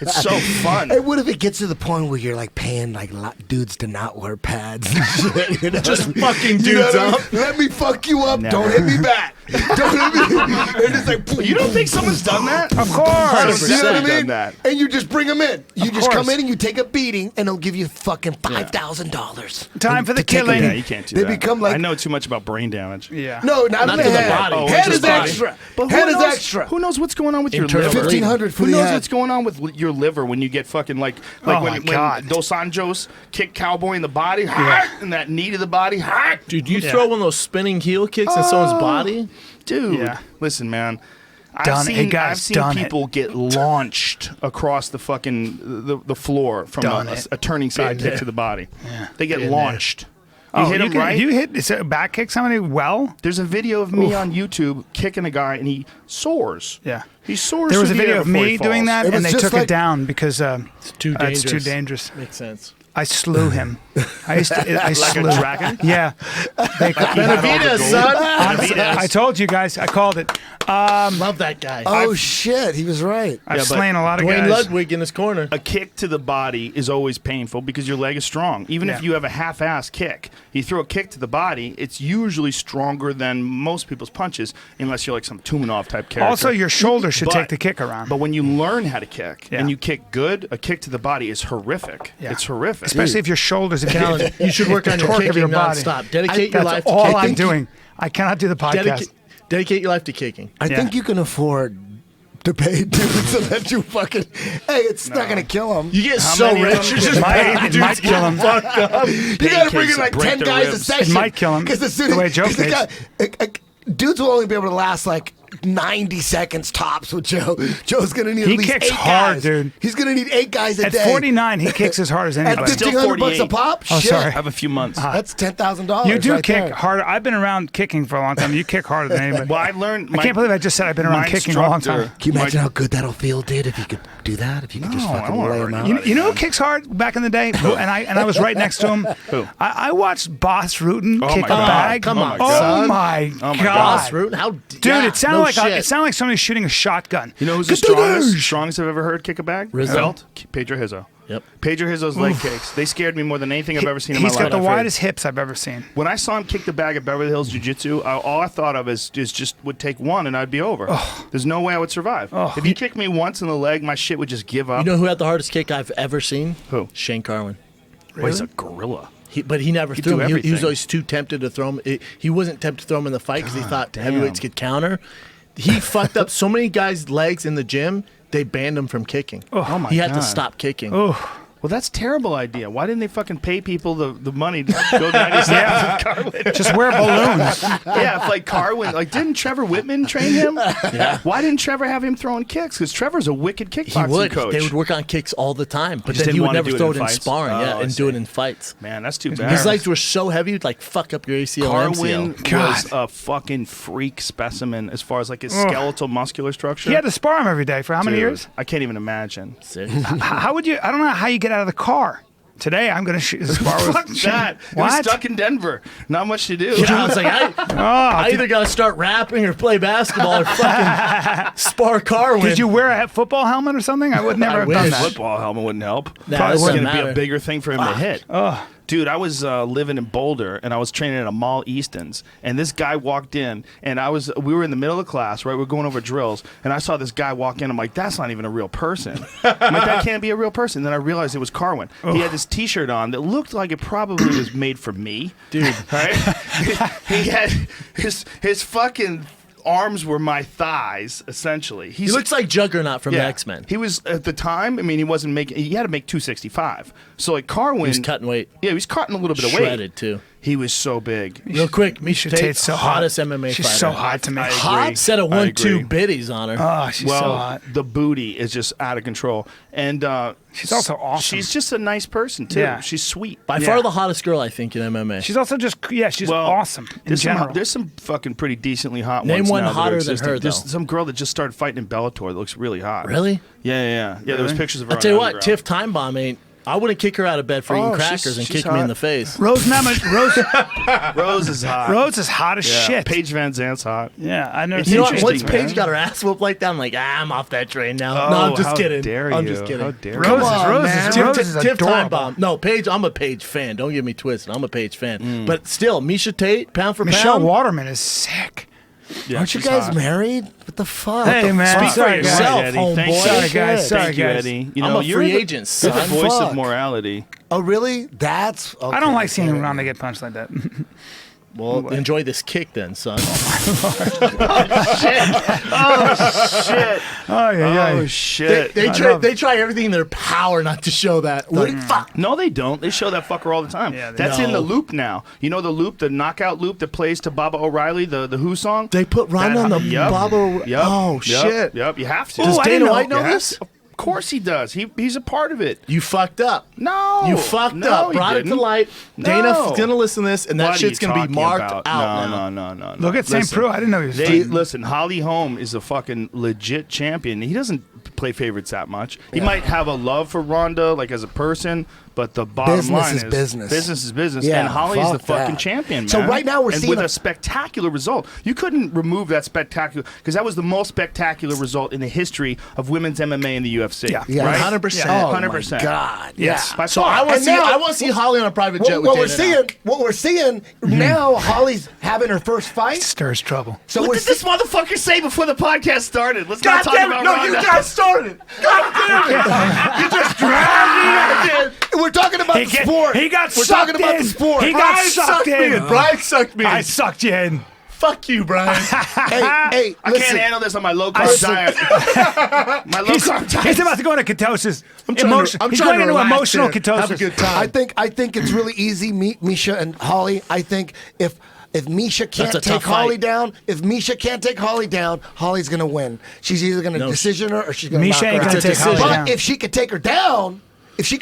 It's so fun.
Hey, what if it gets to the point where you're like paying like dudes to not wear pads? And shit, you know?
Just fucking
You know
dudes
what I mean?
up.
Let me fuck you up.
Never.
Don't hit me back. Don't hit me. And it's like,
You don't think someone's done that?
Of course.
you know what I
100%
mean?
done that.
And you just bring them in. You just come
course.
in and you take a beating, and they'll give you fucking $5,000.
Time for the
to take a
killing.
Yeah,
beating.
you can't do
They
that.
become like
I know too much about brain damage.
Yeah.
No, not in
to
the
the
head.
body.
Oh,
Head
just
is
body.
extra.
But
Head
who
is
knows,
extra.
Who knows what's going on with your
Internal
liver?
bleeding.
$1,500 for
Who
the
knows
head.
what's going on with your liver when you get fucking like
Oh
when,
my
when
God.
Dos Anjos kick Cowboy in the body, and that knee to the body,
Dude, you throw one of those spinning heel kicks in someone's body?
dude.
Yeah.
Listen, man.
Done it. Hey, guys,
I've seen
done it.
people get launched across the fucking the floor from
Done
a
it.
turning side
there.
kick to the body.
Yeah.
They get
Been there.
launched. You hit him
can-
right.
You hit is it back kick somebody well?
There's a video of me on YouTube kicking a guy, and he soars.
Yeah.
He soars.
There was a
through the
video
air
of
before he
me doing
falls.
that,
It
and
was
they
just
took
like-
it down because
It's too
it's
dangerous.
too dangerous.
Makes sense.
I slew him. I
Like
slew
a dragon?
Yeah.
Benavidez, son.
I told you guys. I called it.
Love that guy.
Oh shit, he was right.
I've slain a lot of
Dwayne
guys.
Ludwig in his corner.
A kick to the body is always painful because your leg is strong. Even if you have a half-ass kick, you throw a kick to the body, it's usually stronger than most people's punches, unless you're like some Tumanov type character.
Also, your shoulder should take the kick around.
But when you learn how to kick and you kick good, a kick to the body is horrific.
Yeah.
It's horrific.
Especially if your shoulders are
Callen, you should work on your
torque of
kicking
your body.
nonstop. Dedicate your life to
all
kicking.
I'm doing. I cannot do the podcast.
Dedicate your life to kicking.
I think you can afford to pay dudes to let you fucking. Hey, it's not gonna kill him.
You get
How
so
many of
rich,
them-
you're just
It might-
paying
it might kill him.
fucked up.
You gotta bring in like
break
10
their
guys a
ribs.
session.
It might kill him,
Because
the way Joe
dudes will only be able to last like 90 seconds tops with Joe. Joe's gonna need
He
at least
kicks
8
hard,
guys.
dude.
He's gonna need 8 guys a
At
day.
49, he kicks as hard as
At
anybody.
Still
$1,500 a
48.
pop.
Oh,
Shit.
sorry.
I have a few months.
That's $10,000.
You do
right
kick
there.
harder. I've been around kicking for a long time. You kick harder than anybody.
Well, I learned.
I can't believe I just said I've been around
my
kicking a long time.
instructor-
Can you imagine how good that'll feel, dude? If you could do that, if you could just
No, I
fucking
don't wanna
lay
hurt
him out.
anybody.
You know who kicks hard back in the day? And I was right next to him.
Who?
I watched Boss Rutan
Oh
kick
my
a
God.
bag.
Come on,
Oh
son.
my
Oh my
God.
Boss Root, how
Dude, it sounded
no
it sounded like somebody shooting a shotgun.
You know who's the strongest I've ever heard kick a bag?
Rizzo.
Belt? Pedro Hizzo.
Yep.
Pedro Hizzo's leg kicks. They scared me more than anything I've ever seen in my
He's
life.
got the widest hips I've ever seen.
When I saw him kick the bag at Beverly Hills Jiu-Jitsu, all I thought of is just would take one and I'd be over. There's no way I would survive. If he kicked me once in the leg, my shit would just give up.
You know who had the hardest kick I've ever seen?
Who?
Shane Carwin.
Well, he's a gorilla.
But he never
He'd
threw
do
him. He was
everything.
always too tempted to throw him. He wasn't tempted to throw him in the fight because he thought heavyweights could counter. He fucked up so many guys' legs in the gym, they banned him from kicking.
Oh my
he had
God.
to stop kicking.
Well, that's a terrible idea. Why didn't they fucking pay people the money to go 90 seconds with Carwin?
Just wear balloons.
Yeah, if like Carwin, like didn't Trevor Whitman train him?
Yeah.
Why didn't Trevor have him throwing kicks? Because Trevor's a wicked
He
kickboxing
would.
coach.
They would work on kicks all the time, but
just
then he
didn't
would
wanna
never
do it
throw
in
it in
fights?
sparring,
Oh, I
and do it
see.
in fights.
Man, that's too bad.
His legs were so heavy, you'd like fuck up your ACL and
Carwin
MCL.
was a fucking freak specimen as far as like his skeletal muscular structure.
He had to spar him every day for how many
Dude,
years?
I can't even imagine.
Sick.
How would you? I don't know how you get out of the car. Today I'm going to spar with.
Fuck that. He was
What?
stuck in Denver. Not much to do.
I was like, I either got to start rapping or play basketball or fucking spar Carwin.
Did you wear a football helmet or something? I would never have done
wish.
that.
Football helmet wouldn't help.
Nah,
Probably
it
was
wouldn't
going to be
matter.
a bigger thing for him to hit. Dude, I was living in Boulder, and I was training at a Mall Easton's, and this guy walked in, and we were in the middle of class, right? We were going over drills, and I saw this guy walk in. I'm like, that's not even a real person. I'm like, that can't be a real person. Then I realized it was Carwin. He had this T-shirt on that looked like it probably was made for me.
Dude.
Right? He had his fucking arms were my thighs, essentially.
He looks like Juggernaut from the X-Men.
He was at the time. I mean, he wasn't making. He had to make 265. So like Carwin,
He was cutting weight.
Yeah, he was cutting a little bit of weight.
Shredded too.
He was so big.
Real quick, Misha Tate's
Tate's so hot.
hottest MMA
She's
fighter.
so hot to me.
I agree.
Hot? Set of
I
1-2
agree.
biddies on her.
Oh, she's
well,
so hot.
the booty is just out of control, and
She's also awesome.
She's just a nice person too.
Yeah.
She's sweet.
By far the hottest girl, I think, in MMA.
She's also just she's
Well,
awesome in
There's
general.
some, there's some fucking pretty decently hot
Name
ones
one
now that are
hotter than
existing.
her,
There's
though.
some girl that just started fighting in Bellator that looks really hot.
Really?
Yeah. There was pictures of her.
I'll tell you
on
what,
Underground.
Tiff Time Bomb ain't. I wouldn't kick her out of bed for eating
Oh,
crackers and
she's
kick me in
hot.
the face.
Rose
Rose is hot.
Rose is hot as
Yeah.
shit.
Paige Van Zant's hot.
Yeah, I know.
It's
You know what?
interesting,
Once Paige
man.
got her ass whooped like that, I'm like, I'm off that train now.
Oh,
no, I'm just
how
kidding.
dare
I'm
you.
just kidding.
How dare you.
Rose
Tiff,
is
Tiff Time
adorable.
Bomb. No, Paige, I'm a Paige fan. Don't get me twisted. I'm a Paige fan. But still, Misha Tate, pound for
Michelle
pound.
Waterman is sick.
Yeah,
Aren't you
she's
guys
hot.
married? What the fuck?
Hey, man.
Speak for
Sorry,
yourself,
Eddie. Thank
homeboy.
you.
Sorry, guys. Sorry,
Thank you,
guys.
Eddie. You
I'm
know,
a
you're
free
the-
agent,
You're the
son.
voice
Fuck.
of morality.
Oh, really? That's. Okay.
I don't like seeing Ronda get punched like that.
Well, enjoy this kick then, son.
Oh yeah,
Oh shit!
They try everything in their power not to show that. Like, fuck.
No, they don't. They show that fucker all the time.
Yeah, they
That's
don't.
in the loop now. You know the loop, the knockout loop that plays to Baba O'Reilly, the Who song.
They put Ronda on the
Yep.
Baba.
Yep.
Oh,
Yep.
shit.
Yep. You have to.
Does
I
Dana
didn't know.
White know
You have
this?
to. Of course he does. He's a part of it.
You fucked up.
No,
You fucked
no,
up.
he
Brought it to
didn't.
light.
No.
Dana's gonna listen to this, and that
What are
shit's
you
gonna be
talking
marked
about?
out now.
No.
Look at St.
Listen,
Preux. I didn't know he was.
Listen, Holly Holm is a fucking legit champion. He doesn't play favorites that much. He might have a love for Ronda, like as a person, But the bottom line is
business.
Business is business.
Yeah,
and Holly's the
fuck
fucking
that.
champion, man.
So right now we're seeing
with a spectacular result. You couldn't remove that spectacular because that was the most spectacular result in the history of women's MMA in the UFC.
Yeah.
Right?
100%.
Oh
100%.
my God.
Yes.
Yeah.
By
So
far.
I want
And
to see.
now-
I want to see Holly on a private jet with
What
Dana now.
we're seeing now, Holly's having her first fight.
Stirs trouble.
So
What
we're
did this motherfucker say before the podcast started? Let's not
God
talk
damn
about
it! No,
Ronda.
you guys started. God damn it! You just dragged me.
we're talking about the sport.
He got
We're
sucked
talking about
in.
the sport.
He got
Brian
sucked
sucked me
in.
in. Brian sucked me in.
I sucked you in.
Fuck you, Brian.
Hey,
I
listen.
can't handle this on my low carb diet. My low carb diet.
He's about to go into ketosis.
I'm
He's
trying
going
to
into
relax
emotional
here.
ketosis.
Have a good time.
I think it's really easy, Misha and Holly. I think if Misha can't
That's a
take
tough
Holly
fight.
down, if Misha can't take Holly down, Holly's gonna win. She's either gonna decision her or she's gonna
Misha
knock
ain't
her
gonna
out.
take Holly
But
down.
if she could take her down. She's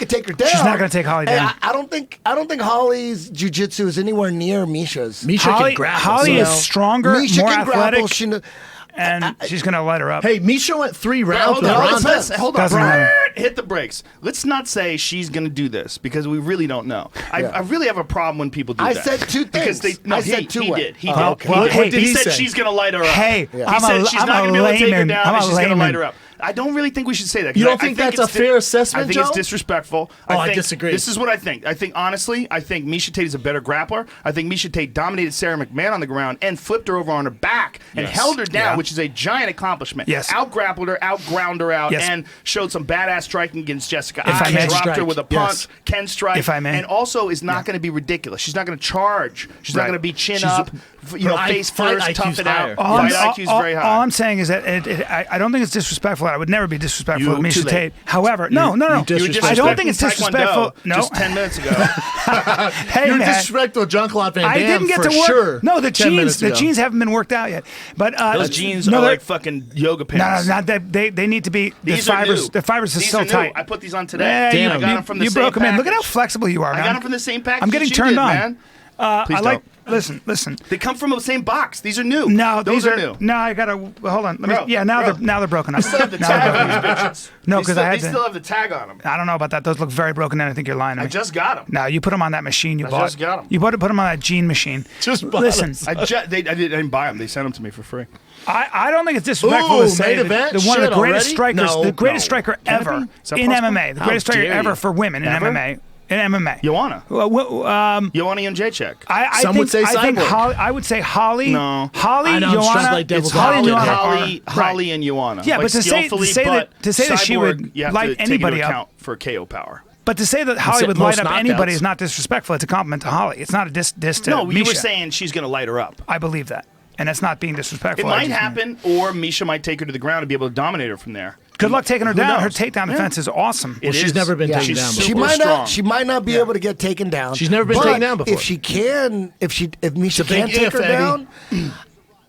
not
gonna take Holly
Hey,
down.
I don't think Holly's jiu-jitsu is anywhere near Misha's.
Misha can grapple.
Holly
so-
is stronger,
Misha
more
can
athletic,
grapple. She
and she's going to light her up.
Hey, Misha went 3 rounds
Hold
with
on,
Ronda.
hold on.
Doesn't matter.
Hit the brakes. Let's not say she's going to do this because we really don't know. I really have a problem when people do
I
that.
said two
Because
things.
they, no,
I
he,
said two
he
ways.
did. He
Oh,
did.
okay.
What did
he
he
said
say?
she's going to light her up.
Hey,
he
I'm
said
a-
she's
I'm
not
a
going to be able to take her
layman.
down
I'm
and
a
she's going to light
layman.
her up. I don't really think we should say that.
You don't
I
think that's
it's
a fair assessment,
I think it's
Joe?
disrespectful.
I
think
disagree.
This is what I think. Honestly, I think Misha Tate is a better grappler. I think Misha Tate dominated Sarah McMahon on the ground and flipped her over on her back and
Yes.
held her down,
Yeah.
which is a giant accomplishment.
Yes.
Out-grappled her, out-ground her out,
Yes.
and showed some badass striking against Jessica.
If I may.
Dropped her
Strike.
with a punch,
Yes.
can strike,
If I may.
and also is not going to be ridiculous. She's not going to charge. She's not
Right.
going to be chin
She's-
up,
her
face
fight
first, tough
IQ's
it out.
higher.
Fight IQ is very high.
All I'm saying is that I don't think it's disrespectful. I would never be disrespectful
You
to Misha
too late.
Tate. However, no.
you
You were
disrespectful.
I don't think it's
disrespecting
disrespectful.
Taekwondo
No.
just 10 minutes ago.
Hey,
You're
man.
disrespectful to Jean-Claude Van Damme
I didn't get
for
to work.
sure.
No, the
10 minutes
jeans. The
ago.
jeans haven't been worked out yet. But
Those jeans
no,
are
they're-
like fucking yoga
No,
pants.
not that. They need to be. The
These are
fibers.
new.
The fibers are
These
still
are new.
tight.
I put these on today.
Yeah,
Damn.
I got them from the
you
same
broke them in. Look at how
package.
flexible you are,
I
man.
got them from the same package.
I'm getting
that you
turned
did,
on.
man. Please
I like.
don't.
Listen.
They come from the same box. These are new.
No,
those
these
are new.
No, I gotta hold on. Let me.
Bro,
Yeah, now
bro.
they're broken up.
They still have the
Now they're
tag
broken
on
up.
these bitches.
No,
They
'cause
still-
I had
They
to-
still have the tag on them.
I don't know about that. Those look very broken, and I think you're lying to me.
I just got them.
No, you put them on that machine you bought.
just got 'em.
You put them on that gene machine.
Just bought
listen.
'em.
I didn't buy them. They sent them to me for free.
I don't think it's disrespectful
Ooh,
to say
main
that
event?
one of
Shit,
the greatest
already?
strikers,
No,
the greatest
no.
striker
Can it
ever
be? Is that
in
possible?
MMA, the
How
greatest striker
dare
ever
you.
for women in
Ever?
MMA. In MMA.
Joanna.
I
Joanna Jędrzejczyk.
Some would say
I think
Cyborg.
Holly, I would say Holly.
No.
Holly,
I know, I'm
Joanna.
struck like devil's
It's
Holly and
Holly,
Joanna
Holly,
are-
Holly, and Joanna.
Yeah,
like
but to say
skillfully,
that she
Cyborg,
would
you have
light
to take
anybody
into
up.
account for KO power.
But to say that Holly
said
would light
most
up anybody
knockouts.
is not disrespectful. It's a compliment to Holly. It's not a diss to
No, you
Misha.
were saying she's going to light her up.
I believe that, and that's not being disrespectful.
It
I
might
just-
happen, or Misha might take her to the ground and be able to dominate her from there.
Good luck taking her
Who
down. Her
knows?
takedown defense is awesome.
It
she's
is.
never been taken
She's
down
super
before.
strong.
She might not be able to get taken down.
She's never been
but
taken down before.
If she can, if Misha
It's a big
can take
if,
her
Eddie.
down,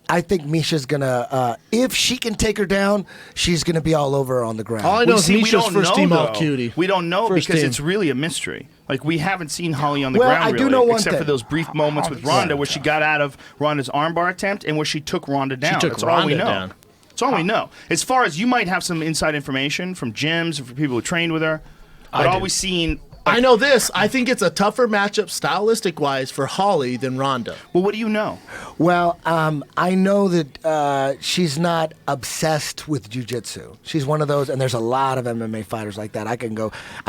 I think Misha's gonna. If she can take her down, she's gonna be all over her on the ground.
All I know is
we
Misha's
don't
first
know,
team
though.
all cutie.
We don't know
First
because
team.
it's really a mystery. Like, we haven't seen Holly on the
Well,
ground,
I do
really,
know one
except for
thing.
those brief moments with Ronda where she got out of Ronda's armbar attempt and where she took Ronda down.
took
That's all we
Ronda
know.
down.
That's all we know. As far as you might have some inside information from gyms or from people who trained with her, but
I
all
do.
we've seen...
I know this. I think it's a tougher matchup stylistic-wise for Holly than Ronda.
Well, what do you know?
Well, I know that she's not obsessed with jiu-jitsu. She's one of those, and there's a lot of MMA fighters like that. I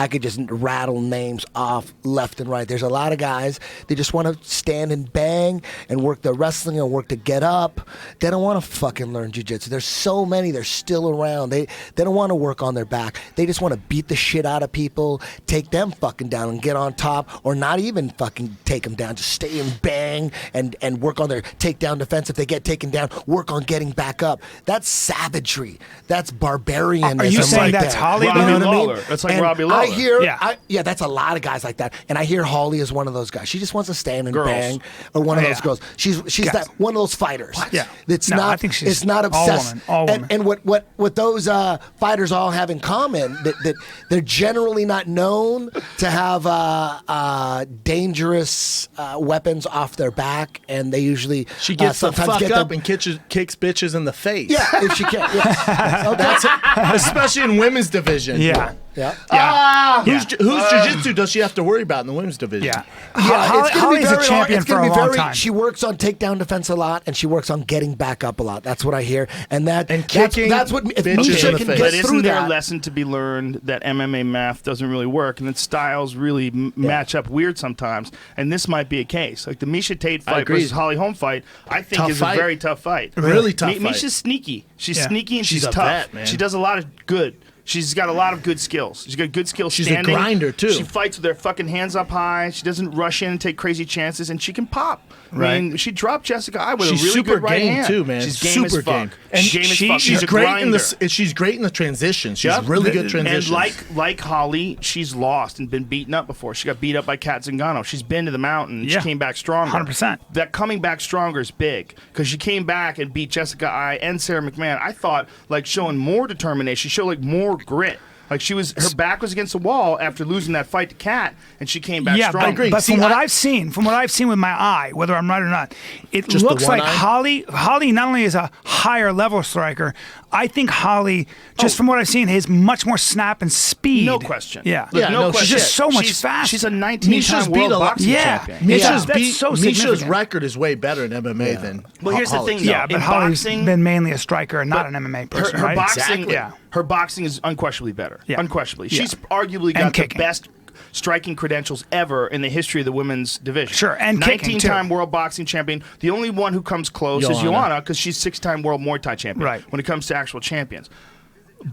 could just rattle names off left and right. There's a lot of guys, they just want to stand and bang and work their wrestling and work to get up. They don't want to fucking learn jiu-jitsu. There's so many, they're still around. They don't want to work on their back. They just want to beat the shit out of people, take them fucking down and get on top, or not even fucking take them down. Just stay and bang and work on their takedown defense. If they get taken down, work on getting back up. That's savagery. That's barbarianism.
Are you saying
right
that's
there.
Holly?
You know
Robbie
what I mean?
Lawler. That's like
And
Robbie Lawler.
I hear,
Yeah.
that's a lot of guys like that. And I hear Holly is one of those guys. She just wants to stand and
Girls.
bang, or one of
Yeah.
those girls. She's
Guys.
that one of those fighters.
Yeah.
It's
No,
not.
I think she's
it's not
all
obsessed.
woman, all woman.
And what those fighters all have in common that they're generally not known to have dangerous weapons off their back, and they usually
She gets the
sometimes
fuck
get
up
them-
and kicks bitches in the face.
yeah, if she can. Yeah. Okay.
That's especially in women's division.
Yeah.
Yeah.
Whose jiu-jitsu does she have to worry about in the women's division?
Yeah.
Holly's
a champion for a long time.
She works on takedown defense a lot, and she works on getting back up a lot. That's what I hear. And
kicking
that's what if
bitches
Misha
in the
can
face.
get
But
through
isn't there a
that.
lesson to be learned that MMA math doesn't really work and that styles really match up weird sometimes? And this might be a case. Like the Misha Tate fight
agree.
versus Holly Holm fight, I think
Tough
is
fight.
a very tough fight.
Really tough fight.
Misha's sneaky. She's sneaky and she's
a
tough.
vet, man.
She does a lot of good. She's got a lot of good skills. She's got good skills
She's
standing.
a grinder, too.
She fights with her fucking hands up high. She doesn't rush in and take crazy chances, and she can pop. I mean, she dropped Jessica Eye with
She's
a really
super
good right
game
hand.
too, man.
She's game
super
as fuck.
game. And
She's game as fuck.
she's
a
great
grinder.
she's great in the transitions. She's
Yep.
really good transitions.
And like Holly, she's lost and been beaten up before. She got beat up by Kat Zingano. She's been to the mountain. And
Yeah.
She came back stronger.
100%.
That coming back stronger is big because she came back and beat Jessica Eye and Sarah McMahon. I thought like showing more determination. She showed like more grit. Like her back was against the wall after losing that fight to Kat, and she came back strong.
I agree.
But
See,
from what I've seen with my eye, whether I'm right or not, it
Just the
looks
one
like
eye?
Holly not only is a higher level striker, I think Holly, just from what I've seen, has much more snap and speed.
No question.
Yeah.
Look, no
She's
question.
just so much faster.
She's a
Misha's
19-time
beat
world
a lot-
boxing
Yeah.
champion.
Misha's
that's so
Misha's
significant.
record is way better in MMA than
Well, here's the
Holly's.
thing, though.
Yeah, but
In
Holly's
boxing-
been mainly a striker and not an MMA person,
Her
right?
boxing,
Exactly.
her boxing is unquestionably better.
Yeah.
Unquestionably,
Yeah.
she's arguably
And
got the
kicking.
best striking credentials ever in the history of the women's division.
Sure, and kicking, too.
19-time world boxing champion. The only one who comes close is
Joanna.
Joanna because she's 6-time world Muay Thai champion.
Right.
When it comes to actual champions,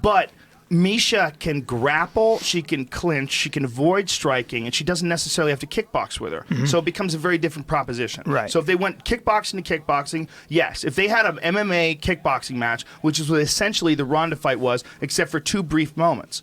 but Misha can grapple, she can clinch, she can avoid striking, and she doesn't necessarily have to kickbox with her. So it becomes a very different proposition.
Right.
So if they went kickboxing to kickboxing, yes. If they had an MMA kickboxing match, which is what essentially the Ronda fight was, except for 2 brief moments.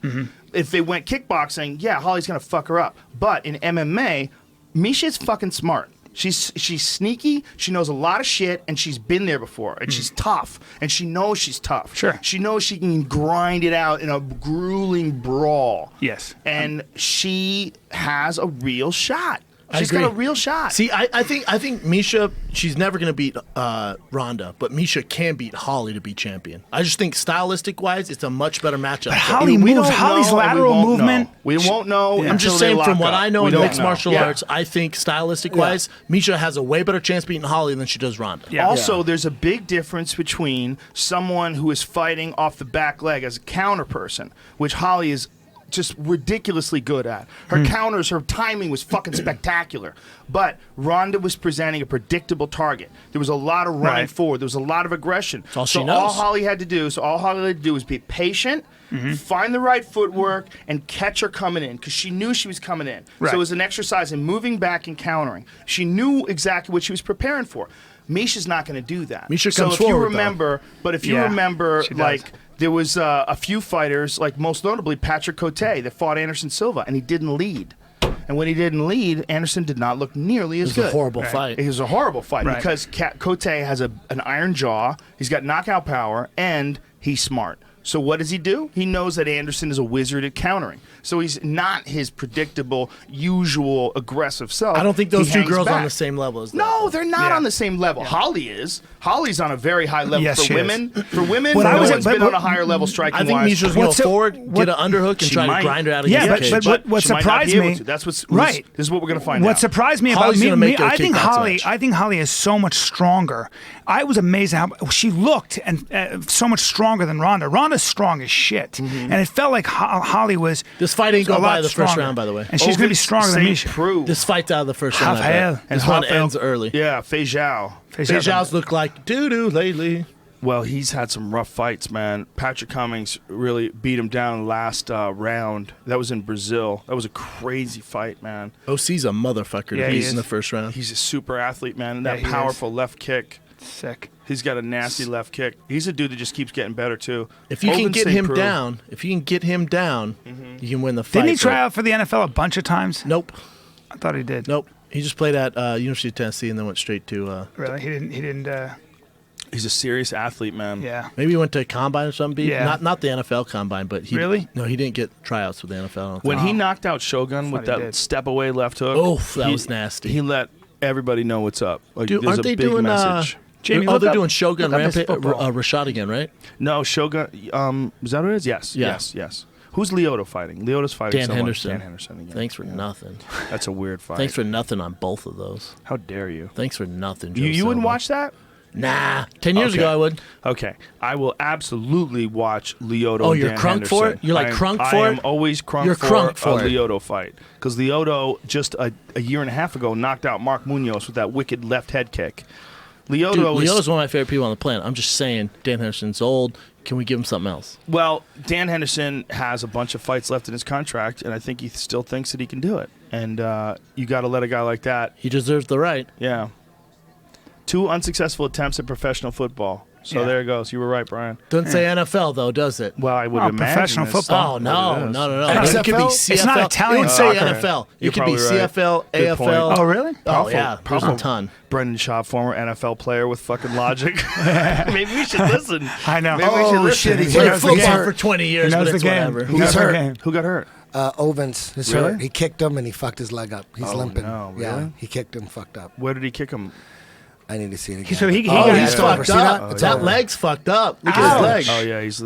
If they went kickboxing, yeah, Holly's going to fuck her up. But in MMA, Misha's fucking smart. She's sneaky. She knows a lot of shit, and she's been there before. And she's tough, and she knows she's tough.
Sure.
She knows she can grind it out in a grueling brawl.
Yes.
And she has a real shot. She's
agree.
got a real shot.
See, I think Misha, she's never going to beat Ronda, but Misha can beat Holly to be champion. I just think stylistic wise, it's a much better matchup.
Holly
we
moves.
don't
Holly's
know, and
lateral
we won't
movement.
know. We won't know.
I'm
until
just
they
saying,
lock
from what
up.
I know
We
in
don't
mixed
know.
martial
Yeah.
arts, I think stylistic wise, Misha has a way better chance beating Holly than she does Ronda.
Yeah.
Also, there's a big difference between someone who is fighting off the back leg as a counter person, which Holly is just ridiculously good at. Her counters, her timing was fucking spectacular. But Ronda was presenting a predictable target. There was a lot of running
Right.
forward. There was a lot of aggression.
all she
All
knows.
Holly had to do was be patient, find the right footwork, and catch her coming in because she knew she was coming in.
Right.
So it was an exercise in moving back and countering. She knew exactly what she was preparing for. Misha's not going to do that.
Misha
so
comes
if you
forward,
remember, but if you
Yeah,
remember,
she does.
like there was a few fighters, like most notably Patrick Cote, that fought Anderson Silva, and he didn't lead. And when he didn't lead, Anderson did not look nearly as
It was
good.
a horrible fight.
It was a horrible fight
Right.
because Cote has an iron jaw. He's got knockout power, and he's smart. So what does he do? He knows that Anderson is a wizard at countering. So he's not his predictable, usual aggressive self.
I don't think those
He
two
hangs
girls are on
back.
the same level as that.
No, they're not
Yeah.
on the same level. Holly is. Holly's on a very high level
Yes,
for
she
women. For women,
What I
no
was-
one's
but-
been on a higher level striking
I think
wise.
Misha's going
What's
to
it-
forward,
what-
get an underhook, and
She
try
might.
to grind her out of
Yeah,
the
but-
cage.
but what
she might not
surprised
be able
me-
to. That's what's
Right.
This is what we're going to find
What
out.
surprised me about
Holly's gonna make it a
I think
kickboxing
Holly.
match.
I think Holly is so much stronger. I was amazed how she looked and so much stronger than Ronda. Ronda's strong as shit, and it felt like Holly was.
This fight ain't
a
going
lot
by the first
stronger.
round, by the way.
And she's going to be stronger than Misha.
This fight's out of the first round. I bet.
Rafael.
This one ends early.
Yeah, Fei Zhao.
Fei
Fei
Zhao's-
Zhao's look like doo-doo lately.
Well, he's had some rough fights, man. Patrick Cummings really beat him down last round. That was in Brazil. That was a crazy fight, man.
OC's a motherfucker
Yeah,
to
he
beat
is.
in the first round.
He's a super athlete, man. And
Yeah,
that
he is.
powerful left kick.
Sick.
He's got a nasty left kick. He's a dude that just keeps getting better, too.
If you can
Open
get
St.
him
Preux.
down, you can win the fight.
Didn't he
but-
try out for the NFL a bunch of times?
Nope.
I thought he did.
Nope. He just played at University of Tennessee and then went straight to.
Really? He didn't.
He's a serious athlete, man.
Yeah.
Maybe he went to combine or something.
Yeah.
Not the NFL combine, but he
Really?
No, he didn't get tryouts with the NFL. I don't
When
think.
he knocked out Shogun with
thought he
that
did.
step away left hook,
Oh, that was nasty.
He let everybody know what's up. Like,
Dude,
there's
aren't
a
they
big
doing?
message.
Jamie,
oh,
look
they're
up-
doing Shogun
look up his
Rampage,
football.
Rashad again, right?
No, Shogun. Is that what it is? Yes.
Yeah.
Yes. Who's Lyoto fighting? Lyoto's fighting
Dan Henderson.
Dan Henderson again.
Thanks for nothing.
That's a weird fight.
Thanks for nothing on both of those.
How dare you?
Thanks for nothing, Joe
You wouldn't
Silva.
watch that?
Nah. 10 years ago, I would.
Okay. I will absolutely watch Lyoto
Oh,
and
you're
Dan
crunk
Henderson.
for it? You're like crunk for
I
it?
am always crunk
You're
for
crunk for
a
it.
Lyoto fight. Because Lyoto, just a year and a half ago, knocked out Mark Munoz with that wicked left head kick.
Lyoto's one of my favorite people on the planet. I'm just saying, Dan Henderson's old. Can we give him something else?
Well, Dan Henderson has a bunch of fights left in his contract, and I think he still thinks that he can do it. And you got to let a guy like that.
He deserves the right.
Yeah. 2 unsuccessful attempts at professional football. So there it goes. You were right, Brian.
Doesn't say NFL, though, does it?
Well, I would imagine
professional
that's
football.
Oh, no.
XFL?
It could be CFL.
It's not Italian
It would say
soccer.
NFL.
You're
It could be
probably right.
CFL,
Good point.
AFL.
Oh, really?
Oh,
Powerful-
yeah. There's
powerful.
a ton.
Brendan Schaub, former NFL player with fucking logic. Maybe we should listen.
I know.
Maybe we should listen.
shit, he's
Played
knows the
football
game.
for 20 years,
knows
but
the
it's
game.
whatever.
He knows the
hurt?
game.
Who got hurt?
Ovens is
Really?
hurt. He kicked him and he fucked his leg up. He's
Oh,
limping.
no,
Yeah,
really?
he kicked him, fucked up.
Where did he kick him?
I need to see it again.
So he
Oh,
got
he's
it's over.
fucked
See
up.
that? It's
That
over.
leg's fucked up. Look at
Ouch.
his leg.
Oh, yeah, he's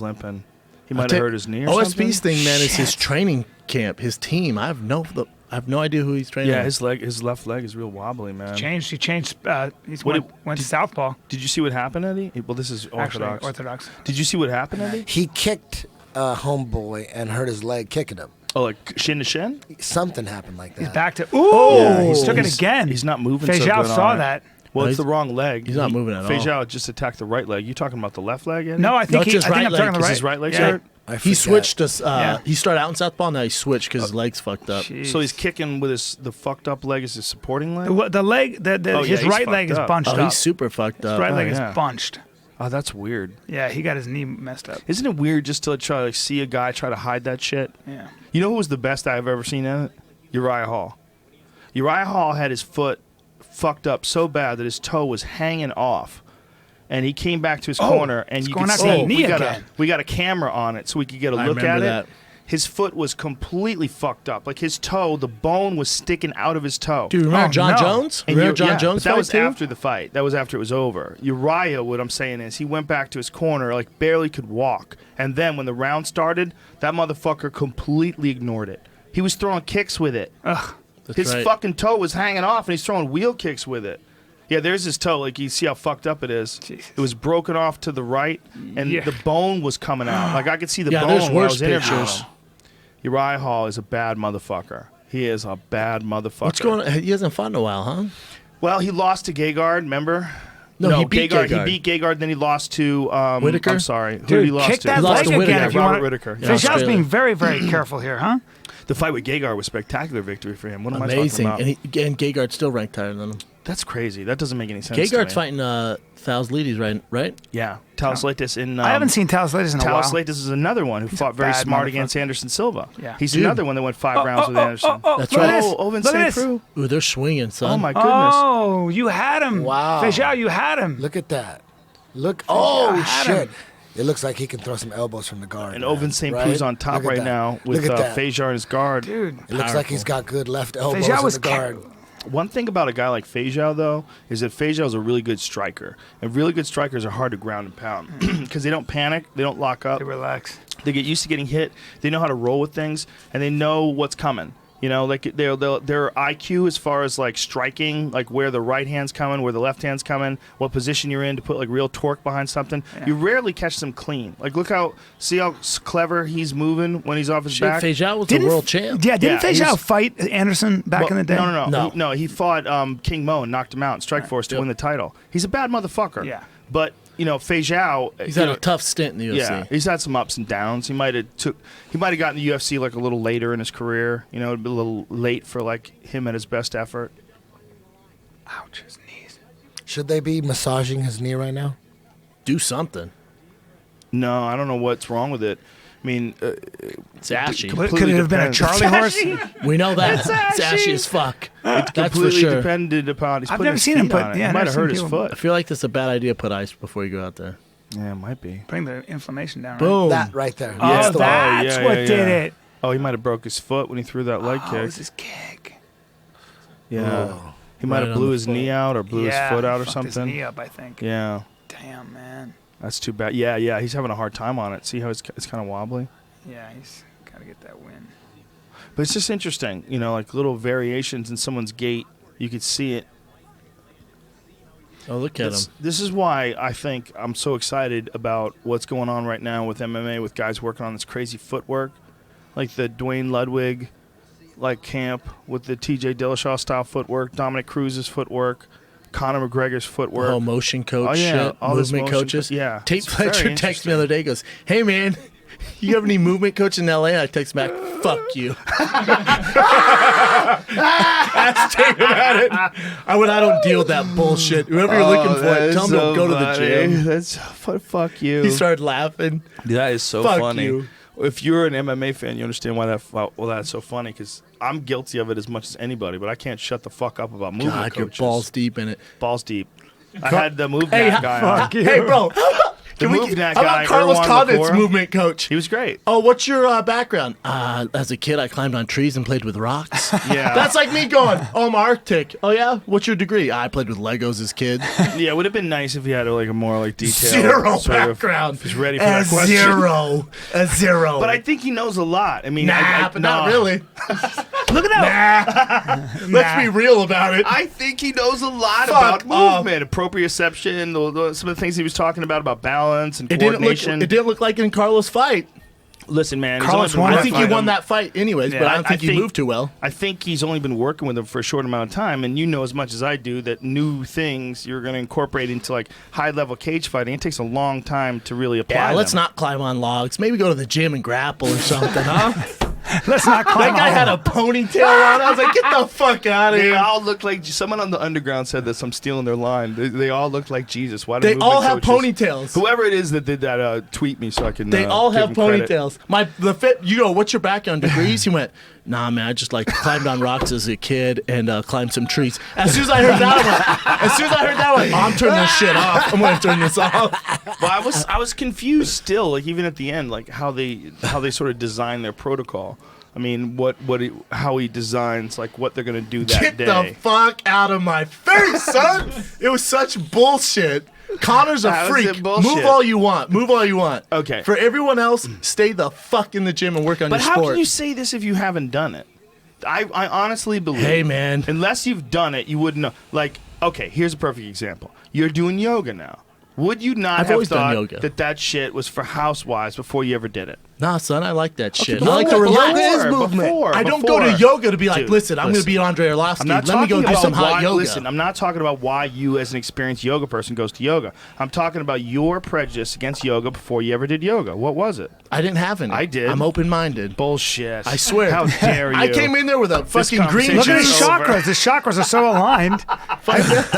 limping. He might have hurt his knee or something.
OSP's thing, man, is his training camp, his team. I have no idea who he's training.
Yeah,
with.
his left leg is real wobbly, man.
He changed. He
What
went to southpaw.
Did you see what happened, Eddie? Well, this is
Actually,
orthodox.
orthodox.
Did you see what happened, Eddie?
He kicked homeboy and hurt his leg kicking him.
Oh, like shin to shin?
Something happened like that.
He's back to. Ooh,
Yeah,
he took it
he's-
again.
He's not moving so
Fejao
good
saw
on it.
that.
Well,
No,
it's the
he's-
wrong leg.
he's not moving at all.
Fejao just attacked the right leg. You talking about the left leg, Eddie?
No, I think
Not just
I think
right
I'm
leg,
talking the
'cause
right.
his right leg's
yeah.
hurt?
I
He
forget.
switched us.
Yeah.
He started out in southpaw. Now he switched because his leg's fucked up.
Jeez.
So he's kicking with the fucked up leg as his supporting leg?
the leg.
Oh, yeah,
His
he's
right leg
fucked
is
up.
bunched
Oh,
up.
he's super fucked
His
up.
right leg
yeah.
is bunched.
Oh, that's weird.
Yeah, he got his knee messed up.
Isn't it weird just to try to see a guy try to hide that shit?
Yeah.
You know who was the best I've ever seen in it? Uriah Hall. Uriah Hall had his foot fucked up so bad that his toe was hanging off. And he came back to his corner, and
it's
you
going
could
after
see
the knee again.
we got a camera on it so we could get a
I
look at
remember
it.
that.
His foot was completely fucked up. Like his toe, the bone was sticking out of his toe.
Dude, remember
Oh,
John
no.
Jones?
And
Remember John
yeah,
Jones?
but that
fight,
was
too?
after the fight. That was after it was over. Uriah, what I'm saying is, he went back to his corner, like barely could walk. And then when the round started, that motherfucker completely ignored it. He was throwing kicks with it.
Ugh.
That's
His
right.
fucking toe was hanging off, and he's throwing wheel kicks with it. Yeah, there's his toe. Like, you see how fucked up it is.
Jesus.
It was broken off to the right, and
Yeah.
the bone was coming out. Like, I could see the
Yeah,
bone
there's
when I
worse
was interviewing
pictures.
him. Uriah Hall is a bad motherfucker. He is a bad motherfucker.
What's going on? He hasn't fought in a while, huh?
Well, he lost to Gegard, remember?
No, he beat
Gegard.
Gegard.
He beat Gegard, then he lost to
Whitaker?
I'm sorry. Who
Dude,
did he lost
kick
to?
that
He lost
leg
to
again
Whitaker.
if you
Robert
want.
Whitaker.
Yeah.
Fischau's
Australia.
being very, very careful here, huh?
The fight with Gegard was a spectacular victory for him. What am
Amazing.
I talking about?
And Gegard's still ranked higher than him.
That's crazy. That doesn't make any sense.
Gegard's
to me.
fighting Thouslidis, right?
Yeah, Talos Leites in.
I haven't seen Talos Leites in a while.
Talos Leites is another one who fought very
bad
smart
motherfucker.
against Anderson Silva.
Yeah.
He's
Dude.
another one that went 5 rounds with Anderson.
That's
look
right.
at this.
Oh, Oven
Look at
St.
this.
Preux.
Ooh, they're swinging, son.
Oh my goodness.
Oh, you had him.
Wow.
Fejao, you had him.
Look at that. Look. Oh,
had
shit.
him.
It looks like he can throw some elbows from the guard.
And
man.
Oven St.
Right?
Preux's on top
Look at
right
that.
now with
Look at that.
Fejao in his guard.
Dude.
It looks like he's got good left elbows
Fejao
in
was
the guard.
One thing about a guy like Fejao, though, is that Fejao is a really good striker. And really good strikers are hard to ground and pound because they don't panic, they don't lock up,
They relax.
they get used to getting hit, they know how to roll with things, and they know what's coming. You know, like their IQ as far as like striking, like where the right hand's coming, where the left hand's coming, what position you're in to put like real torque behind something.
Yeah.
You rarely catch them clean. Like see how clever he's moving when he's off his
Shit,
back.
Fejao was the world champ.
Yeah, didn't
Yeah,
Fejao
he's-
fight Anderson back in the day?
No. He fought King Mo and knocked him out in Strikeforce to win the title. He's a bad motherfucker.
Yeah.
But Fejao,
He's had a tough stint in the UFC.
yeah, he's had some ups and downs. He might have gotten the UFC like a little later in his career. You know, it'd be a little late for like him at his best effort.
Ouch, his knees.
Should they be massaging his knee right now?
Do something.
No, I don't know what's wrong with it. I mean,
It's ashy.
completely
Could it have been a
depends.
Charlie horse?
We know that. It's ashy as fuck. That's for
Completely
sure.
depended upon. He's
I've
putting
never
his
seen him
feet
put-
on it.
yeah,
He
I've
might
never
have
seen
hurt his
people-
foot.
I feel like that's a bad idea to put ice before you go out there.
Yeah, it might be.
Bring the inflammation down. Right?
Boom.
That right there.
Oh,
That's the one.
that's
yeah,
what
yeah,
did
yeah.
it.
Oh, he might have broke his foot when he threw that leg
Oh, it
kick.
was his kick.
Yeah.
Oh.
He might
Right
have
on
blew
the
his
foot.
knee out or blew his foot out or
fucked his knee
something.
up, I think.
Yeah.
Damn, man.
That's too bad. Yeah, he's having a hard time on it. See how it's kind of wobbly?
Yeah, he's got to get that win.
But it's just interesting, like little variations in someone's gait. You could see it.
Oh, look at him.
This is why I think I'm so excited about what's going on right now with MMA, with guys working on this crazy footwork, like the Dwayne Ludwig, camp with the T.J. Dillashaw style footwork, Dominic Cruz's footwork, Conor McGregor's footwork.
Oh, motion coach shit,
all
movement coaches.
Yeah.
Tate Fletcher texted me the other day, goes, hey, man, you have any movement coach in L.A.? I text back, fuck you. Ask Tate about it. I don't deal with that bullshit. Whoever you're looking for, tell him to go to the gym.
That's fuck you.
He started laughing.
That is so
fuck
funny.
You.
If you're an MMA fan, you understand why that's so funny, because I'm guilty of it as much as anybody, but I can't shut the fuck up about movement
God,
coaches.
you're balls deep in it.
Balls deep. I had the movement guy on.
Hey, bro. How about Carlos Condit's movement coach?
He was great.
Oh, what's your background? As a kid, I climbed on trees and played with rocks.
Yeah.
That's like me going, oh, I'm Arctic. Oh, yeah? What's your degree? I played with Legos as a kid.
Yeah, it would have been nice if he had a more detailed.
Zero background.
He's ready for that question.
A zero.
But I think he knows a lot. I mean,
but not really. Look at that. Let's be real about it.
I think he knows a lot about movement, proprioception, some of the things he was talking about balance and coordination.
It didn't look like in Carlos' fight.
Listen, man.
I think he won that fight anyways, but I don't think he moved too well.
I think he's only been working with him for a short amount of time, and you know as much as I do that new things you're going to incorporate into high-level cage fighting, it takes a long time to really apply them.
Let's not climb on logs. Maybe go to the gym and grapple or something, huh?
Let's not climb
That guy had a ponytail on. I was like, get the fuck out of here.
They all look like someone on the underground said this. I'm stealing their line. They all look like Jesus. Why do
they all have ponytails?
Whoever it is that did that, tweet me so I can.
They all have
ponytails.
You go, what's your background degrees? He went, nah, man, I just climbed on rocks as a kid and climbed some trees. As soon as I heard that, I'm like, I'm turning this shit off. I'm going to turn this off.
Well, I was confused still, even at the end, how they sort of design their protocol. I mean, how he designs what they're gonna do that day.
Get the fuck out of my face, son! It was such bullshit. Connor's a freak. Move all you want.
Okay.
For everyone else, stay the fuck in the gym and work on your sport.
But how can you say this if you haven't done it? I honestly believe.
Hey, man.
Unless you've done it, you wouldn't know. Okay, here's a perfect example. You're doing yoga now. Would you not have thought that shit was for housewives before you ever did it?
Nah, son, I like that shit.
I
like to relax.
Yoga is movement.
I don't go to yoga to be like, listen, I'm going to be Andre Arlovsky. Let me go do some hot yoga.
Listen, I'm not talking about why you, as an experienced yoga person, goes to yoga. I'm talking about your prejudice against yoga before you ever did yoga. What was it?
I didn't have any.
I did.
I'm open-minded.
Bullshit.
I swear.
How dare you?
I came in there with a fucking green
Look at his
juice.
chakras. His chakras are so aligned.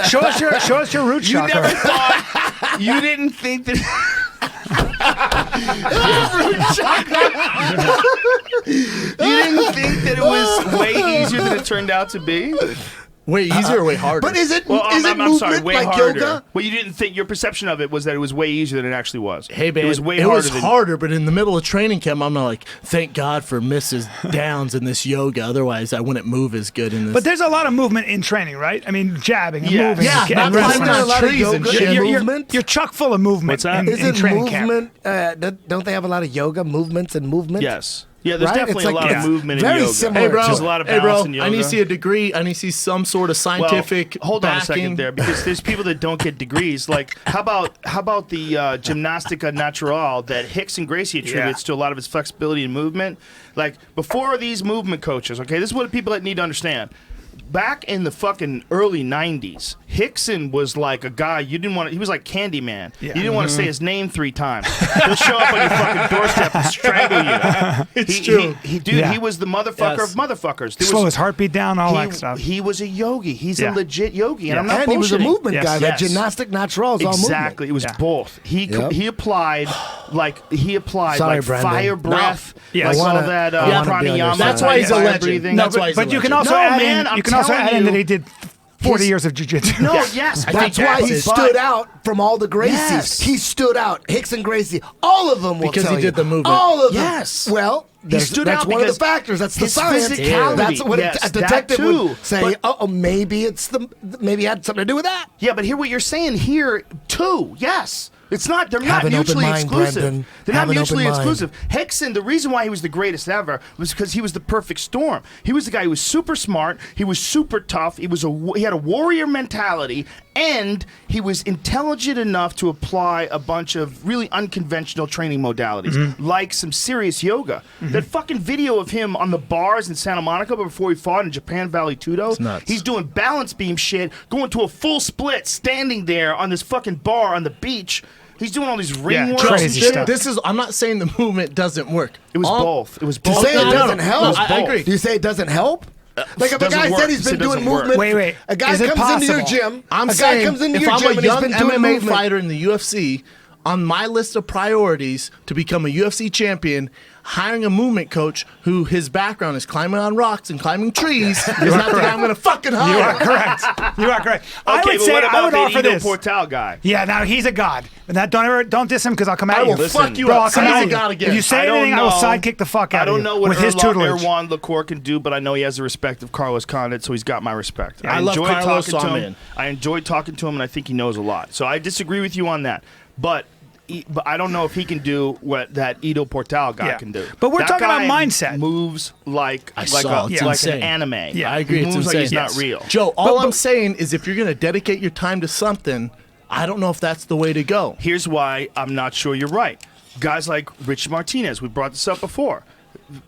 Show us your root chakra.
You never thought. You didn't think that. You didn't think that it was way easier than it turned out to be?
Way easier or way harder?
But is it
I'm sorry, way
like
harder.
yoga?
Well, you didn't think, your perception of it was that it was way easier than it actually was.
Hey, man,
it was way
harder, but in the middle of training camp, I'm not like, thank God for Mrs. Downs in this yoga. Otherwise, I wouldn't move as good in this.
But there's a lot of movement in training, right? I mean, jabbing and moving.
Yeah,
and
not climbing on trees and
yoga
shit.
movement?
You're chock full of movement.
What's that?
in training
movement,
camp.
don't they have a lot of yoga movements and movement?
Yes. Yeah, there's
Right?
definitely
It's
a lot of movement in
very
yoga.
similar.
Hey, bro.
There's a lot of balance in yoga.
I need to see a degree. I need to see some sort of scientific
hold on a second
backing.
there, because there's people that don't get degrees. Like, how about the gymnastica natural that Hicks and Gracie attributes to a lot of his flexibility and movement? Like, before these movement coaches, okay, this is what people that need to understand. Back in the fucking early 90s, Hickson was like a guy you didn't want to, he was like Candyman. Yeah. You didn't want to say his name 3 times. He'll show up on your fucking doorstep and strangle you.
It's true.
He was the motherfucker of motherfuckers.
Slow his heartbeat down, all that stuff.
He was a yogi. He's a legit yogi. And I'm not
And he was a
bullshitting.
movement guy. That gymnastic natural is all movement.
Exactly. It was both. He applied
Sorry,
like
Brendan.
fire breath,
Yes.
like
I
all
wanna-
that
I wanna be on your
pranayama.
side.
That's why he's a
fire
legend.
breathing.
That's why he's
But
a
you can
legend.
also
No,
add
man,
in,
I'm
you can also
telling
add in
you.
that he did 40 years of jiu-jitsu.
No, yes, but
That's why he stood out from all the Gracies.
Yes.
He stood out. Hicks and Gracie, all of them will
Because
tell
he
you.
did the movement.
All of them.
Yes.
Well,
stood
that's
out
one of the
because
factors. That's the
his
science.
physicality.
That's what
Yes,
a
that
detective
too.
would say.
But-
Oh, maybe it had something to do with that.
Yeah, but hear what you're saying here too. Yes. It's not. They're
Have
not
an open
mutually
mind,
exclusive.
Brendan.
They're
Have
not
an
mutually
open mind.
exclusive. Hickson, the reason why he was the greatest ever was because he was the perfect storm. He was the guy who was super smart. He was super tough. He had a warrior mentality, and he was intelligent enough to apply a bunch of really unconventional training modalities, like some serious yoga. That fucking video of him on the bars in Santa Monica before he fought in Japan Valley Tudo.
nuts.
He's doing balance beam shit, going to a full split, standing there on this fucking bar on the beach. He's doing all these ring works.
crazy
and shit.
stuff.
I'm not saying the movement doesn't work.
It was both. It was
Do you
both.
say it doesn't help?
I agree.
Do you say it doesn't help? Like if a
doesn't
guy
work.
said he's been
It doesn't
doing
work.
movement.
Wait.
A guy
Is it
comes into your
possible?
gym.
I'm
a
saying
guy comes into
if
your
I'm
gym
a
and he's
young
been doing
MMA
movement.
fighter in the UFC, on my list of priorities to become a UFC champion, hiring a movement coach who his background is climbing on rocks and climbing trees is not the guy I'm going to fucking hire.
You are correct. You are correct. I
Okay,
would
but
say
what
I
about
would
the
offer
Ido
this.
Portal guy?
Yeah, now he's a god. And that don't diss him because I'll come at
I
you.
will fuck you
Bro,
up.
I'll come
Say
at
he's
you.
a god again.
If you say
I don't
anything, I will
know.
sidekick the fuck out
I
of you.
don't know what
with his tutelage.
Erwan Lacour can do, but I know he has the respect of Carlos Condit, so he's got my respect.
I love
enjoy
Carlos,
talking
so
to
I'm
him.
in.
I enjoy talking to him, and I think he knows a lot. So I disagree with you on that, but I don't know if he can do what that Ido Portal guy
Yeah.
can do.
But we're
That
talking about
guy
mindset.
Moves like
saw it. It's
like
insane.
an anime.
Yeah.
I agree.
He
It's
moves
insane.
like he's not real.
Joe, all I'm saying is if you're going to dedicate your time to something, I don't know if that's the way to go.
Here's why I'm not sure you're right. Guys like Rich Martinez, we brought this up before.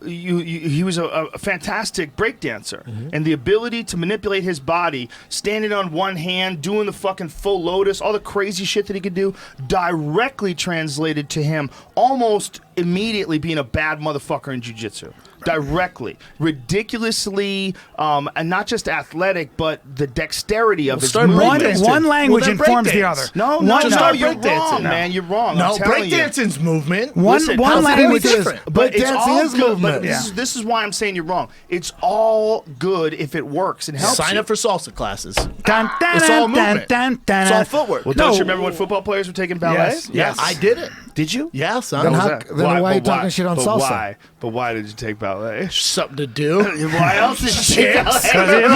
He was a fantastic breakdancer, and the ability to manipulate his body, standing on one hand, doing the fucking full lotus, all the crazy shit that he could do, directly translated to him almost immediately being a bad motherfucker in jiu-jitsu. Directly, ridiculously, and not just athletic, but the dexterity of his
start
movement.
One language
then
informs the
breakdance.
other.
No,
Just start
you're
breakdancing.
wrong,
No.
man. You're wrong.
No,
I'm telling you.
breakdancing's movement.
One
Listen,
one
how's
language
it
is
different?
But it's
Breakdancing
all
is
good.
movement.
But
Yeah.
this is why I'm saying you're wrong. It's all good if it works and helps
Sign
you.
up for salsa classes.
Dun, dun,
It's all
dun,
movement.
dun, dun,
It's all
dun.
footwork.
Well,
No.
don't you remember when football players were taking ballet?
Yes.
Yes, I did it.
Did you?
Yeah, son.
Then
How
how-
was that?
then why are you
but
talking shit on
but
salsa?
Why? But why did you take ballet?
Something to do.
Why else did you take ballet?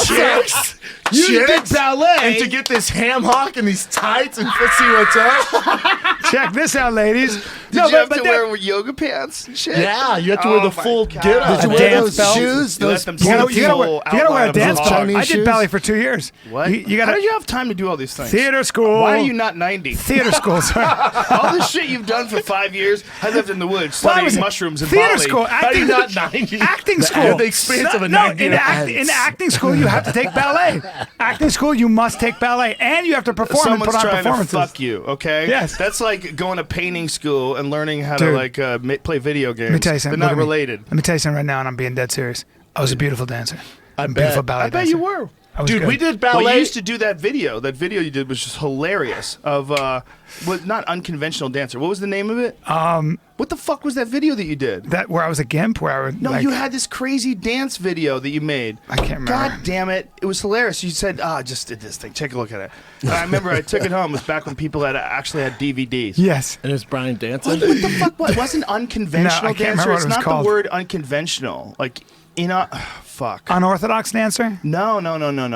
Chicks. You did ballet. And to get this ham hock and these tights and let's see what's up.
Check this out, ladies.
Did you have to wear yoga pants and shit?
Yeah, you have to wear the
my
full
God.
get up.
Did you
A
wear
dance
those
belt?
shoes?
You let
Those
them
You gotta,
see
you
the
gotta wear,
full
you gotta wear a
outline of the
dance
hog.
belt.
Chinese
I did
shoes?
ballet for 2 years.
What?
You
How
gotta
did you have time to do all these things?
theater school.
Why are you not 90?
theater school? Sorry.
All this shit you've done for 5 years. I lived in the woods
Why was
studying
it-
mushrooms in
theater
Bali.
school?
How do you not 90?
Acting
You
school.
have the experience of a
No,
90.
in acting school, you have to take ballet. Acting school, you must take ballet, and you have to perform
Someone's
and put on
trying
performances.
to fuck you, okay?
Yes.
That's like going to painting school and learning how
Dude.
to play video games.
Let me tell you something.
They're
Look
not
at me.
related.
Let me tell you something right now, and I'm being dead serious. I was a beautiful dancer. I'm a
bet.
beautiful ballet
I bet
dancer.
you were.
I was
Dude,
good.
we did ballet.
Well, you used to do that video. That video you did was just hilarious. Of not unconventional dancer. What was the name of it? What the fuck was that video that you did?
that where I was a gimp, where I would
No,
like,
you had this crazy dance video that you made.
I can't remember.
God damn it. It was hilarious. You said, I just did this thing. Take a look at it. And I remember I took it home. It was back when people actually had DVDs.
Yes.
And it's Brian dancing.
What the fuck? What? It wasn't unconventional
No, I can't
dancer.
remember what
It's
it was
not
called.
the word unconventional. Like, fuck.
Unorthodox dancer?
No.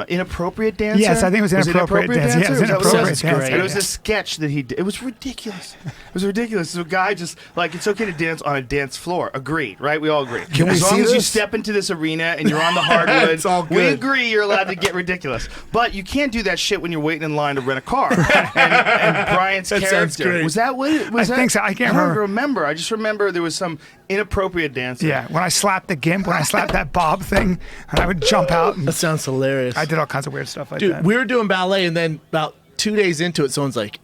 Inappropriate dancer?
Yes, I think it was inappropriate dancer. Yeah, it was
Is that what
inappropriate
was?
dancer.
It was a sketch that he did. It was ridiculous. It was ridiculous. So a guy just, like, it's okay to dance on a dance floor. Agreed, right? We all agree.
Can we
as long
see
as you
this?
step into this arena and you're on the hardwood,
It's all
we
good.
agree you're allowed to get ridiculous. But you can't do that shit when you're waiting in line to rent a car. and Brian's
That sounds
character.
great.
Was that what it was?
I think so. I can't
don't
remember.
I just remember there was some inappropriate dancing.
Yeah, when I slapped the gimp, when I slapped that bob thing, and I would jump out. And
That sounds hilarious.
I did all kinds of weird stuff like
Dude,
that.
we were doing ballet, and then about 2 days into it, someone's like,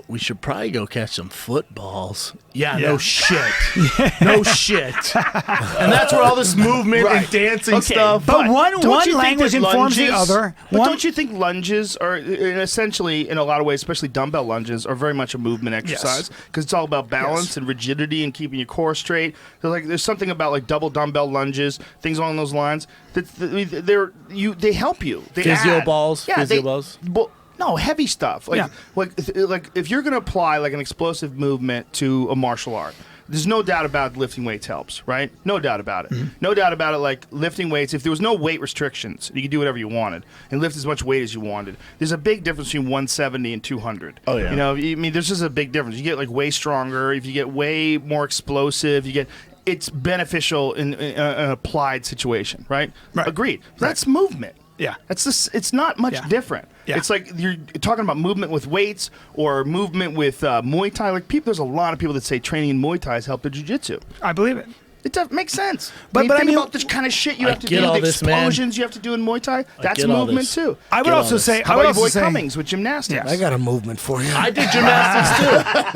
we should probably go catch some footballs. Yeah,
Yeah.
no shit. No shit. And that's where all this movement and dancing
Okay,
stuff.
But one
don't you think
language
that
informs the
lunges-
other.
But
One-
don't you think lunges are essentially, in a lot of ways, especially dumbbell lunges, are very much a movement exercise because it's all about balance and rigidity and keeping your core straight. There's something about like double dumbbell lunges, things along those lines. They help you. They
Physio
add.
balls?
Yeah,
Physio
they-
balls?
Well, no, heavy stuff. Like if you're gonna apply like an explosive movement to a martial art. there's no doubt about lifting weights helps, right? No doubt about it.
Mm-hmm.
No doubt about it. Like lifting weights, if there was no weight restrictions, you could do whatever you wanted and lift as much weight as you wanted. There's a big difference between 170 and 200.
Oh, yeah.
You know, I mean, there's just a big difference. You get like way stronger. If you get way more explosive, it's beneficial in an applied situation, right? Agreed. That's movement.
Yeah.
It's not much different.
Yeah.
It's like you're talking about movement with weights or movement with Muay Thai. Like there's a lot of people that say training in Muay Thai has helped their jiu-jitsu.
I believe it.
It does make sense.
But
think
I mean,
about this kind of shit you have to
get
do,
all
the
this, man.
explosions you have to do in Muay Thai. That's
get all
movement
this.
too.
I would
Get all
also
this.
say,
How
I would
about your
also
boy
say,
Cummings with gymnastics?
Yes.
I got a movement for you.
I did gymnastics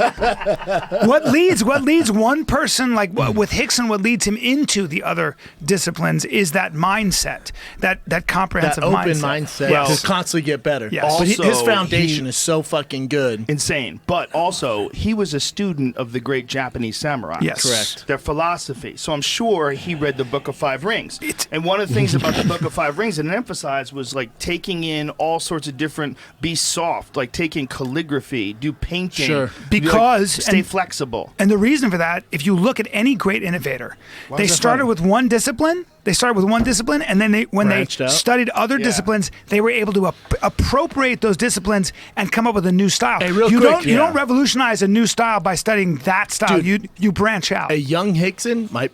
too.
what leads one person like with Hickson, what leads him into the other disciplines is that mindset, that comprehensive
That open mindset
Yes.
to constantly get better.
Yes.
But his
Also,
foundation
he-
is so fucking good.
Insane. But also, he was a student of the great Japanese samurai.
Yes.
Correct.
Their philosophy. So I'm sure he read the Book of Five Rings. And one of the things about the Book of Five Rings that it emphasized was like taking in all sorts of different, be soft, like taking calligraphy, do painting.
Sure.
Because-
stay
and-
flexible.
And the reason for that, if you look at any great innovator, they
is that
started
funny?
with one discipline. They started with one discipline, and then when
Branched
they
out.
studied other
Yeah.
disciplines, they were able to appropriate those disciplines and come up with a new style.
Hey, real
you
quick,
don't revolutionize a new style by studying that style.
Dude.
You branch out.
A young Hickson might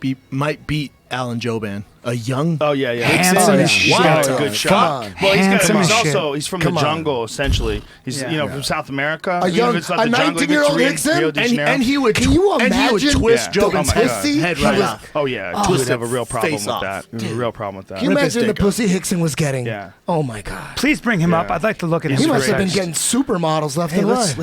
beat Alan Joban. A young
Oh yeah, yeah.
Handsome
as
Wow,
shit.
that's a
Come
good
on.
shot. Well,
Handsome as shit.
He's from
Come
the
on.
jungle essentially. He's
Yeah.
from South America.
A
Even
young-
if it's not
a
the jungle,
19-year-old
Rio
Hickson?
de Janeiro.
and he would
Can you
and he would
imagine?
twist
Yeah.
Joban's
Oh my God.
head
He
right
was-
off.
Oh yeah,
Oh,
he would have a
his
real problem
face
with
off.
that. A real problem with that.
Can you
Rip his
imagine the
dick off.
pussy Hickson was getting?
Yeah.
Oh my God.
Please bring him up.
Yeah.
I'd like to look at
He's
him.
He
for a
must have been
second.
getting supermodels left
Hey,
and right.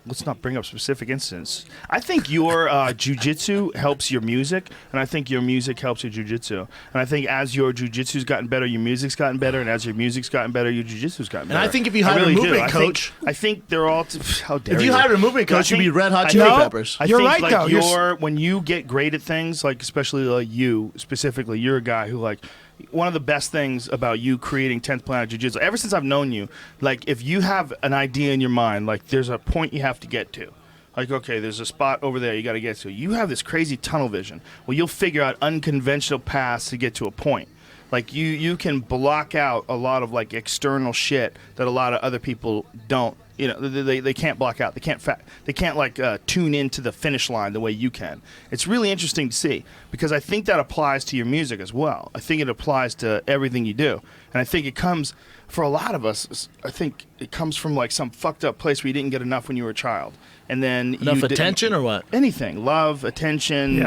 let's not bring up specific incidents. I think your jujitsu helps your music, and I think your music helps your jujitsu. And I think as your jujitsu's gotten better, your music's gotten better, and as your music's gotten better, your jujitsu's gotten better.
I think if you
I
hired a
really do.
movement
I
coach-
I think they're all. How dare
If you hired a movement
But I
coach, you'd be
think-
Red Hot
I
Chili
think-
Peppers.
I
You're
think,
right,
like,
though. You're
when you get great at things, like especially like you specifically, you're a guy who like. One of the best things about you creating 10th Planet Jiu-Jitsu, ever since I've known you, like if you have an idea in your mind, like there's a point you have to get to. Like, okay, there's a spot over there you got to get to. You have this crazy tunnel vision. Well, you'll figure out unconventional paths to get to a point. Like you can block out a lot of like external shit that a lot of other people don't. You know, they can't block out. They can't like tune into the finish line the way you can. It's really interesting to see because I think that applies to your music as well. I think it applies to everything you do, and I think it comes for a lot of us. I think it comes from like some fucked up place where you didn't get enough when you were a child, and then
Enough attention or what?
Anything, love, attention,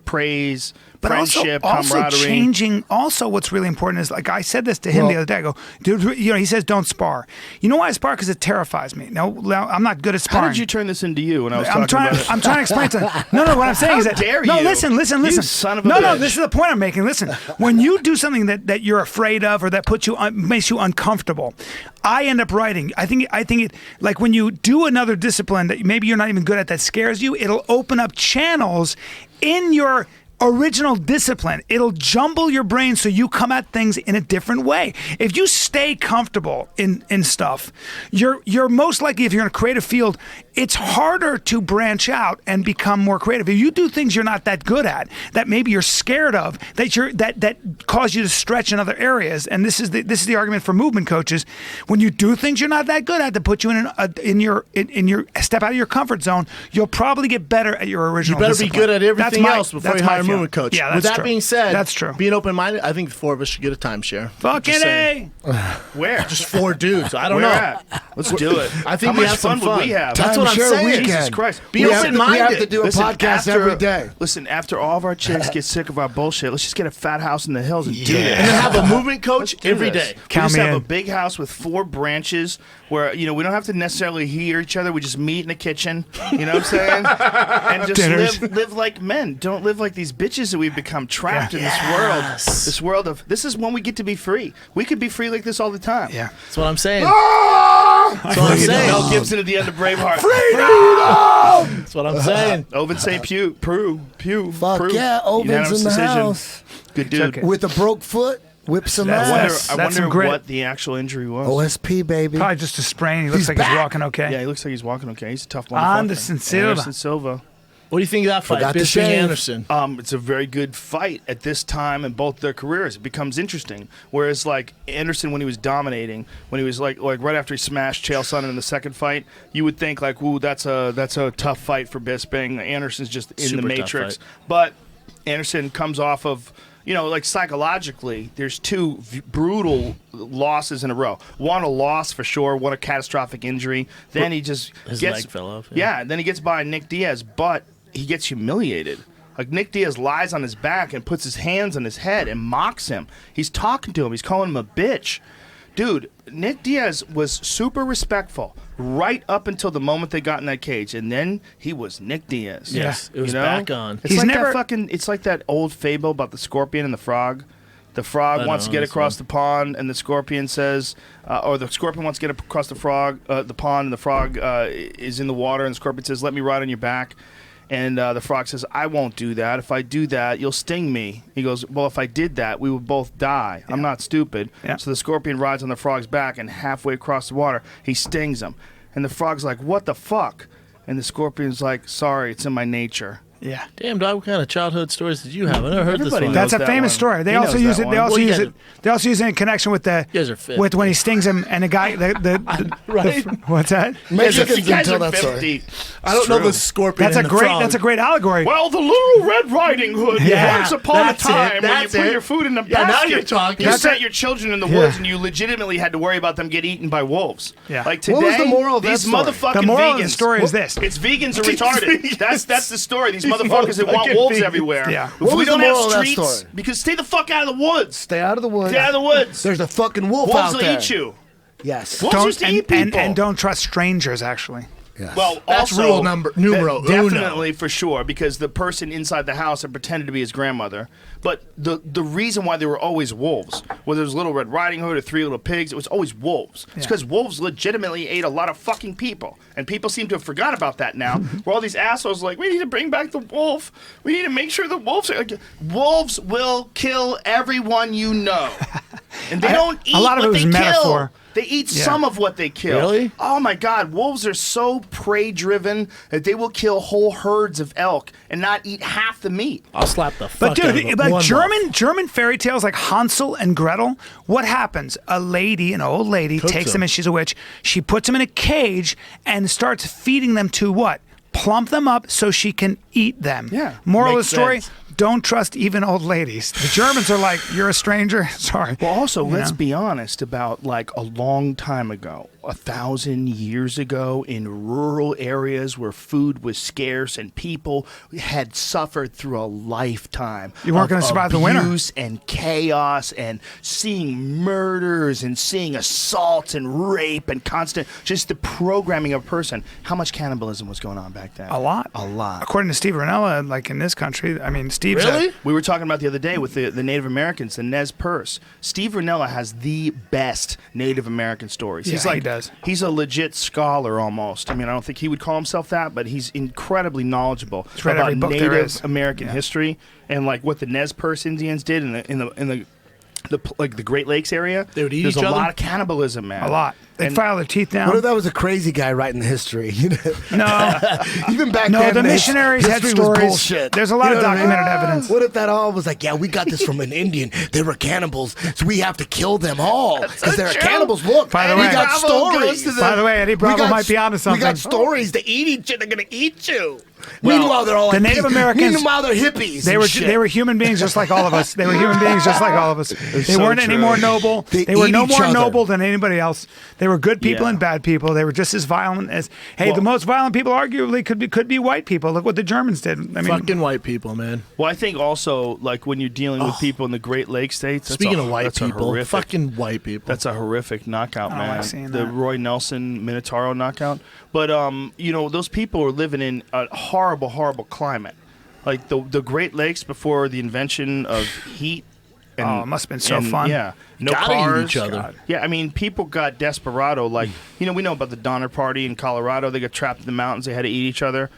praise.
But
friendship,
also
camaraderie.
changing. Also, what's really important is like I said this to him the other day. I go, dude, he says don't spar. You know why I spar? Because it terrifies me. No, I'm not good at sparring.
How did you turn this into you when I was
I'm
talking
trying.
about it?
I'm trying to explain something. No. What I'm saying is that.
dare
No,
you?
listen.
You son of a
No.
bitch.
This is the point I'm making. Listen, when you do something that you're afraid of or that puts you makes you uncomfortable, I end up writing. I think it like when you do another discipline that maybe you're not even good at that scares you. It'll open up channels in your original discipline. It'll jumble your brain so you come at things in a different way. If you stay comfortable in stuff, you're most likely, if you're in a creative field, it's harder to branch out and become more creative. If you do things you're not that good at, that maybe you're scared of, that cause you to stretch in other areas, and this is the argument for movement coaches. When you do things you're not that good at, to put you in your step out of your comfort zone, you'll probably get better at your original.
You better be
discipline.
good at everything else before
that's
you
my
hire a
feeling.
movement coach.
Yeah,
With
that's
that
true.
being said,
That's true.
being open-minded, I think the four of us should get a timeshare.
Fucking
Just saying.
A.
Where?
Just four dudes. I don't
Where
know.
at? Let's do it.
I think
How
we
much
have some
fun would we
fun.
have?
That's what I'm
Timeshare
saying.
weekend.
Jesus Christ.
Be
We have to
open-minded.
do a podcast every day.
Listen, after all of our chicks get sick of our bullshit, let's just get a fat house in the hills and do
And
this.
then have a movement coach
Do
every
this.
day.
We
Count
just
me
have a
in.
big house with 4 branches where, we don't have to necessarily hear each other. We just meet in the kitchen. You know what I'm saying? And just
Dinners.
live like men. Don't live like these bitches that we've become trapped in this world. This world of, this is when we get to be free. We could be free like this all the time.
Yeah.
That's what I'm saying.
That's
what I'm saying.
Mel Gibson at the end of Braveheart.
That's what I'm saying.
Oven say pew.
Fuck
Prue.
yeah, Oven's
Unanimous
in the
decision.
house.
Good dude.
okay.
With a broke foot, whip some
That's-
ass.
I
That's some
wonder
grit.
what the actual injury was.
OSP, baby.
Probably just a sprain. He looks
He's
like he's
back.
walking okay.
Yeah, he looks like he's walking okay. He's a tough one.
Anderson Silva.
Anderson Silva.
What do you think of that fight,
Forgot to
Bisping
shave.
Anderson?
It's a very good fight at this time in both their careers. It becomes interesting. Whereas like Anderson, when he was dominating, when he was like right after he smashed Chael Sonnen in the second fight, you would think like, ooh, that's a tough fight for Bisping. Anderson's just in
Super
the
tough
matrix.
fight.
But Anderson comes off of, like psychologically, there's two brutal losses in a row. One, a loss for sure. One, a catastrophic injury. Then he just
His
gets,
leg fell off.
Yeah, then he gets by Nick Diaz, but he gets humiliated. Like Nick Diaz lies on his back and puts his hands on his head and mocks him. He's talking to him. He's calling him a bitch. Dude, Nick Diaz was super respectful right up until the moment they got in that cage, and then he was Nick Diaz.
Yes, it was back on.
It's like that fucking. It's like that old fable about the scorpion and the frog. The frog wants to get across the pond, and the scorpion says, or the scorpion wants to get across the pond, and the frog is in the water, and the scorpion says, "Let me ride on your back." And the frog says, "I won't do that. If I do that, you'll sting me." He goes, "Well, if I did that, we would both die. I'm not stupid."
Yeah.
So the scorpion rides on the frog's back, and halfway across the water, he stings him. And the frog's like, "What the fuck?" And the scorpion's like, "Sorry, it's in my nature."
Yeah.
Damn, dog, what kind of childhood stories did you have? I never heard
Everybody
this one.
knows
That's a
that
famous
one.
story. They
He
also
knows
use
that
it.
one.
They also
Well, you
use
gotta-
it. They also use it in connection with the
You guys are fit.
with when he stings him and the guy.
Right?
What's that?
Mexicans
You guys
didn't
are
tell that story.
50.
I don't know the scorpion.
That's a
and the
great.
frog.
That's a great allegory.
Well, the little Red Riding Hood.
Yeah,
Once upon a
that's it,
time, when you
that's
put
it.
your food in the
Yeah,
basket,
now you're talking.
you
That's
set
it.
your children in the
Yeah.
woods, and you legitimately had to worry about them get eaten by wolves.
Yeah.
Like today,
What was the moral of that
these
story?
motherfucking
The moral
vegans.
of the story is this.
It's vegans are retarded.
vegans.
That's the story. These motherfuckers that want
motherfucking
wolves
vegans.
everywhere.
Yeah.
If
What
we
was the
don't have
moral of that
streets,
story?
because stay the fuck out of the woods.
Stay out of the woods.
Stay out of the woods.
There's a fucking wolf
Wolves
out
will
there.
eat you.
Yes.
Wolves used to eat people.
and don't trust strangers. Actually,
Yes.
Well,
That's
also,
rule numero uno.
definitely for sure, because the person inside the house had pretended to be his grandmother. But the reason why they were always wolves, whether it was Little Red Riding Hood or Three Little Pigs, it was always wolves. It's because wolves legitimately ate a lot of fucking people, and people seem to have forgot about that now. Where all these assholes are like, we need to bring back the wolf. We need to make sure the wolves are. Wolves will kill everyone you know, and they don't eat
a lot of
what
it was
they
metaphor.
kill. They eat some of what they kill.
Really?
Oh my God, wolves are so prey-driven that they will kill whole herds of elk and not eat half the meat.
I'll slap the fuck
but
out of
dude,
it.
like
One
German fairy tales like Hansel and Gretel. What happens? A lady, an old lady,
Cooks
takes
them.
them and she's a witch. She puts them in a cage and starts feeding them to what? Plump them up so she can eat them.
Yeah,
Moral of the
makes
story:
sense.
don't trust even old ladies. The Germans are like, you're a stranger. Sorry.
Well, also,
You
let's
know?
be honest about like a long time ago, 1,000 years ago, in rural areas where food was scarce and people had suffered through a lifetime.
You weren't
of
gonna survive the winter.
abuse and chaos and seeing murders and seeing assaults and rape and constant, just the programming of a person. How much cannibalism was going on back then?
A lot.
A lot.
According to Steve Ranella, like in this country, I mean, Steve's
Really?
We were talking about the other day with the Native Americans, the Nez Perce. Steve Ranella has the best Native American stories.
Yeah,
He's like,
he does.
He's a legit scholar almost. I mean, I don't think he would call himself that, but he's incredibly knowledgeable
He's read
about
every book there
Native
is.
American history and like what the Nez Perce Indians did in the like the Great Lakes area.
They would eat
There's
each
a
other?
lot of cannibalism, man.
a lot. They
And-
file their teeth down.
What if that was a crazy guy writing the history? You know?
No,
Even back
no.
then,
The missionaries had
history was
stories.
bullshit.
There's a lot
You
of
know what I mean?
documented evidence.
What if that all was like, yeah, we got this from an Indian. They were cannibals, so we have to kill them all because they're
true.
cannibals. Look,
By the
we
way-
got
Bravo goes
stories.
to the-
By the way, Eddie Bravo might be onto something.
We got stories to eat each other. They're gonna eat you.
Well,
Meanwhile, they're all
the
like
Native Americans-
Meanwhile, they're hippies.
They
and
were
shit.
they were human beings just like all of us. They were human beings just like all of us. They
so
weren't any
true.
more noble.
They
They were
eat
no
each
more
other.
noble than anybody else. They were good people
Yeah.
and bad people. They were just as violent as the
Well-
most violent people arguably could be white people. Look what the Germans did. I mean,
Fucking white people, man.
Well, I think also like when you're dealing with people in the Great Lakes states.
Speaking of white
that's a
people,
horrific-
fucking white people.
That's a horrific knockout,
I
man.
like seeing
The
that.
Roy Nelson Minotauro knockout. But those people are living in a horrible, horrible climate. Like the Great Lakes before the invention of heat. And,
Oh, it must have been so fun.
Yeah, no
Gotta eat
cars.
each other.
God. Yeah, I mean, people got desperado. Like, we know about the Donner Party in Colorado. They got trapped in the mountains. They had to eat each other.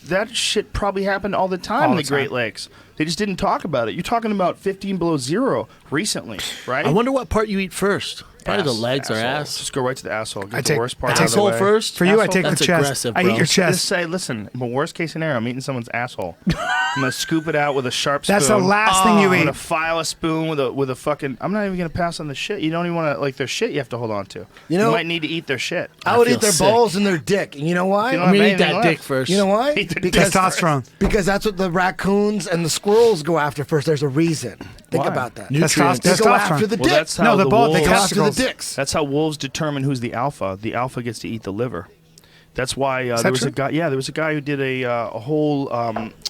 That shit probably happened all the time
All
in
the
the Great
time.
Lakes. They just didn't talk about it. You're talking about 15 below zero recently, right?
I wonder what part you eat first. Probably the
Ass,
legs or
asshole.
ass.
Just go right to the asshole. Get
I
the
take-
worst part
I
out
take
of the
Asshole
way.
first?
For you, I
Asshole?
take
That's
the chest.
aggressive,
I eat
bro.
your
Just
chest.
say, listen, my worst case scenario, I'm eating someone's asshole. I'm gonna scoop it out with a sharp spoon.
That's the last thing you
I'm
eat.
gonna file a spoon with a fucking. I'm not even gonna pass on the shit. You don't even want to like their shit. You have to hold on to.
You know-
might need to eat their shit.
I would
feel
eat their
sick.
balls and their dick. And you know why?
You don't
I'm gonna
have
eat that
anything
dick
left.
first.
You know why?
Eat the
Because
Testosterone.
Because that's what the raccoons and the squirrels go after first. There's a reason. Think
Why?
about that.
Nutrients.
They go after
Testosterone.
the
Well,
dick.
that's how
No, the ball-
wolves,
They go after the
testicles.
dicks.
That's how wolves determine who's the alpha. The alpha gets to eat the liver. That's why
that
there was
true?
a guy. Yeah, there was a guy who did a whole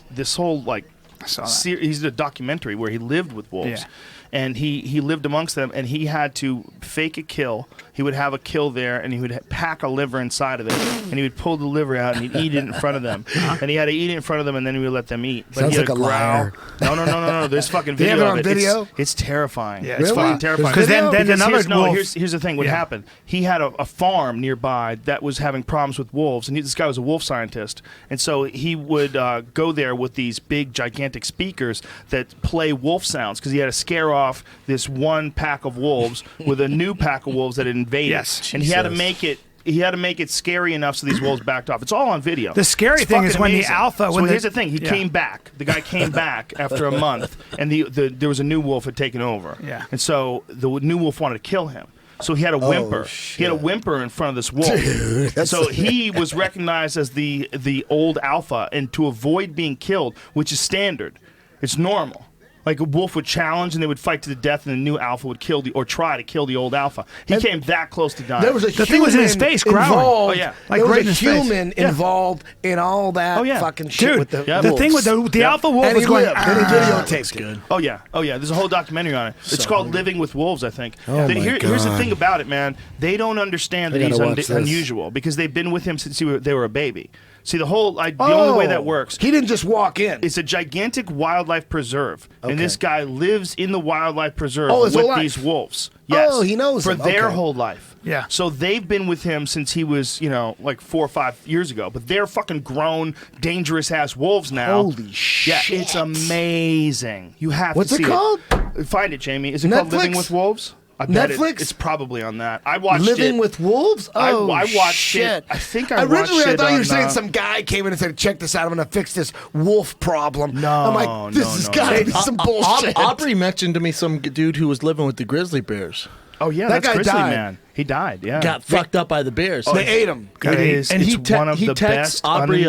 this whole like
I saw that.
he's a documentary where he lived with wolves.
Yeah.
And he lived amongst them, and he had to fake a kill. He would have a kill there, and he would pack a liver inside of it, and he would pull the liver out, and he'd eat it in front of them. And he had to eat it in front of them, and then he would let them eat. But
Sounds
he had
like
to
a
growl.
liar.
No. There's fucking
They
video
have it
of
on
it.
video?
It's terrifying.
Yeah,
It's
Really?
fucking terrifying.
Because then
Because
another wolf.
here's the thing. What
Yeah.
happened? He had a farm nearby that was having problems with wolves, and this guy was a wolf scientist, and so he would go there with these big, gigantic speakers that play wolf sounds because he had to scare off this one pack of wolves with a new pack of wolves that had invaded.
Yes.
And he had to
Jesus.
make it. He had to make it scary enough so these wolves backed off. It's all on video.
The scary
It's
thing is
fucking
when the
amazing.
alpha-
So
when the-
here's the thing. He
Yeah.
came back. The guy came back after a month, and there was a new wolf had taken over.
Yeah.
And so the new wolf wanted to kill him. So he had a whimper. He had a whimper in front of this wolf. So he was recognized as the old alpha, and to avoid being killed, which is standard, it's normal. Like a wolf would challenge, and they would fight to the death, and the new alpha would kill or try to kill the old alpha. He came that close to dying.
There was a
The thing was in his face, growling.
involved.
Oh, yeah.
Like
there
right
was
in
a
his face.
human
Yeah.
involved in all that
Oh, yeah.
fucking shit
Dude,
with the
Yeah.
the
wolves.
thing with the
Yeah.
alpha wolf
And
was
he
going.
lived, and he videotaped it.
Oh yeah. There's a whole documentary on it. It's called Living with Wolves, I think.
Oh, my
Here's the
God.
thing about it, man. They don't understand
I
that he's
gotta watch this.
unusual because they've been with him since they were a baby. See, the only way that works.
He didn't just walk in.
It's a gigantic wildlife preserve,
Okay.
and this guy lives in the wildlife preserve
Oh, his
with
whole life?
these wolves. Yes,
Oh, he knows
for
them.
their
Okay.
whole life.
Yeah.
So they've been with him since he was, like 4 or 5 years ago. But they're fucking grown, dangerous ass wolves now.
Holy shit.
Yeah, it's amazing. You have
What's
to
it
see
called?
Find it, Jamie. Is it called
Netflix?
Living with Wolves? I bet
Netflix?
it's probably on that. I watched
Living
it.
with wolves? Oh,
I watched
shit.
it. I think I
Originally,
watched
I
it
thought you were
on,
saying some guy came in and said, check this out, I'm going to fix this wolf problem.
No,
I'm like, this has
no.
got to be some bullshit.
Aubrey mentioned to me some dude who was living with the grizzly bears.
Oh yeah,
That
that's
guy
Grizzly
died.
Man. He died. Yeah.
Got fucked up by the bears.
They ate him.
It is.
and
it's
he
one of
he
the
texts
best.
Aubrey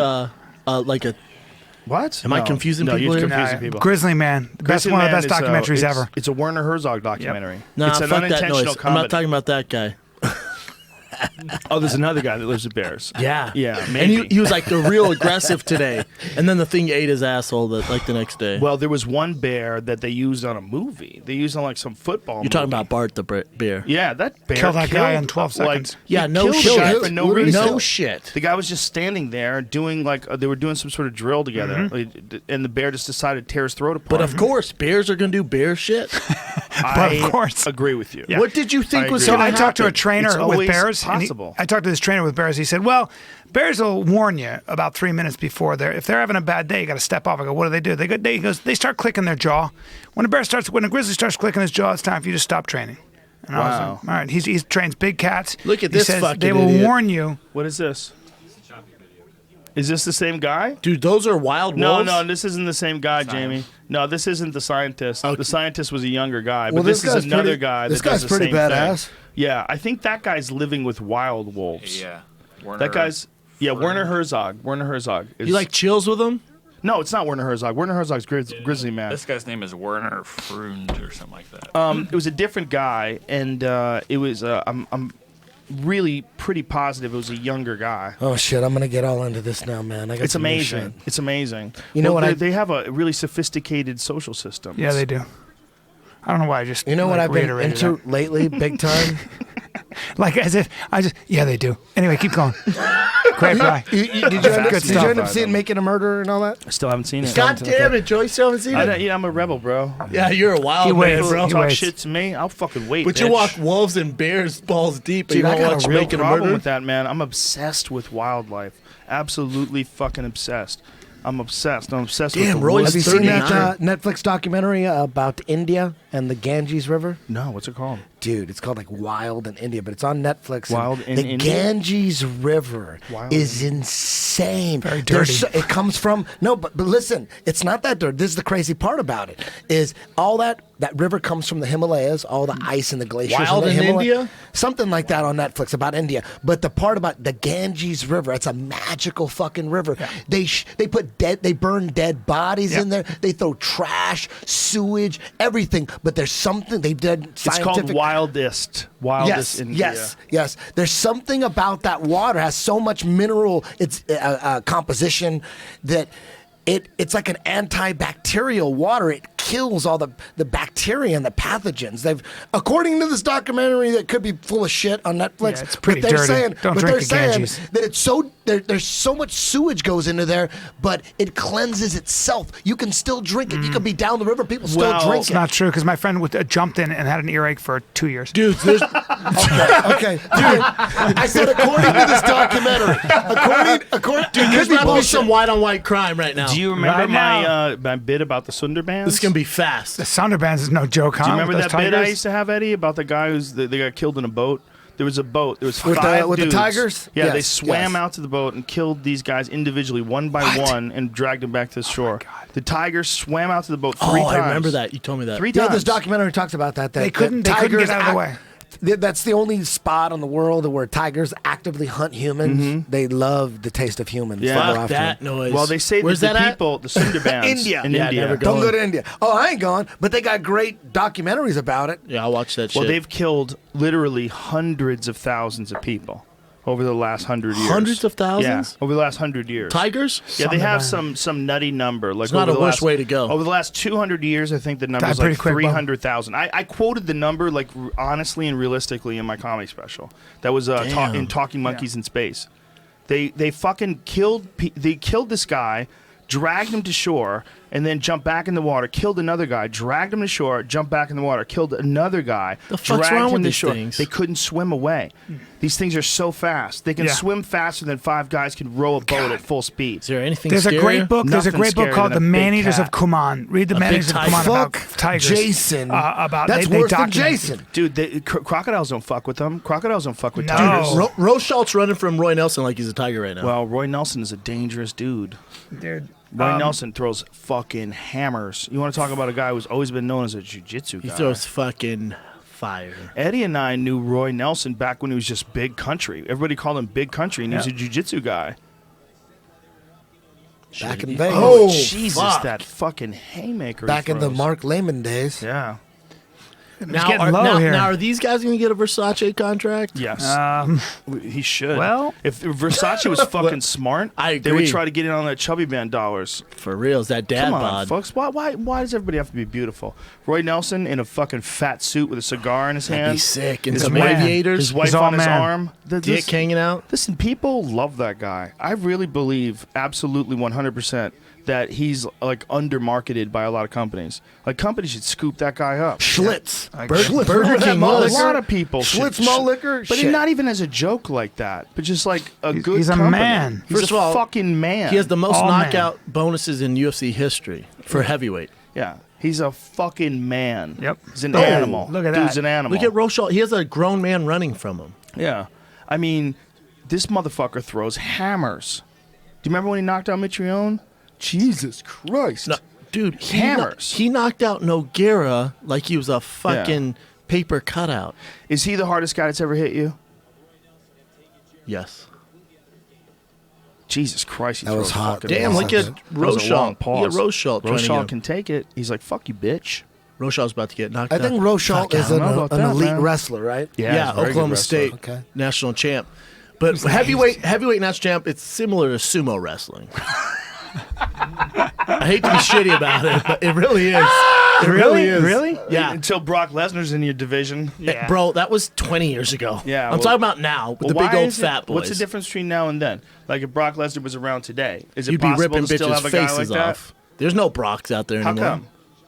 like a
What?
Am I confusing
no,
people
you're
here?
confusing people.
Grizzly Man, the best
Grizzly
one of the
Man
best
is,
documentaries
it's-
ever.
It's a Werner Herzog documentary.
Nah,
it's an
fuck that
unintentional
noise. I'm
comedy.
not talking about that guy.
Oh, there's another guy that lives with bears.
Yeah.
Yeah,
And
maybe.
he was like the real aggressive today. And then the thing ate his asshole the next day.
Well, there was one bear that they used on a movie. They used on like some football.
You're talking
movie.
about Bart the bear.
Yeah, that bear
Kill that guy
killed,
in 12
like,
seconds.
he
Yeah, no
killed
shit.
the guy for no reason.
No shit.
The guy was just standing there doing like they were doing some sort of drill together,
Mm-hmm.
and the bear just decided to tear his throat apart.
But of course, bears are going to do bear shit.
I
of course.
agree with you.
Yeah.
What did you think
I
was
agree.
going
So
to
I talked to a
happen?
trainer
It's
with
always
bears. and
possible.
I talked to this trainer with bears. He said, "Well, bears will warn you about 3 minutes before if they're having a bad day, you got to step off." I go, "What do? He goes, they start clicking their jaw. When a grizzly starts clicking his jaw, it's time for you to stop training." And I was
Wow.
like, "All right." He trains big cats.
Look at
He
this
says,
fucking
They will
idiot.
warn you.
What is this? Is this the same guy?
Dude, those are wild
No,
wolves.
no, this isn't the same guy, Jamie. No, this isn't the scientist.
Okay.
The scientist was a younger guy,
Well,
but this
this
is
guy's
another
pretty-
guy.
this
that does
guy's
the
pretty
same
badass.
thing. Yeah, I think that guy's living with wild wolves.
Yeah. Werner,
That guy's Werner Herzog. Werner Herzog. Is,
You like chills with them?
No, it's not Werner Herzog. Werner Herzog's Grizzly Man.
This guy's name is Werner Frund or something like that.
It was a different guy, and it was. I'm really pretty positive it was a younger guy.
Oh, shit. I'm going to get all into this now, man. I got
It's
some new
amazing.
shit.
It's amazing.
You know
Well,
what
they have a really sophisticated social system.
Yeah, they do. I don't know why I just
You know what
like,
I've been
reiterated
into
that.
lately, big time?
Like as if yeah, they do. Anyway, keep going. Great guy.
Did you end
Good
up
stuff.
seeing Making a Murderer and all that?
I still haven't seen it.
God damn it, Joyce. You haven't seen it?
Yeah, I'm a rebel, bro.
Yeah, you're a wild
He
man,
waits.
bro.
He
Talk
waits.
shit to me, I'll fucking wait.
But you
bitch.
walk wolves and bears balls deep, but
Dude,
you
I
don't
got
watch
a
Making a
problem
Murderer?
with that, man. I'm obsessed with wildlife. Absolutely fucking obsessed. I'm obsessed. I'm obsessed with
Damn,
the
Roy's
Have you
woods.
seen
39.
that Netflix documentary about India and the Ganges River?
No, what's it called?
Dude, it's called like Wild in India, but it's on Netflix. and
Wild in
the
India?
Ganges River
Wild
is insane.
Very dirty.
It comes from but listen, it's not that dirty. This is the crazy part about it. Is all that river comes from the Himalayas, all the ice and the glaciers.
Wild
the
in India?
Something like that on Netflix about India. But the part about the Ganges River, it's a magical fucking river. Yeah. They burn dead bodies in there. They throw trash, sewage, everything. But there's something they did scientific.
It's called Wildest
Yes,
India.
yes. There's something about that water has so much mineral composition that it's like an antibacterial water. It kills all the bacteria and the pathogens. According to this documentary that could be full of shit on Netflix,
Yeah, it's pretty
but they're
dirty.
saying,
Don't
but
drink
they're
the
saying
Ganges.
that it's so there's so much sewage goes into there, but it cleanses itself. You can still drink it. You can be down the river, people still drink
It's
it.
not true because my friend jumped in and had an earache for 2 years.
Dude, there's
Okay, dude. I said according to this documentary. According,
dude, there's about to be some white on white crime right now.
Do you remember
Right now.
my bit about the Sundarbans?
This is gonna be fast.
The Sundarbans is no joke, huh?
Do you remember
with
that
those
bit I
tigers?
used to have, Eddie, about the guy they got killed in a boat? There was a boat. There was
With the-
five
with the
dudes.
tigers?
Yeah, they
Yes,
swam
yes.
out to the boat and killed these guys individually, one by one, and dragged them back to the shore. The tigers swam out to the boat 3
Oh,
times.
I remember that. You told me that.
3
Yeah,
times.
this documentary talks about that.
They couldn't get out of the way.
That's the only spot on the world where tigers actively hunt humans. They love the taste of humans.
Yeah.
They go
Fuck
after
that
them.
noise.
Well, they say
Where's
that the
that
people, the Sundarbans,
India.
in
Yeah,
India.
never
Don't
going.
go to India. Oh, I ain't going. But they got great documentaries about it.
Yeah, I'll watch that shit.
Well, they've killed literally hundreds of thousands of people over the last 100 years.
Hundreds of thousands?
Yeah, over the last 100 years.
Tigers?
Yeah, they have some nutty number. Like
It's not
over
a
the
worse
last-
way to go.
Over the last 200 years, I think the number
Died
is like
pretty quick, bro.
300,000. I quoted the number like honestly and realistically in my comedy special. That was
Damn.
in Talking Monkeys in Space. They fucking killed this guy, dragged him to shore, and then jumped back in the water, killed another guy, dragged him to shore, jumped back in the water, killed another guy,
The fuck's
dragged
wrong
him
with
to
these
shore.
things?
They couldn't swim away. These things are so fast. They can
Yeah.
swim faster than 5 guys can row a boat at full speed.
Is there anything
There's a
scarier?
great book. There's a
Nothing
great book
scarier
called
than
The
a big
Man-Eaters
cat.
of Kuman. Read The Man-Eaters of
big
Kuman about
Fuck
tigers.
Jason.
About
That's
they
worse than
document-
Jason.
Dude, crocodiles don't fuck with them. Crocodiles don't fuck with
No.
tigers.
Rochalt's running from Roy Nelson like he's a tiger right now.
Well, Roy Nelson is a dangerous dude.
Dude,
Roy Nelson throws fucking hammers. You want to talk about a guy who's always been known as a jiu-jitsu guy?
he throws fucking fire.
Eddie and I knew Roy Nelson back when he was just Big Country. Everybody called him Big Country, and he was a jiu-jitsu guy.
Back in Vegas.
Oh,
Jesus,
fuck.
that fucking haymaker. he
Back in the
throws.
Mark Lehman days.
Yeah.
Now,
getting
are,
low
now,
here.
now, are these guys going to get a Versace contract?
Yes. He should.
well-
if Versace was fucking smart,
I
they would
agree.
try to get in on that chubby band dollars.
For real, is that dad
Come on,
bod?
folks. Why does everybody have to be beautiful? Roy Nelson in a fucking fat suit with a cigar in his
That'd
hand.
be sick. And
His
some
wife-
aviators.
His wife
He's all
on his
man.
arm.
Dick hanging out.
Listen, people love that guy. I really believe, absolutely 100%, that he's like undermarketed by a lot of companies. Like companies should scoop that guy up.
Schlitz.
Burger
Remember that
King
mall
was.
A
liquor?
lot of people
Schlitz
should,
mall liquor?
but
Shit.
not even as a joke like that, but just like a good
he's a
company.
man.
He's
First
a
of all,
fucking man.
He has the most
All man.
knockout bonuses in UFC history for heavyweight.
Yeah, he's a fucking man.
Yep.
He's an
Oh,
animal.
look at
Dude's
that.
an animal.
Look at Rochal. He has a grown man running from him.
Yeah. I mean, this motherfucker throws hammers. Do you remember when he knocked out Mitrione? Jesus Christ.
No, dude,
Hammers.
He knocked out Nogueira like he was a fucking paper cutout.
Is he the hardest guy that's ever hit you?
Yes.
Jesus Christ, he
That
throws
was hot.
fucking
Damn,
bombs.
look at
That was a long
Rochal.
pause.
Look at Rochal trying to
Rochal
get-
can take it. He's like, fuck you, bitch.
Rochal's about to get knocked
I
out.
think Rochal
Fuck,
is
I
an,
don't know.
about
an
that,
elite
man.
wrestler, right?
Yeah,
Yeah,
he's a very good
Oklahoma
wrestler.
State
Okay.
national champ. But heavyweight national champ, it's similar to sumo wrestling. I hate to be shitty about it, but it really is. It really is.
Really?
Yeah.
Until Brock Lesnar's in your division.
Yeah.
Bro, that was 20 years ago.
Yeah,
I'm
well-
talking about now with the
Well,
big
why
old
is it-
fat boys.
What's the difference between now and then? Like if Brock Lesnar was around today, is it
You'd be
possible
ripping
to still
bitches'
have a guy like
faces
that?
off. There's no Brocks out there
How
anymore.
come?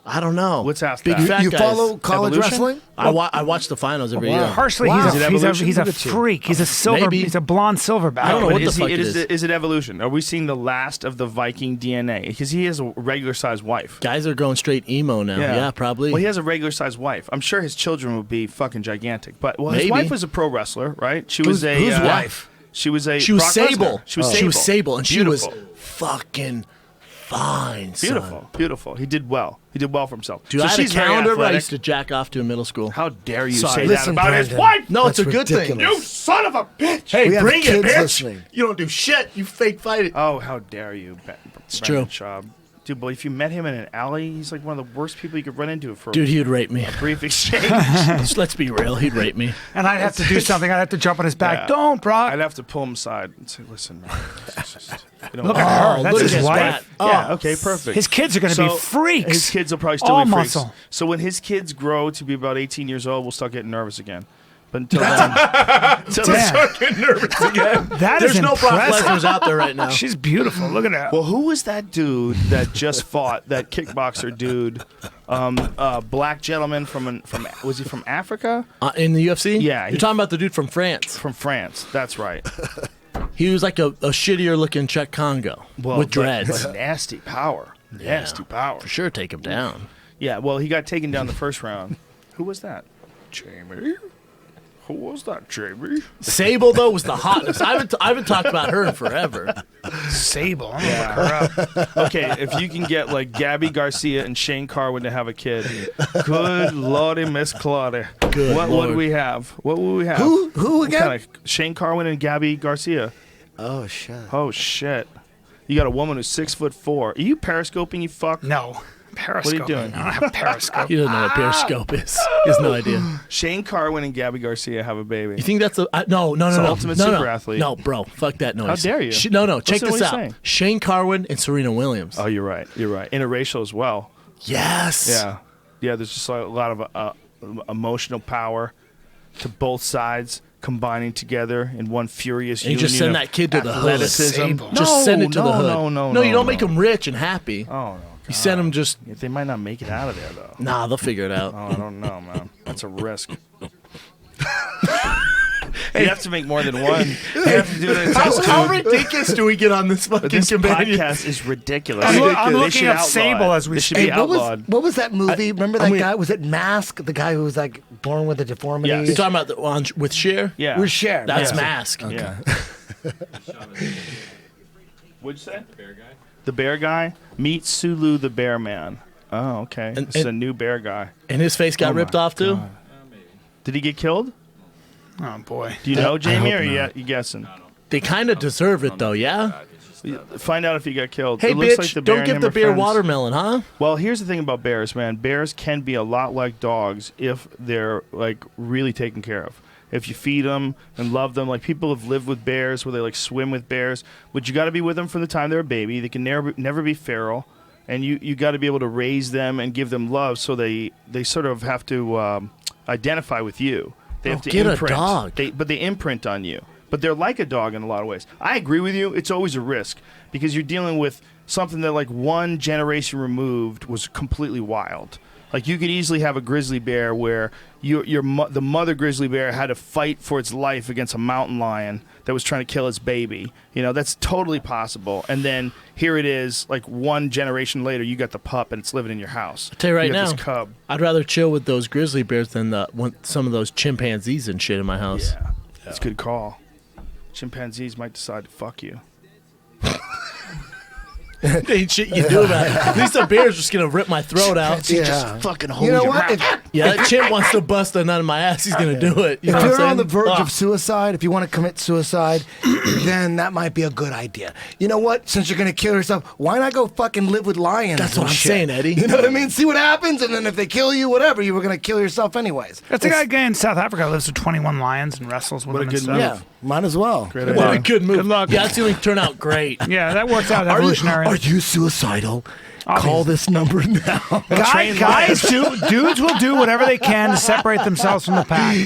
I don't know.
Let's ask
Big
that.
fat
You
guys.
follow college
Evolution?
wrestling?
I watch the finals every year.
Harshly,
Wow.
he's a
Look at you.
freak. He's a silver.
Maybe.
He's a blonde silverback.
I don't know
But
what the
is,
fuck
he,
it
is,
is.
it, is it evolution? Are we seeing the last of the Viking DNA? Because he has a regular sized wife.
Guys are going straight emo now. Yeah, probably.
Well, he has a regular sized wife. I'm sure his children would be fucking gigantic. But his
Maybe.
wife was a pro wrestler, right? She was a
whose wife?
She was a.
She was
Brock
Sable.
Lesnar. She was Sable.
She was Sable, and
Beautiful.
she was fucking fine.
Beautiful,
son.
beautiful. He did well. He did well for himself.
Dude,
so
I had a
she's very
calendar where I
athletic.
used to jack off to in middle school.
How dare you
Sorry.
say
Listen,
that about his
Brendan.
wife?
No, it's
That's
a good thing.
ridiculous.
You son of a bitch!
Hey,
We have
bring it,
kids
bitch.
listening.
You don't do shit. You fake fight it.
Oh, how dare you,
It's
Brendan
true.
Schaub. Dude, but if you met him in an alley, he's like one of the worst people you could run into for
Dude, he would rape me.
a brief exchange.
Let's be real. He'd rape me.
And I'd have to do something. I'd have to jump on his back.
Yeah.
Don't, Brock.
I'd have to pull him aside and say, "Listen, man, it's just, you know,
Look at her. That's
look
his
at
wife.
that.
Yeah,
Oh,
okay, perfect.
His kids are going to be
So,
freaks.
His kids will probably still
All
be freaks.
muscle.
So when his kids grow to be about 18 years old, we'll start getting nervous again. But until then, until they
Damn.
start getting nervous again.
That is
There's no Brock
impressive.
Lesnar's out there right now.
She's beautiful. Look at that.
Well, who was that dude that just fought that kickboxer dude? Black gentleman from was he from Africa?
In the UFC?
Yeah,
You're talking about the dude from France.
From France. That's right.
He was like a shittier looking Czech Congo with dreads.
But nasty power. Nasty power.
For sure, take him down.
Yeah. Well, he got taken down the first round. Who was that? Jamie. Who was that, Jamie?
Sable though was the hotness. I haven't talked about her in forever.
Sable. I'm gonna look her up.
Okay, if you can get like Gabby Garcia and Shane Carwin to have a kid, good lordy, Miss Claudia.
Good
what
Lord.
would we have? What would we have?
Who
What
again?
kind of Shane Carwin and Gabby Garcia?
Oh shit.
Oh shit! You got a woman who's 6'4". Are you periscoping? You fuck.
No. Periscope.
doing?
I don't have Periscope.
He doesn't know what periscope is. He has no idea.
Shane Carwin and Gabby Garcia have a baby.
You think that's a no?
It's an ultimate super athlete.
No, bro, fuck that noise.
How dare you?
No, check
Listen to
this
what
out.
he's saying.
Shane Carwin and Serena Williams.
Oh, you're right. You're right. Interracial as well.
Yes.
Yeah, yeah. There's just a lot of emotional power to both sides combining together in one furious
And you
union
just send
of
that kid to the hood.
athleticism.
Sable.
Just send it to the hood.
No,
you don't make him rich and happy.
Oh no.
You send him just.
They might not make it out of there though.
Nah, they'll figure it out.
Oh, I don't know, man. That's a risk. You have to make more than one. You have to do it in a test
How
tube.
ridiculous do we get on this fucking
This
companion?
podcast is ridiculous.
I'm
They
looking
should
up
outlaw
Sable
it.
as we
They should
speak.
be outlawed.
What was that movie? Remember that
mean-
guy? Was it Mask? The guy who was like born with a deformity?
Yes.
You're talking about the one with Cher?
Yeah.
We're shared.
That's
yeah.
Mask.
Yeah. What'd you say?
The bear guy.
The bear guy? Meet Sulu the bear man. Oh, okay.
And-
This is a
and-
new bear guy.
And his face got
Oh my
ripped off too?
God. Did he get killed?
Oh, boy.
Do you know, Jamie,
hope
or
not.
you guessing?
They kind of deserve it though, yeah?
Find out if he got killed.
Hey,
It looks
bitch,
like the bear
don't
and
give
him
the
are
beer
friends.
watermelon, huh?
Well, here's the thing about bears, man. Bears can be a lot like dogs if they're like really taken care of. If you feed them and love them, like people have lived with bears where they like swim with bears, but you got to be with them from the time they're a baby. They can never be feral, and you got to be able to raise them and give them love. So they sort of have to identify with you. They have to
get a
imprint.
dog.
But they imprint on you. But they're like a dog in a lot of ways. I agree with you. It's always a risk because you're dealing with something that like one generation removed was completely wild. Like you could easily have a grizzly bear where the mother grizzly bear had to fight for its life against a mountain lion that was trying to kill its baby. You know, that's totally possible. And then here it is, like one generation later, you got the pup and it's living in your house.
I'll tell you right
got
now,
this cub.
I'd rather chill with those grizzly bears than some of those chimpanzees and shit in my house.
Yeah, that's a good call. Chimpanzees might decide to fuck you.
Ain't shit you do about it. At least the bear's just gonna rip my throat out.
Yeah.
Just fucking hold
You know
your
what?
mouth.
Yeah, that chimp wants to bust a nut in my ass. He's gonna do it. You know
If
what
you're
I'm
on the
saying?
verge
Ah.
of suicide, if you want to commit suicide, then that might be a good idea. You know what? Since you're going to kill yourself, why not go fucking live with lions?
That's
and
what I'm
shit?
saying, Eddie.
You know what I mean? See what happens, and then if they kill you, whatever, you were going to kill yourself anyways.
That's a guy in South Africa who lives with 21 lions and wrestles with
What a
them
good
and stuff.
move.
Yeah, might as well.
Great
What a
idea.
good move.
Good luck.
Yeah, that's going to turn out great.
Yeah, that works out
Are
evolutionary.
you suicidal? Call this number now.
Dudes will do whatever they can to separate themselves from the pack.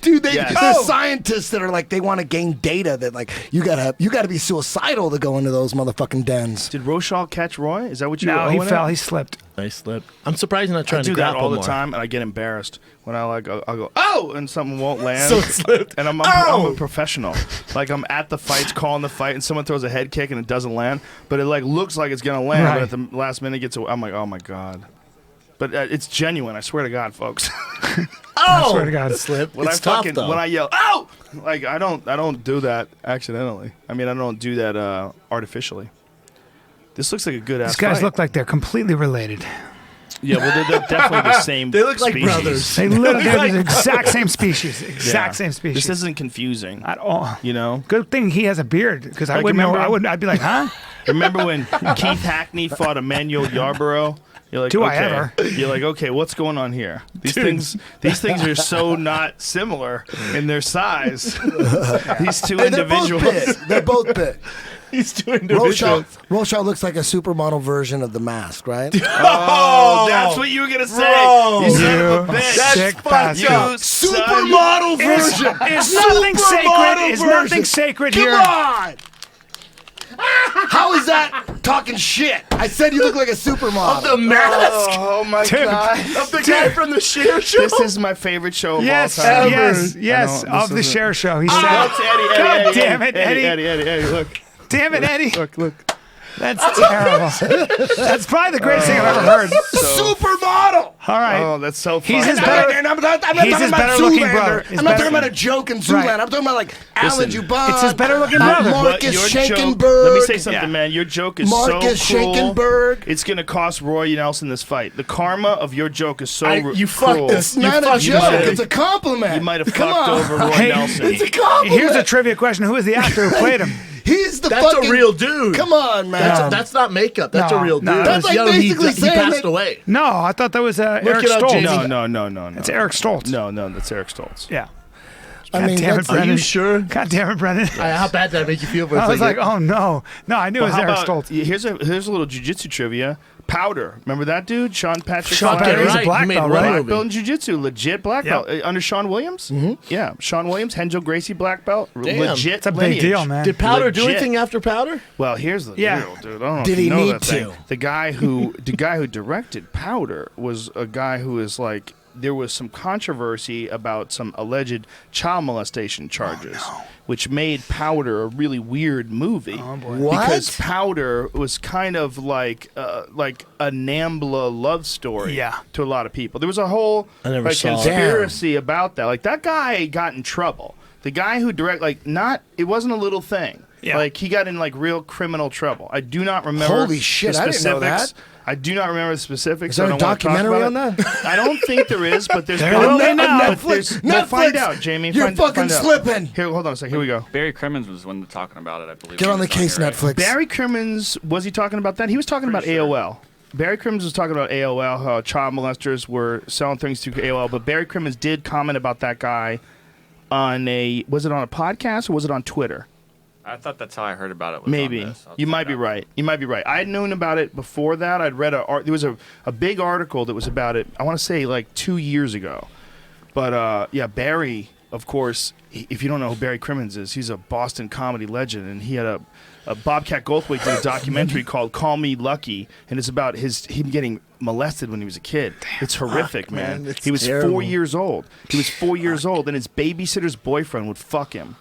Dude, there's scientists that are like, they want to gain data that like you gotta be suicidal to go into those motherfucking dens.
Did Rochelle catch Roy? Is that what you?
No, he fell. He slipped.
I slipped. I'm surprised you're not trying
I
to
do that
grapple
all the
more.
time, and I get embarrassed when I'll go, oh, and something won't land.
So it slipped.
And I'm a professional. Like I'm at the fights, calling the fight, and someone throws a head kick and it doesn't land, but it like looks like it's gonna land,
Right.
but at the last minute gets away. I'm like, oh my god. But it's genuine. I swear to God, folks.
I swear to God,
Slip.
when
It's
I
tough, though.
when I yell, oh, like I don't do that accidentally. I mean, I don't do that artificially. This looks like a good ass.
These guys
fight.
look like they're completely related.
Yeah, well, they're definitely the same.
They look like
species.
brothers.
They literally they're the exact same species. Exact same species.
This isn't confusing
at all.
You know.
Good thing he has a beard, because I
Like,
wouldn't know.
remember-
I'd be like, huh?
Remember when Keith Hackney fought Emmanuel Yarborough? You're like,
Do I
okay.
ever?
You're like, okay, what's going on here? These things are so not similar in their size. These two individuals.
They're both big.
These two individuals.
Rochelle looks like a supermodel version of The Mask, right?
Oh, that's what you were gonna say.
Bro.
You son of a
You
bitch.
sick bastard.
You
Supermodel version.
Is nothing sacred? Is nothing sacred
Come
here?
on! How is that talking shit? I said you look like a supermodel.
The mask
Oh my
Dude.
god.
of the guy from the Cher Show.
This is my favorite show of
Yes,
all time.
yes,
I know,
of the
this isn't-
Cher Show. He
Look,
said,
Eddie,
God
Eddie,
damn it, Eddie.
Eddie, look.
"Damn it, Eddie,
Look.
that's terrible." That's probably the greatest thing I've ever heard.
Supermodel!
All right,
Oh, that's so funny.
He's his better-
And I'm not
he's
talking
his
about
better-looking
Zoolander.
brother. His
I'm not
better-
talking about a joke in Zoolander.
Right.
I'm talking about like Alan
Listen,
Juban.
it's his better-looking brother.
But
Marcus
your joke,
Schenkenberg.
let me say something,
Yeah.
man. Your joke is
Marcus
so cruel.
Schenkenberg.
It's going to cost Roy Nelson this fight. The karma of your joke is so
You
cruel.
fucked
It's
You
not a
fucked
joke.
him.
It's a compliment.
You might have
Come
fucked
on.
over Roy
Hey,
Nelson.
It's a compliment.
here's a trivia question: who is the actor who played him?
He's the
That's
fucking
a real dude.
Come on, man.
That's not makeup. That's
No,
a real dude.
no,
That's like basically
he
saying
passed
that-
away.
No, I thought that was Eric
it up,
Stoltz.
Jamie.
No.
It's Eric Stoltz.
No, that's Eric Stoltz.
Yeah.
I
God
mean,
damn it,
that's-
Are
Brendan.
you sure?
God damn it, Brendan.
How bad did that make you feel?
I was like, oh no, I knew it was
How
Eric
about,
Stoltz.
here's a little jiu-jitsu trivia. Powder. Remember that dude? Sean Patrick
Sean
Flair?
Patrick, he's a
right.
black
He made
belt,
one
right?
movie.
Black belt in jiu-jitsu, legit black
Yep.
belt. Under Sean Williams? Mm-hmm. Yeah, Sean Williams, Henjo Gracie black belt.
Damn.
Legit
It's a big
lineage.
deal, man.
Did Powder do
Legit.
anything after Powder?
Well, here's the
Yeah.
deal, dude. I don't know
Did
if
he
you know
need
that thing.
to?
The guy who directed Powder was a guy who is like, there was some controversy about some alleged child molestation charges, which made Powder a really weird movie.
Oh, boy.
What?
Because Powder was kind of like a Nambla love story
Yeah.
to a lot of people. There was a whole
I never
like,
saw it.
conspiracy about that. Like that guy got in trouble. The guy who it wasn't a little thing.
Yeah.
Like he got in like real criminal trouble. I do not remember.
Holy shit,
the
I didn't know
specifics.
that.
I do not remember the specifics.
Is there
so I
a
don't wanna talk
documentary
about
on
it.
that?
I don't think there is, but there's
There will be now.
but there's- we'll find out, Jamie.
You're
Find
fucking
out.
slipping.
Here, hold on a second. Here we go.
Barry Crimmins was one talking about it, I believe.
Get on the
He was
case,
here, right?
Netflix.
Barry Crimmins, was he talking about that? He was talking about
Pretty sure.
AOL. Barry Crimmins was talking about AOL, how child molesters were selling things to AOL, but Barry Crimmins did comment about that guy was it on a podcast or was it on Twitter?
I thought that's how I heard about it. Was
Maybe.
On this. I'll
You
check
might
it
be
out.
right. You might be right. I had known about it before that. I'd read there was a big article that was about it, I want to say like 2 years ago. But yeah, Barry, of course, if you don't know who Barry Crimmins is, he's a Boston comedy legend, and he had a Bobcat Goldthwait did a documentary called Call Me Lucky, and it's about him getting molested when he was a kid. It's horrific, man.
man, it's
He was
terrible.
4 years old. He was 4 years old, and his babysitter's boyfriend would fuck him.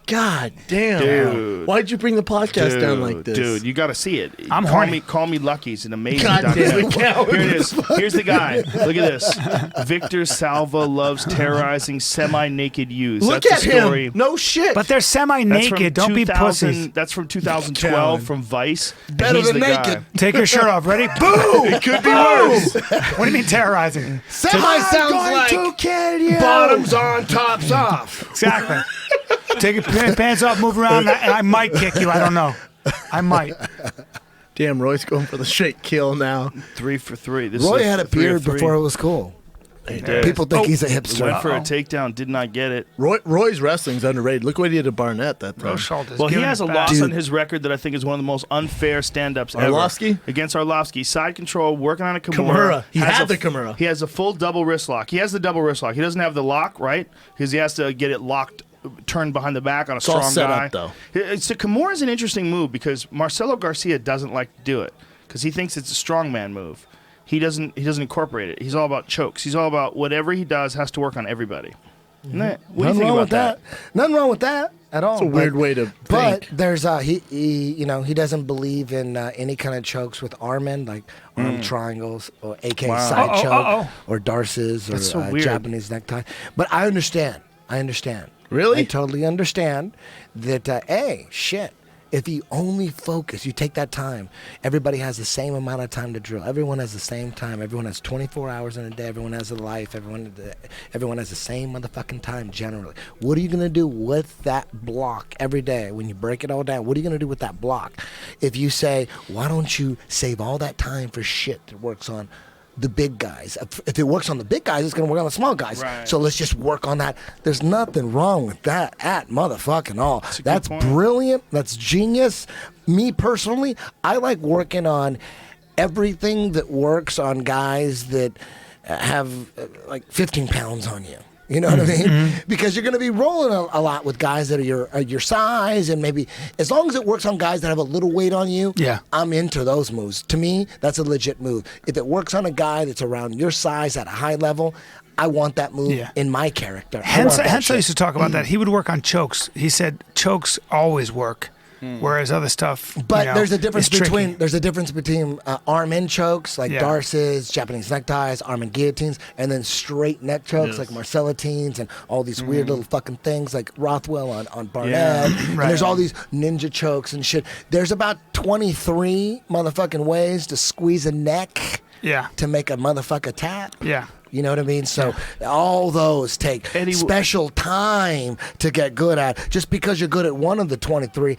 God damn.
Dude.
Why'd you bring the podcast down like this?
Dude, you got to see it.
I'm
Call
horny.
me, Call Me Lucky is an amazing
God damn
documentary.
it,
Here it is. Here's the guy. Look at this. Victor Salva loves terrorizing semi-naked youths.
Look
That's
at
the story.
him. No shit.
But they're
That's from
semi-naked. Don't be
2000
pussies.
That's from 2012
Callen.
from Vice. And
Better
he's
than
the guy.
naked.
Take your shirt off. Ready? Boom! It could be worse. What do you mean terrorizing?
Semi sounds like
kill you.
bottoms on, tops off.
Exactly. Take your pants off, move around, and I might kick you. I don't know. I might.
Damn, Roy's going for the straight kill now.
3 for 3. This
Roy
is
had a
3 of
beard
3.
before it was cool. People think he's a hipster.
Went for a takedown, did not get it.
Roy's wrestling's underrated. Look what he did to Barnett that time.
Well, he has a loss on his record that I think is one of the most unfair stand-ups
Arlovsky?
ever. Against Arlovsky. Side control, working on a Kimura.
He had the Kimura.
He has a full double wrist lock. He has the double wrist lock. He doesn't have the lock, right? Because he has to get it locked, turned behind the back on a strong
set
guy.
up, though.
So Kimura is an interesting move because Marcelo Garcia doesn't like to do it because he thinks it's a strongman move. He doesn't incorporate it. He's all about chokes. He's all about whatever he does has to work on everybody. What do you think about that?
Nothing wrong with that at all.
It's a weird way to
But
think.
there's he doesn't believe in any kind of chokes with arm like arm triangles or AK side choke or darces or Japanese necktie. But I understand.
Really?
I totally understand that. Shit. If you only focus, you take that time. Everybody has the same amount of time to drill. Everyone has the same time. Everyone has 24 hours in a day. Everyone has a life. Everyone has the same motherfucking time generally. What are you going to do with that block every day when you break it all down? What are you going to do with that block? If you say, why don't you save all that time for shit that works on the big guys? If it works on the big guys, it's going to work on the small guys.
Right.
So let's just work on that. There's nothing wrong with that at motherfucking all. That's brilliant. That's genius. Me personally, I like working on everything that works on guys that have like 15 pounds on you. You know what I mean? Because you're going to be rolling a lot with guys that are your size, and maybe as long as it works on guys that have a little weight on you, I'm into those moves. To me, that's a legit move. If it works on a guy that's around your size at a high level, I want that move in my character.
Hensel used to talk about that. He would work on chokes. He said chokes always work. Whereas other stuff,
but there's a difference between arm in chokes like darces, Japanese neckties, arm and guillotines, and then straight neck chokes like Marcellitines and all these weird little fucking things like Rothwell on Barnett. And there's all these ninja chokes and shit. There's about 23 motherfucking ways to squeeze a neck to make a motherfucker tap. You know what I mean? So all those take special time to get good at. Just because you're good at one of the 23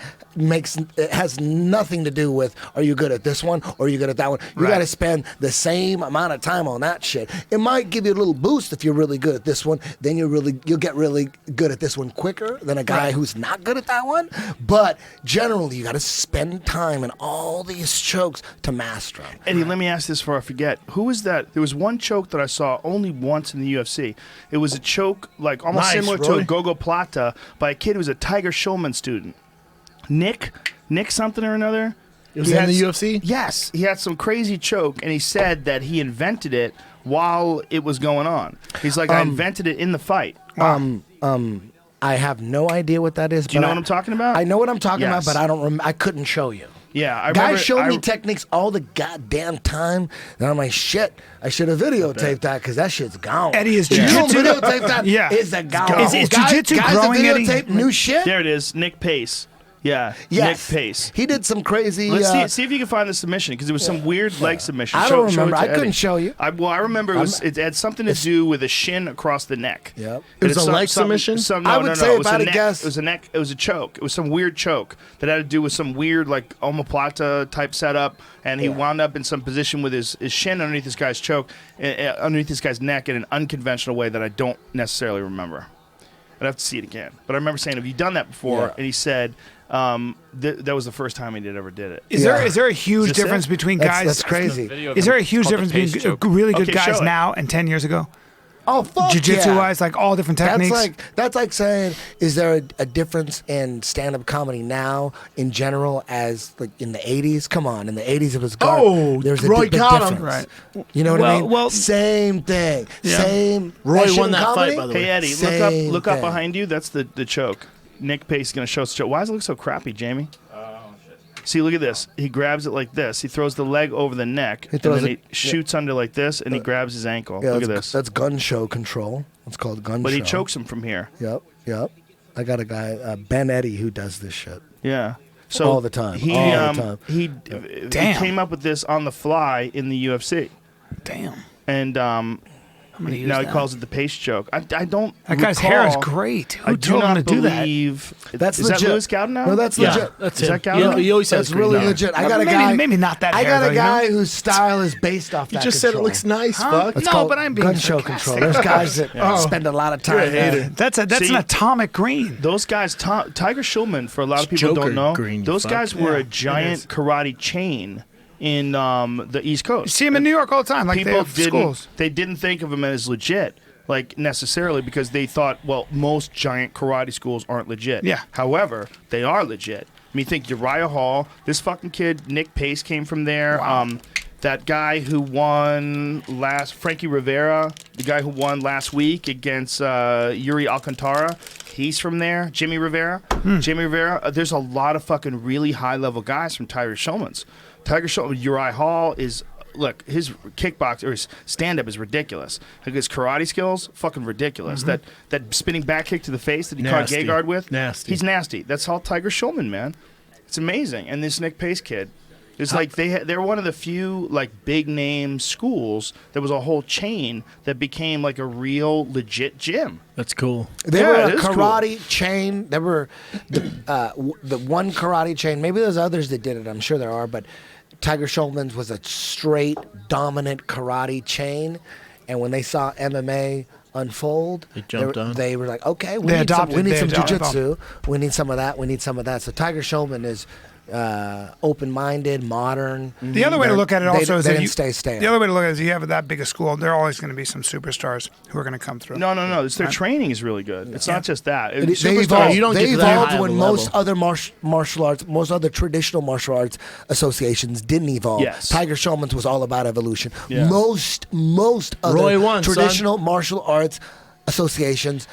has nothing to do with are you good at this one or are you good at that one. You got to spend the same amount of time on that shit. It might give you a little boost if you're really good at this one. Then you'll get really good at this one quicker than a guy who's not good at that one. But generally, you got to spend time in all these chokes to master them.
Eddie, let me ask this before I forget. Who was that? There was one choke that I saw only once in the UFC. It was a choke like almost similar to a Gogo Plata by a kid who was a Tiger Schulman student. Nick something or another.
It was in the UFC?
Yes. He had some crazy choke, and he said that he invented it while it was going on. He's like, I invented it in the fight.
I have no idea what that is.
Do you know what I'm talking about?
I know what I'm talking about, but I couldn't show you.
Yeah, I
remember. Guys showed me techniques all the goddamn time, and I'm like, shit, I should have videotaped that because that shit's gone.
Eddie, is
jiu-jitsu?
You
don't videotape that? Is that gone?
Is jiu-jitsu growing,
Eddie? Guys that videotape new shit?
There it is, Nick Pace. Yeah,
yes.
Nick Pace.
He did some crazy.
Let's see if you can find the submission because it was some weird leg submission.
I don't remember. I couldn't show you.
I remember it had something to do with a shin across the neck.
Yep.
It was a leg submission?
I would say about a guess.
It was a neck. It was a choke. It was some weird choke that had to do with some weird like omoplata type setup, and he wound up in some position with his shin underneath this guy's choke, underneath this guy's neck in an unconventional way that I don't necessarily remember. I'd have to see it again. But I remember saying, have you done that before? And he said, that was the first time he ever did it.
Is there a huge difference between guys?
That's crazy.
Is there a huge difference between really good guys now and 10 years ago?
Oh, fuck
Jiu-jitsu wise, like all different techniques.
That's like saying, is there a difference in stand-up comedy now in general as like in the 80s? Come on, in the 80s it was there's a
Roy
big
got him.
difference. Right. You know what I mean? Well, same thing.
Yeah.
Same.
Roy won that fight, by the way.
Hey, Eddie, look up behind you. That's the choke. Nick Pace is going to show us the choke. Why does it look so crappy, Jamie? See, look at this. He grabs it like this. He throws the leg over the neck, and then he shoots under like this, and he grabs his ankle. Look at this.
That's gun show control. It's called gun show.
But he chokes him from here.
Yep. I got a guy, Ben Eddie, who does this shit.
Yeah. So
all the time.
He came up with this on the fly in the UFC.
Damn.
And Now he calls it the pace choke. I don't.
That guy's hair is great. Who told him to do that?
That's
is
legit.
that Louis Gowden now?
No, that's
Yeah,
legit.
that's
Is
him.
that Gowden?
He always
That's
says
really
green.
legit. I got a
maybe,
guy.
maybe not that
I
hair,
got a
though,
guy
you know?
whose style is based off
You
that
just said it
control.
looks nice,
Huh?
fuck.
It's
No,
called
but I'm being
gun show
sarcastic.
control. There's guys that spend a lot of time.
That's an
See,
atomic green.
Those guys, Tiger Schulman, for a lot of
It's
people
Joker
don't know,
green, you
those
fuck.
guys were
Yeah,
a
it
giant
is.
karate chain in the East
You
Coast.
see him in New York all the time. Like they
People
have schools.
didn't think of him as legit, like necessarily, because they thought, well, most giant karate schools aren't legit.
Yeah.
However, they are legit. I mean, think Uriah Hall. This fucking kid, Nick Pace, came from there.
Wow.
That guy who won Frankie Rivera, the guy who won last week against Yuri Alcantara, he's from there. Jimmy Rivera. Jimmy Rivera. There's a lot of fucking really high-level guys from Tiger Schulman's. Tiger Schulman, Uriah Hall is, look, his kickbox or his stand-up is ridiculous. Like his karate skills, fucking ridiculous. That spinning back kick to the face that he caught
Nasty.
Gegard with,
Nasty.
he's nasty. That's all Tiger Schulman, man. It's amazing. And this Nick Pace kid. It's like they're one of the few like big name schools. There was a whole chain that became like a real legit gym.
That's cool.
They
Yeah,
were
it
a
is cool.
karate chain. There were the one karate chain. Maybe there's others that did it. I'm sure there are, but Tiger Schulman's was a straight dominant karate chain. And when they saw MMA unfold,
They jumped on.
They were like, okay, we
They
need some
adopted- they adopted.
jiu-jitsu. We need some of that. We need some of that. So Tiger Schulman is open-minded, modern.
The other way to look at it also is
they
that
didn't
you,
stay stale.
the other way to look at it is you have that big a school, there are always going to be some superstars who are going to come through.
No. It's their training is really good. It's not just that.
They
Superstars-
evolved,
you don't
they
get to that
evolved
high of
when
a
most
level.
other martial arts, most other traditional martial arts associations didn't evolve.
Yes.
Tiger Schulman's was all about evolution.
Yeah.
Most other
Roy won, son.
traditional martial arts associations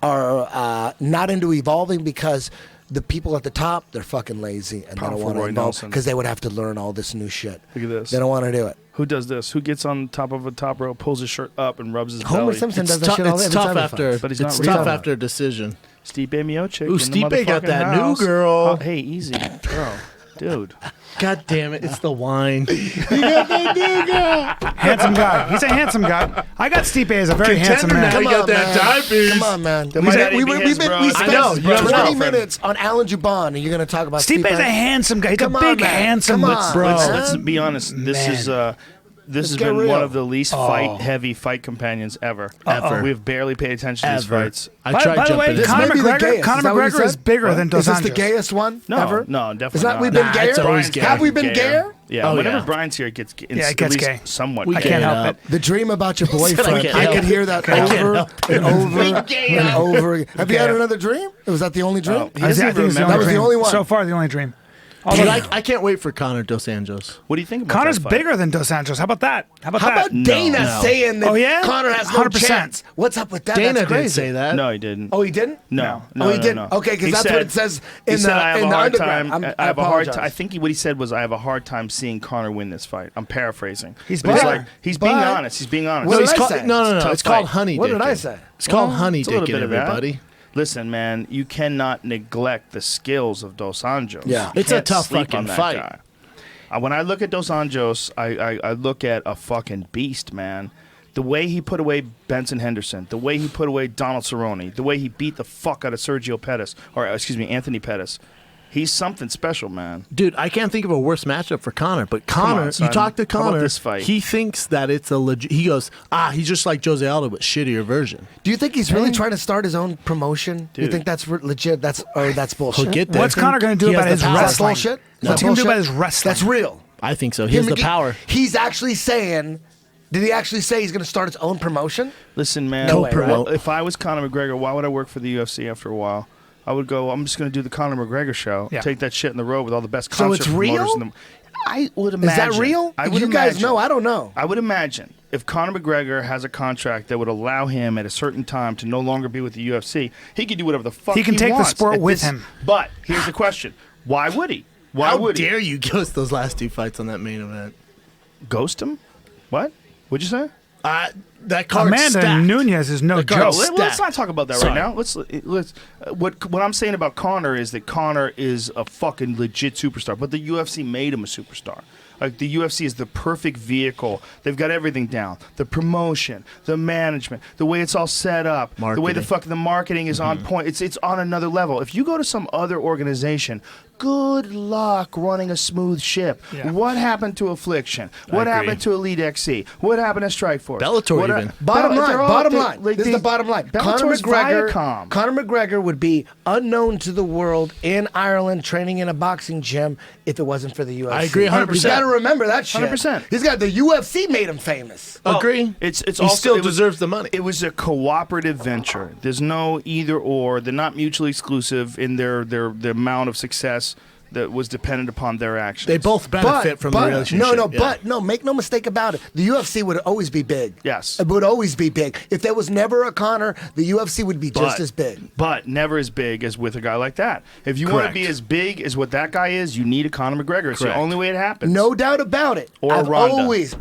are not into evolving because the people at the top, they're fucking lazy and they
Powerful
don't want to
Roy
evolve
Nelson.
because they would have to learn all this new shit.
Look at this.
They don't want to do it.
Who does this? Who gets on top of a top rope, pulls his shirt up, and rubs his
Homer
belly?
Simpson does
It's,
that shit all
it's
every
tough
time he
after.
fights.
But he's
It's
not
tough
real.
after a decision.
Stipe Miocic.
Ooh,
in the
Stipe got
motherfucking
that
house.
new girl.
Oh, hey, easy, bro, dude.
God damn it! It's the wine.
Handsome guy. He's a handsome guy. I got Stipe as a very handsome man.
now.
Come
You got
on,
that
man.
diabetes.
Come on, man.
That might
We
be his, bro. I
spent
know, you never
20
know.
minutes on Alan Juban, and you're going to talk about
Stipe is a handsome guy. He's
Come
a
on,
big,
man.
handsome
Come on,
bro.
man.
Let's be honest. This is this has
get
been
real.
one of the least heavy fight companions ever.
Ever.
We've barely paid attention to these
Ever.
fights.
I
By
tried
the
jumping.
way,
in.
This
Conor
may be the
McGregor,
gayest.
Conor
Is that what you
McGregor is
said?
bigger than Dos
Is this the
Anjos.
gayest one
No,
ever?
no, definitely
Is that
not.
we've been
Nah,
gayer?
it's always gay.
Have we been gayer?
Yeah,
Oh,
whenever
yeah.
Brian's here, it gets
Yeah, it gets
at least
gay.
somewhat.
We
gay.
Can't
get
help
up.
it.
The dream about your boyfriend.
can't
I
help
could
it.
hear that
Can't
over
help
and over and over again. Have you had another dream? Was that the only dream?
Oh, he
I
doesn't
think
even
it's
remember.
That was the
dream.
only one.
So far, the only dream.
Dude, I can't wait for Conor Dos Anjos.
What do you think about
Connor's
that fight?
bigger than Dos Anjos. How about that? How about
How
that?
about Dana
No.
saying that
Oh, yeah?
Conor has no
100%.
chance? What's up with that?
Dana
That's crazy.
did say that.
No, he didn't.
Oh, he didn't?
No.
Oh, he
no,
didn't?
no.
Okay, because
He
that's what
said-
it says
he
in
said, I have
the
a hard
underground.
time.
I
have a hard
apologize.
time. I think what he said was, I have a hard time seeing Conor win this fight. I'm paraphrasing.
He's
But he's
better.
like, he's being
But-
honest. He's being honest.
What
No,
did
he's
I
called,
say?
no.
Tough
It's called
fight.
honey
What did I
dicking.
say?
It's called
Well,
honey
it's a little
dicking,
bit of that.
everybody.
Listen, man, you cannot neglect the skills of Dos Anjos.
Yeah.
You
It's a
can't
tough
sleep
fucking
on that
fight.
guy. When I look at Dos Anjos, I look at a fucking beast, man. The way he put away Benson Henderson, the way he put away Donald Cerrone, the way he beat the fuck out of Sergio Pettis, or excuse me, Anthony Pettis. He's something special, man.
Dude, I can't think of a worse matchup for Conor. But Conor,
on, son.
you talk to
How about
Conor,
this fight?
he thinks that it's a legit. He goes, he's just like Jose Aldo, but shittier version.
Do you think he's really trying to start his own promotion? Do you
Dude.
think that's legit? That's bullshit.
He'll get there.
What's Conor going to do
He has
about
the
his
power.
That's
wrestling?
bullshit.
What's he going to do about his wrestling?
That's real.
I think so. He has the power.
He's actually saying. Did he actually say he's going to start his own promotion?
Listen, man.
No way, right?
If I was Conor McGregor, why would I work for the UFC after a while? I would go, I'm just going to do the Conor McGregor show.
Yeah.
Take that shit in the road with all the best
So
concert
it's real?
promoters in the I would imagine.
Is that real?
I would
You guys
imagine.
know. I don't know.
I would imagine if Conor McGregor has a contract that would allow him at a certain time to no longer be with the UFC, he could do whatever the fuck
He can take the
wants
sport
at
with
this-
him.
But here's the question: why would he? Why
How
would
dare you ghost those last two fights on that main event?
he ghost him? What? What'd you say?
that card
Amanda
stacked.
Nunes is no joke.
Let's not talk about that
Sorry.
right now. Let's what I'm saying about Conor is that Conor is a fucking legit superstar, but the UFC made him a superstar. Like the UFC is the perfect vehicle. They've got everything down: the promotion, the management, the way it's all set up, the way the marketing is on point. It's on another level. If you go to some other organization, good luck running a smooth ship.
Yeah.
What happened to Affliction? What happened to Elite XC? What happened to Strikeforce?
Bellator even.
Bottom line.
Like
This is the bottom line.
Bellator's Viacom.
Conor McGregor would be unknown to the world in Ireland training in a boxing gym if it wasn't for the UFC.
I agree 100%.
You got to remember that shit.
100%.
He's got the UFC made him famous.
Agree.
It's
he
also,
still deserves the money.
It was a cooperative venture. There's no either or. They're not mutually exclusive in their amount of success that was dependent upon their actions.
They both benefit from the relationship.
No, make no mistake about it. The UFC would always be big.
Yes.
It would always be big. If there was never a Conor, the UFC would be just as big.
But never as big as with a guy like that. If you want to be as big as what that guy is, you need a Conor McGregor. It's the only way it happens.
No doubt about it.
Or
I've
Ronda.
always,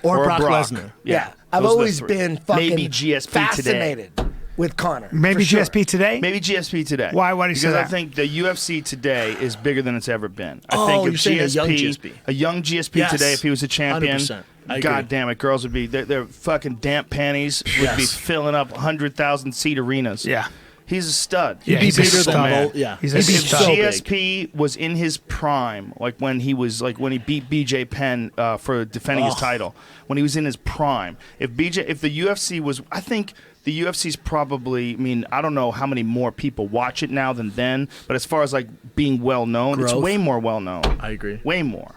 or Brock Lesnar.
Yeah. I've
Those are the
always
three.
been fucking
Maybe GSP
fascinated with Conor.
Maybe
for sure.
GSP today?
Maybe GSP today.
Why? Why do you say
Because
that?
I think the UFC today is bigger than it's ever been. I
Oh,
think
you're
if
saying a young GSP.
GSP
Yes.
today, if he was a champion,
100%. I agree.
God damn it, girls would be their fucking damp panties would be
Yes.
filling up 100,000 seat arenas.
Yeah.
He's a stud.
He'd be
he's a
bigger
stud,
than
man.
Bolt. Yeah.
He's a
He'd be
If
stud.
so big.
GSP was in his prime, like when he beat BJ Penn for defending his title, when he was in his prime, if the UFC was, I think the UFC's probably, I mean, I don't know how many more people watch it now than then, but as far as like being well known, it's
Growth.
way more well known.
I agree.
Way more.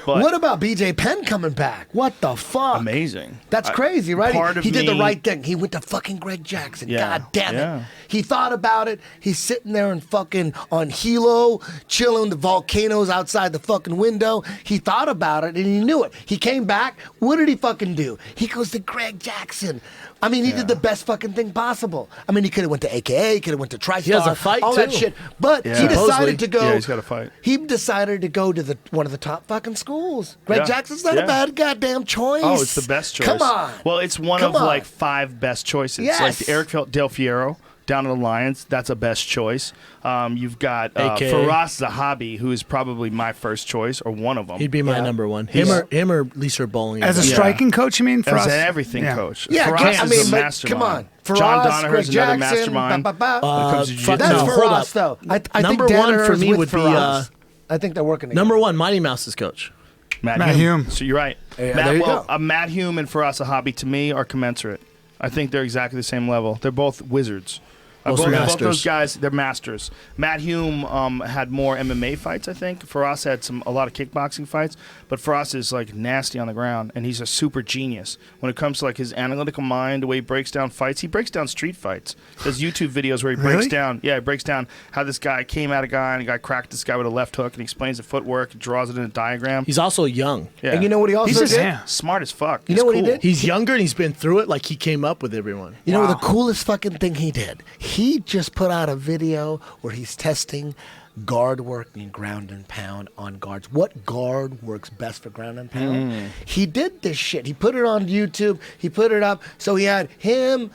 But
What about BJ Penn coming back? What the fuck?
amazing.
That's crazy, right?
part of
He did the
me-
right thing. He went to fucking Greg Jackson.
Yeah,
God damn it.
yeah.
He thought about it. He's sitting there and fucking on Hilo, chilling the volcanoes outside the fucking window. He thought about it and he knew it. He came back. What did he fucking do? He goes to Greg Jackson. I mean, he did the best fucking thing possible. I mean, he could have went to AKA, he could have went to TriStar,
He has a fight,
all that
too.
shit. But
Yeah.
he decided
Supposedly.
to go.
Yeah, he's got a fight.
He decided to go to one of the top fucking schools. Greg
Yeah.
Jackson's not
Yeah.
a bad goddamn choice.
Oh, it's the best choice.
Come on.
Well, it's one
Come
of
on.
like 5 best choices.
Yes.
Like Eric Del Fiero down in the Lions, that's a best choice. You've got
AKA.
Faraz Zahabi, who is probably my first choice or one of them.
He'd be my number one. Him or Lisa Bowling.
As a
Yeah.
striking coach, you mean? For
As
us?
an everything
Yeah.
coach.
Yeah,
Faraz
I
is
mean,
a
but
mastermind.
come on.
John
Faraz,
Danaher's
Greg
another
Jackson,
mastermind.
ba, ba, ba.
when it comes to jiu-jitsu.
That's
No,
for
hold
us,
up.
though. I
Number
think
one for
Danaher's
me
with
would be,
Faraz. I think they're working together.
Number one, Mighty Mouse's coach.
Matt
Hume.
So you're right.
Yeah, there you go.
Matt Hume and Faraz Zahabi to me are commensurate. I think they're exactly the same level. They're both wizards.
Both
Both
masters.
those guys, they're masters. Matt Hume had more MMA fights, I think. Faraz had a lot of kickboxing fights, but Faraz is like nasty on the ground, and he's a super genius when it comes to like his analytical mind, the way he breaks down fights. He breaks down street fights. There's YouTube videos where he breaks down how this guy came at a guy and a guy cracked this guy with a left hook, and he explains the footwork, and draws it in a diagram.
He's also young.
Yeah.
And you know what he also
he's just
did?
Yeah.
smart as fuck.
You
He's
know what he
cool.
did?
He's younger and he's been through it. Like he came up with everyone.
You know the coolest fucking thing he did? He just put out a video where he's testing guard work and ground and pound on guards. What guard works best for ground and pound? He did this shit. He put it on YouTube. He put it up. So he had him,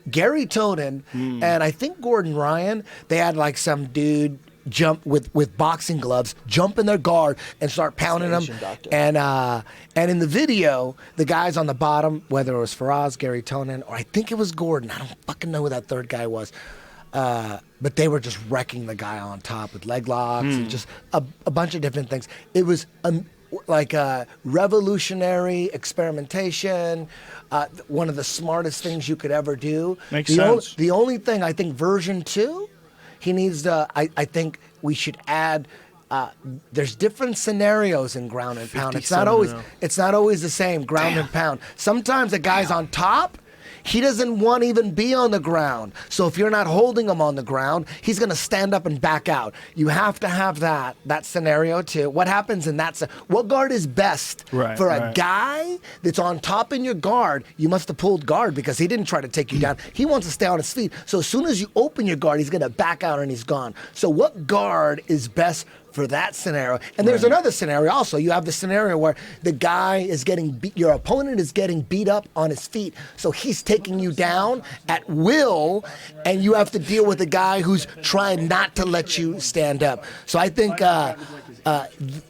Gary Tonin, and I think Gordon Ryan. They had like some dude jump with boxing gloves, jump in their guard and start pounding them. And in the video, the guys on the bottom, whether it was Faraz, Gary Tonin, or I think it was Gordon, I don't fucking know who that third guy was. But they were just wrecking the guy on top with leg locks and just a bunch of different things. It was like a revolutionary experimentation, one of the smartest things you could ever do.
Makes sense.
The only thing, I think version 2, he needs to, I think we should add, there's different scenarios in ground and pound. It's not
57
always the same ground and pound. Sometimes the guy's on top, he doesn't want to even be on the ground. So if you're not holding him on the ground, he's going to stand up and back out. You have to have that scenario too. What happens in that? What guard is best for a guy that's on top in your guard? You must have pulled guard because he didn't try to take you down. He wants to stay on his feet. So as soon as you open your guard, he's going to back out and he's gone. So what guard is best for that scenario. And there's another scenario also. You have the scenario where the guy is getting beat, your opponent is getting beat up on his feet, so he's taking you down at will, and you have to deal with a guy who's trying not to let you stand up. So I think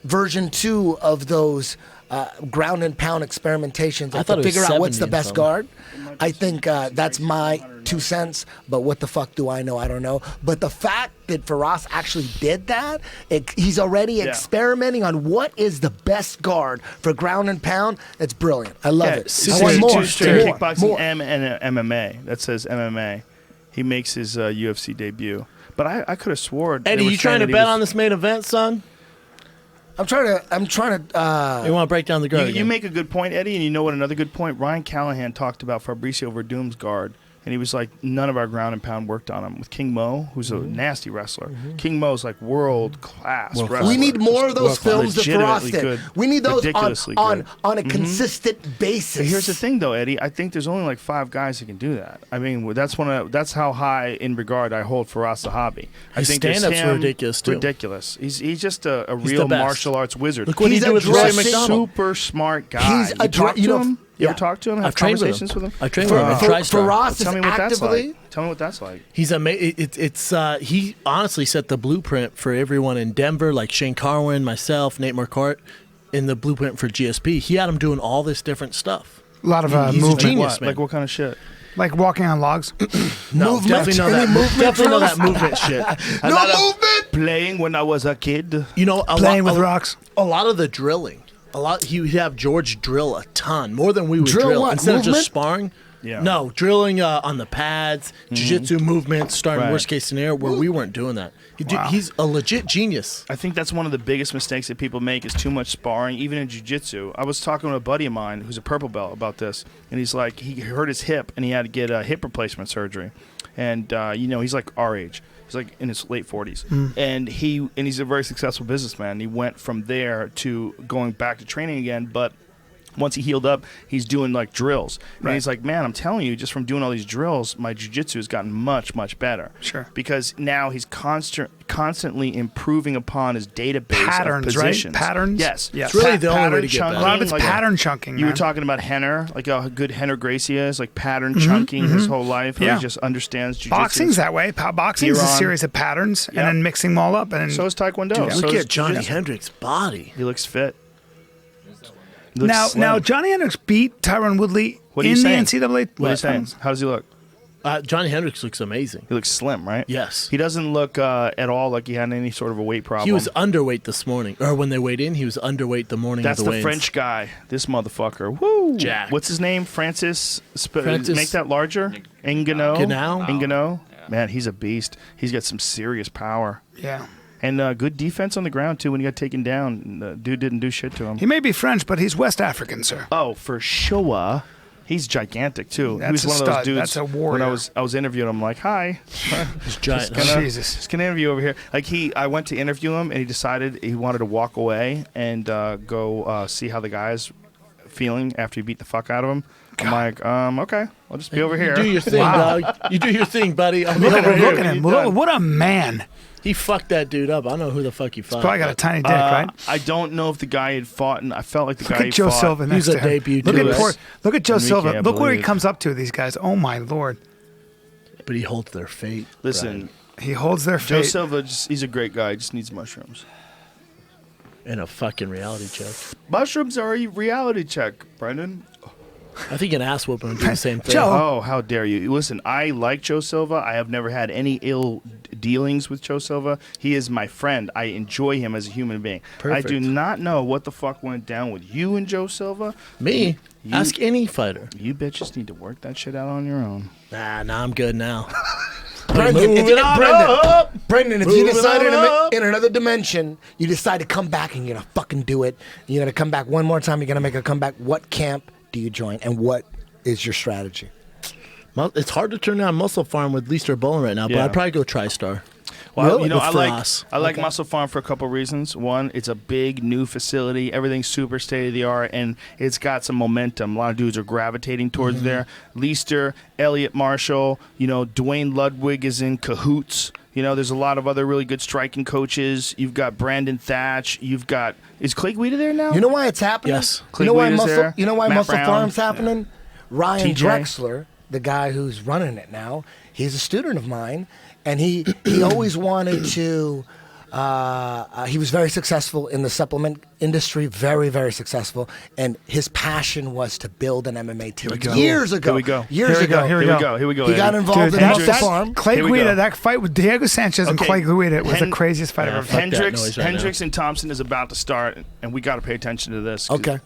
version 2 of those ground and pound experimentations to figure out what's the best guard. I think that's my 2 cents, but what the fuck do I know? I don't know. But the fact that Firas actually did that, he's already experimenting on what is the best guard for ground and pound. That's brilliant. I love it.
I want more. Kickboxing and MMA. That says MMA. He makes his UFC debut. But I could have sworn.
Eddie, you trying to bet on this main event, son?
I'm trying to.
You want to break down the guard?
You make a good point, Eddie, and you know what? Another good point. Ryan Callahan talked about Fabricio Verdum's guard, and he was like, none of our ground and pound worked on him. With King Mo, who's a nasty wrestler. King Mo's like world class wrestler.
We need more of those films that Firas did.
Good.
We need those on a consistent basis.
But here's the thing, though, Eddie. I think there's only like 5 guys that can do that. I mean, that's how high in regard I hold Firas Zahabi. I think
stand-ups are ridiculous too.
Ridiculous. He's just a real martial arts wizard.
Look what he did with Roy McDonald.
Super smart guy.
He's you ever
talk to him? Have conversations with him?
I've trained with him.
Tell me what that's like. Tell me what that's like.
He's amazing. He honestly set the blueprint for everyone in Denver, like Shane Carwin, myself, Nate Marquardt, in the blueprint for GSP. He had him doing all this different stuff.
A lot of
he's
movement.
A genius, man.
Like what kind of shit?
Like walking on logs?
No, definitely know that movement shit.
No movement.
Playing when I was a kid.
You know,
playing with rocks.
A lot of the drilling. He would have George drill a ton, more than we would drill.
What?
Instead
Movement?
of just sparring.
Yeah.
No, drilling on the pads, jiu-jitsu movements, starting worst case scenario where we weren't doing that. He's a legit genius.
I think that's one of the biggest mistakes that people make is too much sparring, even in jiu-jitsu. I was talking to a buddy of mine who's a purple belt about this, and he's like, he hurt his hip, and he had to get a hip replacement surgery. And, he's like our age. He's like in his late 40s. And he's a very successful businessman. He went from there to going back to training again, but once he healed up, he's doing like drills. And he's like, man, I'm telling you, just from doing all these drills, my jiu-jitsu has gotten much, much better.
Sure.
Because now he's constantly improving upon his database
patterns,
of positions.
Right? Patterns?
Yes.
It's really the only way to get better.
A lot of it's pattern chunking,
You were talking about Henner, like how good Henner Gracie is, like pattern chunking his whole life. He just understands jiu-jitsu.
Boxing's that way. Boxing's a series of patterns and then mixing them all up. And
so is Taekwondo.
Look at Johnny Hendricks' body.
He looks fit.
Now, Johnny Hendricks beat Tyron Woodley in the NCAA.
What are you saying? How does he look?
Johnny Hendricks looks amazing.
He looks slim, right?
Yes.
He doesn't look at all like he had any sort of a weight problem.
He was underweight this morning. Or when they weighed in, he was underweight the morning of the weigh-ins.
That's the French guy. This motherfucker. Woo!
Jack.
What's his name? Francis. Make that larger. Ngannou. Ngannou. Yeah. Man, he's a beast. He's got some serious power.
Yeah.
And good defense on the ground, too, when he got taken down. The dude didn't do shit to him.
He may be French, but he's West African, sir.
Oh, for sure. He's gigantic, too.
That's
he was one of those dudes.
That's a warrior.
When I was interviewing him, I'm like, hi.
He's giant.
Jesus.
Just gonna interview over here. Like I went to interview him, and he decided he wanted to walk away and go see how the guy's feeling after he beat the fuck out of him. I'm like, okay, I'll just be over here.
You do your thing, dog. You do your thing, buddy.
Look at him. What a man.
He fucked that dude up. I don't know who the fuck he fought.
He's probably got a tiny dick, right?
I don't know if the guy had fought, and I felt like the guy
Look at Joe Silva next
to him.
He's a
debut.
Look at Joe Silva.
I
Look where he
believe.
comes up to, these guys. Oh, my Lord.
But he holds their fate.
Listen,
he holds their
Joe
fate.
Silva, he's a great guy. He just needs mushrooms.
And a fucking reality check.
Mushrooms are a reality check, Brendan.
I think an ass whooping would do the same thing.
Joe.
Oh, how dare you. Listen, I like Joe Silva. I have never had any ill dealings with Joe Silva. He is my friend. I enjoy him as a human being.
Perfect.
I do not know what the fuck went down with you and Joe Silva.
Me? Ask any fighter.
You bitches need to work that shit out on your own.
Nah, I'm good now.
Brendan, if you decide in another dimension, you decide to come back and you're going to fucking do it. You're going to come back one more time. You're going to make a comeback. What camp do you join, and what is your strategy?
It's hard to turn down Muscle Farm with Leister Bowling right now, but I'd probably go TriStar.
Well,
really?
I like Muscle Farm for a couple reasons. One, it's a big new facility. Everything's super state of the art, and it's got some momentum. A lot of dudes are gravitating towards there. Leister, Elliot Marshall, Dwayne Ludwig is in cahoots. You know, there's a lot of other really good striking coaches. You've got Brandon Thatch. You've got is Clay Guida there now?
You know why it's happening?
Yes.
You know why
Guida's
Muscle?
there.
You know why
Matt
Muscle
Brown.
Farm's happening? Ryan
TJ.
Drexler, the guy who's running it now, he's a student of mine, and he always wanted to. He was very successful in the supplement industry, very, very successful, and his passion was to build an MMA team. Years ago.
Here we go.
Years ago.
Here we go. Here we go.
He got involved in Muscle Farm.
Clay
Here we
Guida,
go.
that fight with Diego Sanchez and
Okay.
Clay Guida was the craziest fight I've ever seen.
Hendricks and Thompson is about to start, and we got to pay attention to this. 'cause
Okay.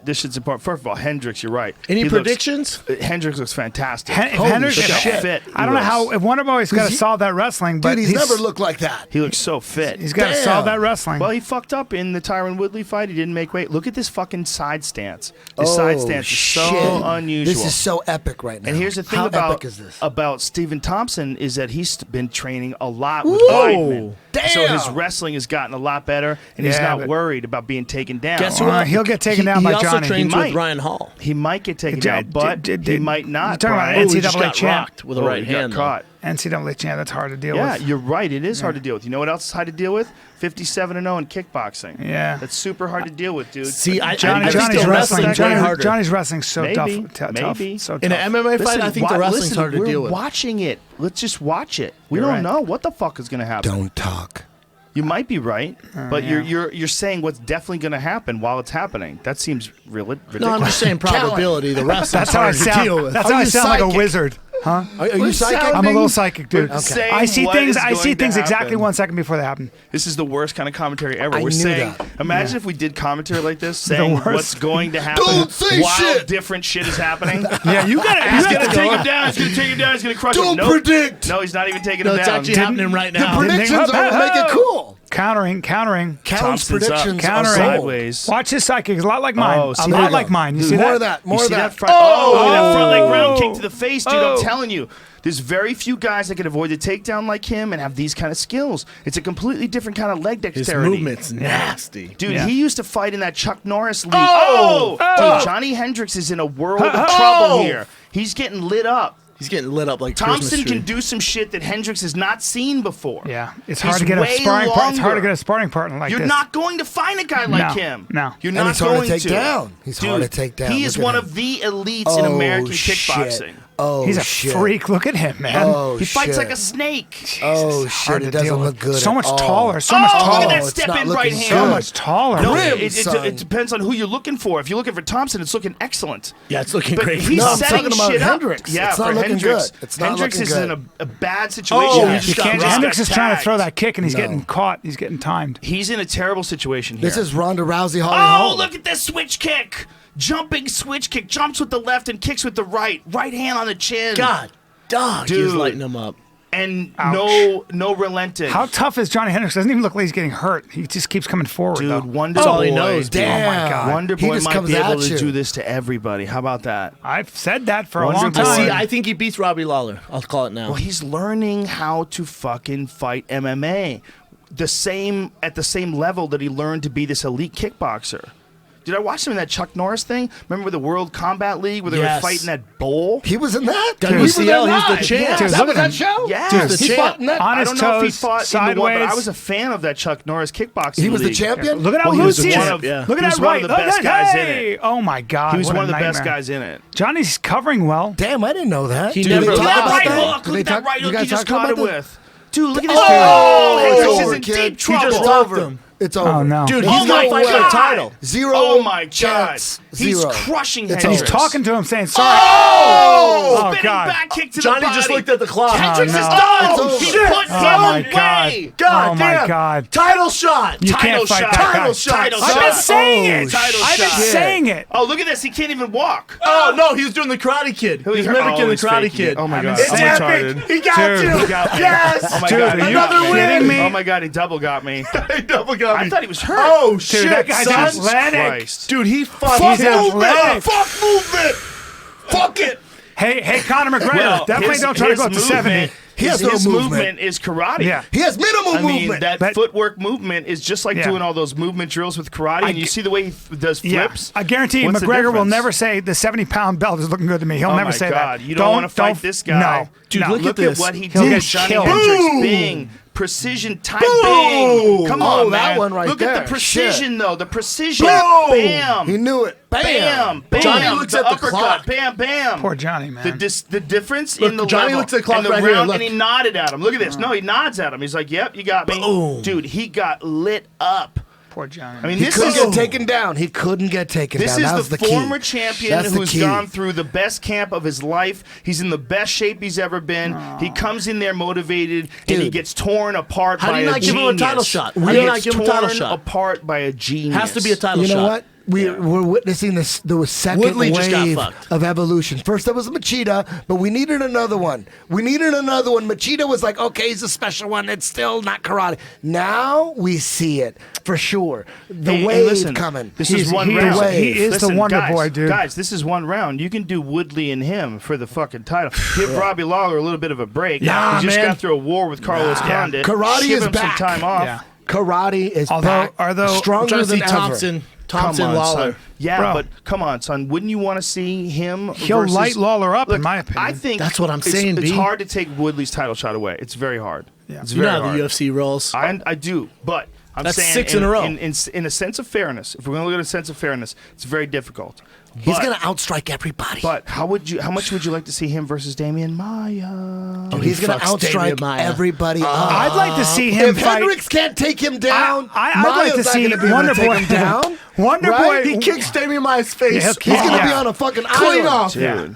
This shit's important. First of all, Hendricks, you're right.
Any predictions?
Hendricks looks fantastic.
If Hendricks
Look how
shit.
fit
I
he
don't know
looks.
how. If Wonderboy's got to solve that wrestling, but
Dude, he's never looked like that.
He looks so fit.
He's got to
Damn.
solve that wrestling.
Well, he fucked up in the Tyron Woodley fight. He didn't make weight. Look at this fucking side stance. This side stance is so unusual.
This is so epic right now.
And here's the thing
How
about
epic is this?
Stephen Thompson is that he's been training a lot with
Ooh,
Weidman.
damn.
So his wrestling has gotten a lot better, and he's
Yeah,
not
but-
worried about being taken down.
Guess who?
He'll get taken down
he
by
also
Johnny.
trains
He
with
might.
Ryan Hall.
He might get taken down, but he might not.
You're talking about
Brian.
Oh, he just
NCAA
got
champ.
rocked with a
Oh,
right
he got
hand. though.
caught.
NCAA champ. That's hard to deal
Yeah,
with.
you're right. It is hard to deal with. You know what else is hard to deal with? 57-0 in kickboxing.
Yeah.
That's super hard to deal with, dude.
See, I think
Johnny's
the
wrestling.
wrestling's way harder.
Johnny's wrestling so
Maybe,
tough.
maybe.
So tough.
In an MMA fight, I think the wrestling's
listen,
harder to
we're
deal with.
watching it. Let's just watch it. We
You're
don't
right.
know what the fuck is going to happen.
Don't talk.
You might be right, but
yeah.
you're saying what's definitely going to happen while it's happening. That seems ridiculous.
No, I'm just saying probability. The wrestling's
That's how I
harder to deal
sound.
with.
That's
Are
how I
you
sound like a
psychic?
wizard, huh?
Are you psychic?
sounding-
I'm a little psychic, dude.
We're saying
I see
what
things.
is
I see
going to
things exactly
happen.
1 second before they happen.
This is the worst kind of commentary ever.
I
We're
knew
saying,
that.
imagine if we did commentary like this, saying
worst.
what's going to happen
Don't say
while
shit.
different shit is happening.
Yeah, you got it.
He's going to take him down. He's going to take him down. He's going to crush him.
Don't
Nope.
predict.
No, he's not even taking
No,
him
it's
down.
actually happening right
The
now.
predictions are what make it cool.
Countering.
Callum's
Thompson's up.
predictions are
Countering.
gold.
Sideways.
Watch his psychic. It's a lot like mine.
Oh,
a
see,
lot
there you
like
go.
mine. You
Dude,
see
more
that?
of that.
You
More
see
of
that
that.
front? Oh, that front leg round
Oh.
kick to the face, dude.
Oh.
I'm telling you. There's very few guys that can avoid the takedown like him and have these kind of skills. It's a completely different kind of leg
His
dexterity.
movement's nasty.
Dude,
Yeah.
he used to fight in that Chuck Norris league.
Oh!
Dude, Johnny Hendricks is in a world of trouble here. He's getting lit up.
He's getting lit up like
Thompson
Christmas tree.
can do some shit that Hendricks has not seen before.
Yeah, it's
He's
hard to get a
way
sparring partner. It's hard to
longer.
get a sparring partner like
You're
this.
not going to find a guy like
No,
him.
no.
You're
And
not
he's hard to
going
take down. He's hard to take down.
He is
Look at
one
him.
of the elites in American
shit.
kickboxing.
Oh,
He's a
shit.
freak. Look at him, man.
Oh,
He fights
shit.
like a snake.
Oh,
It's
shit.
hard
It
to
doesn't
deal
look
with.
good.
So
at
much
all.
taller. So much
Oh,
taller.
look at that
it's
step
not
in
looking
right
so
hand.
So
good.
much taller.
No,
Rim,
it
son.
depends on who you're looking for. If you're looking for Thompson, it's looking excellent.
Yeah, it's looking
But
great.
he's
No, I'm
setting
talking about
shit up.
Hendricks.
Yeah,
It's not
for
looking
Hendricks.
good. It's not
Hendricks
looking
is
good.
in a bad situation.
Oh,
He
you
just
got rocked.
Hendricks is trying to
tagged.
throw that kick, and he's
No.
getting caught. He's getting timed.
He's in a terrible situation here.
This is Ronda Rousey, Holly
Oh,
Holm.
look at this switch kick. Jumping switch kick. Jumps with the left and kicks with the right. Right hand on the chin.
God, dog, he's
Dude.
lighting him up.
And
Ouch.
no relenting.
How tough is Johnny Hendricks? Doesn't even look like he's getting hurt. He just keeps coming forward.
Dude,
though.
Wonder
That's all he
Boy.
knows, dude.
Damn.
Oh my God.
Wonder
He
Boy
just
might
comes
be able
at
to
you.
do this to everybody. How about that?
I've said that for a
Wonder
long
Boy.
time.
See, I think he beats Robbie Lawler. I'll call it now.
Well, he's learning how to fucking fight MMA. At the same level that he learned to be this elite kickboxer. Did I watch him in that Chuck Norris thing? Remember with the World Combat League where they
Yes.
were fighting that bull?
He was in that?
WCL,
He was in that
he's the
live.
champ.
Yes,
Dude,
that
look
was
at
that
him.
show?
Yes.
He's the
He
champ.
fought in that?
On
I
his
don't know if he
toes,
fought in the one, but I
sideways.
was a fan of that Chuck Norris kickboxing
He was the
league.
champion?
Look at how
Well, he
loose
was
he
the
is.
champ, yeah.
Look at
He was
that
one
right.
of the best
Look,
guys in
hey!
it.
Oh my God.
He was
what
one
a
of the best
nightmare.
guys in it.
Johnny's covering well.
Damn, I didn't know that.
He
Did
never
they talk
left.
about
Right
that?
hook.
Did
Look
they
at that
talk-
right
you
hook he
guys
just
talk
caught
about
it
that?
with. Dude, look at this.
Oh,
Hendricks
it's
is
over,
in
kid.
deep
He
trouble.
just
It's
talked
over.
him.
It's over.
Oh, no.
Dude,
Oh
he's
my
gonna fight for the
God.
title.
Zero.
Oh my God.
chance.
He's
Zero.
crushing
It's
Hendricks.
He's talking to him, saying sorry.
Oh,
Oh,
spinning
God.
back kick to
Johnny
the body.
just looked at the clock.
Hendricks
Oh,
is
no.
done.
It's over.
He
Shit.
put
Oh,
him
my
away.
God.
God
Oh, my
damn.
God.
Title shot.
You
Title
can't fight
shot.
that guy.
Title shot.
Title
I've been
shot.
saying
Oh,
it.
title
I've been
shot.
saying it.
Oh, look at this. He can't even walk.
Oh no, he was doing the Karate Kid. He was mimicking the
he's
Karate
faking
Kid.
it. Oh my God.
It's
I'm
epic.
retarded.
He got
Dude,
you.
he got me.
Yes.
Oh my
Dude,
God.
are
he
you
got me.
kidding me?
Oh my God. He double got me.
He double got me.
I thought he was hurt.
Oh
Dude,
shit,
that guy's
son.
athletic.
Christ.
Dude, he fucked
He's
movement.
athletic.
Fuck movement. Fuck it.
Hey, Conor McGregor,
Well,
definitely
his-
don't try to go up to
his
70.
movement- His movement is karate.
Yeah.
He has minimal movement.
That footwork movement is just like doing all those movement drills with karate, and you see the way he does flips.
I guarantee you, McGregor will never say the 70-pound belt is looking good to me. He'll never say that.
You don't want to fight this guy.
No.
Dude,
look at what he did.
Get
Johnny
killed.
Hendricks, bing. Precision type bang. Come on, man.
That one right
Look
there.
at the precision, though. The precision.
Boom.
Bam.
He knew it.
Bam. Bam.
Johnny looks
the
at the
uppercut.
clock.
Bam, bam.
Poor Johnny, man.
The difference in the
Johnny
level
looks at the clock
and the
right here,
round,
look.
and he nodded at him. Look at this. No, he nods at him. He's like, "Yep, you got me."
Boom.
Dude, he got lit up.
Poor Johnny.
I mean,
He
this
couldn't
is
get taken down. He couldn't get taken
This
down. That was
is the
key.
former champion
That's the
who's
key.
gone through the best camp of his life. He's in the best shape he's ever been. He comes in there motivated, and he
Dude.
gets torn apart
How
by
do you
a
not give him
genius.
a title shot? How
He
do you
gets
not give him a title
torn
shot?
apart by a genius.
Has to be a title
You
shot.
know what? We're witnessing the second
Woodley just got
wave
fucked.
of evolution. First, there was Machida, but we needed another one. Machida was like, okay, he's a special one. It's still not karate. Now we see it for sure. The wave coming.
This is one
he
round.
is- he is the Wonder Boy, dude.
Guys, this is one round. You can do Woodley and him for the fucking title. Give Robbie Lawler a little bit of a break.
Nah,
he just
man.
got through a war with Carlos Condit.
Karate
Give
is
him
back.
some time off.
Yeah.
Karate is
Although-
back. Stronger
trying to
than
see
ever.
Thompson
Come on,
Lawler.
son. Yeah,
Bro.
but come on, son. Wouldn't you want to see him?
He'll
versus-
light Lawler up, in
Look,
my opinion.
I think
That's what I'm saying,
It's
B.
hard to take Woodley's title shot away. It's very hard.
Yeah.
It's
You
very
know how
hard.
the UFC rolls.
I do, but I'm
That's
saying
6 in a row.
In a sense of fairness, if we're going to look at a sense of fairness, it's very difficult.
He's
But-
going to outstrike everybody.
But how much would you like to see him versus Damian Maya?
He's going to
fucks Damian
outstrike
Maya.
everybody up.
I'd like to see him
If
fight.
Hendricks can't take him down,
I'd like to
Maya's not
see
gonna be able
Wonder
to take
Boy
him down.
Wonder
Right?
Boy.
He kicks Damian Maya's face.
Yeah,
He's going to
Yeah.
be on a fucking
Clean
island.
off.
Dude.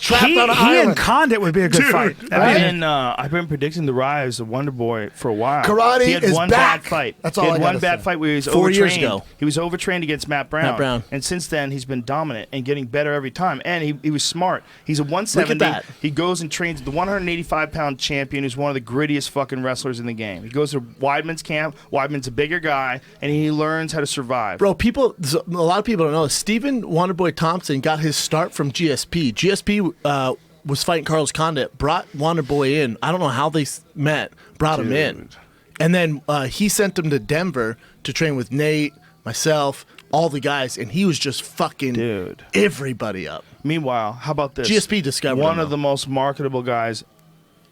Trapped
He
on an
and
island.
Condit would be a good fight.
I've been predicting the rise of Wonder Boy for a while.
Karate
he had
is
one
back.
bad fight.
That's
he
all
had
I
one
gotta
bad
say.
fight where he was
4 years
overtrained.
ago.
He was overtrained against Matt Brown. And since then, he's been dominant and getting better every time. And he was smart. He's a 170.
Look at that.
He goes and trains the 185-pound champion, who's one of the grittiest fucking wrestlers in the game. He goes to Weidman's camp. Weidman's a bigger guy, and he learns how to survive.
Bro, a lot of people don't know. Stephen Wonderboy Thompson got his start from GSP. GSP was fighting Carlos Condit, brought Wonderboy in. I don't know how they met, brought him in. And then he sent him to Denver to train with Nate, myself, all the guys, and he was just fucking everybody up.
Meanwhile, how about this?
GSP discovered
one
him,
of the most marketable guys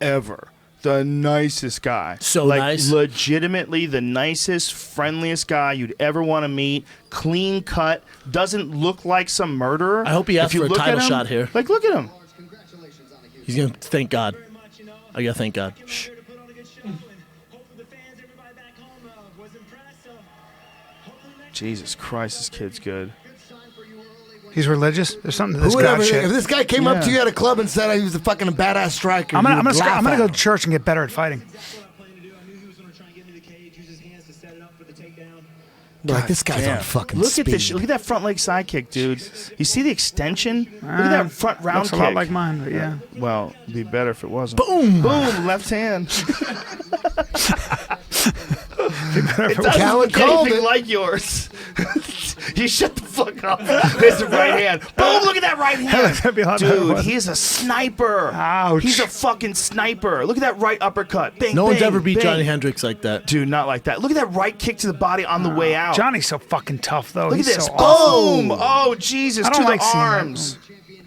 ever. The nicest guy.
So
like,
nice.
Legitimately the nicest, friendliest guy you'd ever want to meet. Clean cut. Doesn't look like some murderer.
I hope he asks
If you
for a
look at
title
him,
shot here.
Like, look at him.
He's going to thank God. I got to thank God. Shh.
Jesus Christ, this kid's good.
He's religious. There's something to this
Who would
God
ever-
shit.
if this guy came up to you at a club and said he was a fucking badass striker,
I'm
you
gonna
would laugh
go
at
to
him.
church and get better at fighting.
Like, this guy's
Damn.
on fucking
Look
speed.
at this. Look at that front leg side kick, dude. You see the extension? Look at that front round
Looks
kick.
a lot like mine, but yeah.
Well, it'd be better if it wasn't.
Boom!
Boom! Left hand. It doesn't
Callen
look
called
anything
it.
like yours. You shut the fuck up. There's the right hand. Boom! Look at that right
That'd be a
hand.
lot better,
Dude,
wouldn't it?
he's a sniper.
Ouch.
He's a fucking sniper. Look at that right uppercut. Bang,
No one's
bang,
ever beat
bang.
Johnny Hendricks like that.
Dude, not like that. Look at that right kick to the body on the way out.
Johnny's so fucking tough, though.
Look
He's
at this.
so awesome.
Boom! Oh, Jesus.
I don't
To
like
the
seeing that.
arms.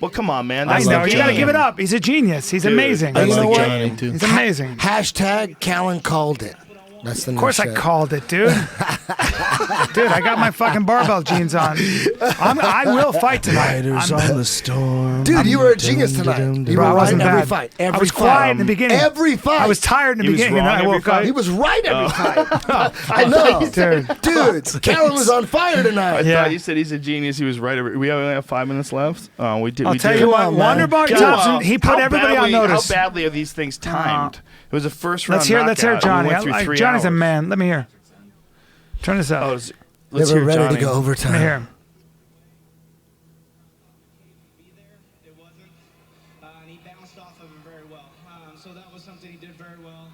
Well, come on, man.
I
That's
know.
the
You got to
game.
give it up. He's a genius. He's amazing.
I
You know
like
what?
Johnny, too.
He's amazing.
Hashtag Callen called it. That's the
Of course I called it, dude. Dude, I got my fucking barbell jeans on. I will fight tonight. I'm-
the storm.
Dude, you were a genius tonight. You
Bro, I
were right
wasn't
every
bad.
fight.
I
Every
was
fight.
quiet in the beginning.
Every fight.
I was tired in the
He was
beginning, and then I
wrong
woke
every
up.
He was right every fight.
I
know.
Dude.
Callen was on fire tonight.
I
Yeah.
thought you said he's a genius. He was right. We only have 5 minutes left. We did.
I'll
we
tell
did.
you what,
on, man.
Wonderboy
Come
Thompson,
on.
he put
How
everybody on
badly-
notice.
How badly are these things timed? It was a first round.
Let's hear
knockout.
Johnny.
We went through 3
Johnny's a
hours.
man. Let me hear. Turn this up.
Oh,
They
let's
were
hear
ready
Johnny.
to go
Let me
overtime.
hear him.
It wasn't, and he bounced off of it very well. So that was something he did very well.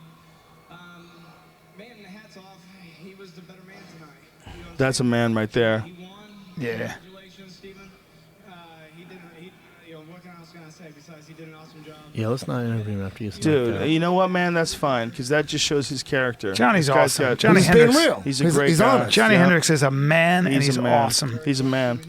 Man, hats off. He was the better man tonight. You know,
That's a man right there.
he won.
Yeah.
Congratulations, Stephen. what can I was gonna say besides he did an awesome job.
Yeah, let's not interview him after you.
Dude, you know what, man? That's fine because that just shows his character.
Johnny's
This guy's
awesome.
got-
Johnny
He's
Hendricks.
being real.
He's a great
He's
guy.
honest.
Johnny
Yeah.
Hendricks is a man, and he's
a man.
awesome.
He's a man.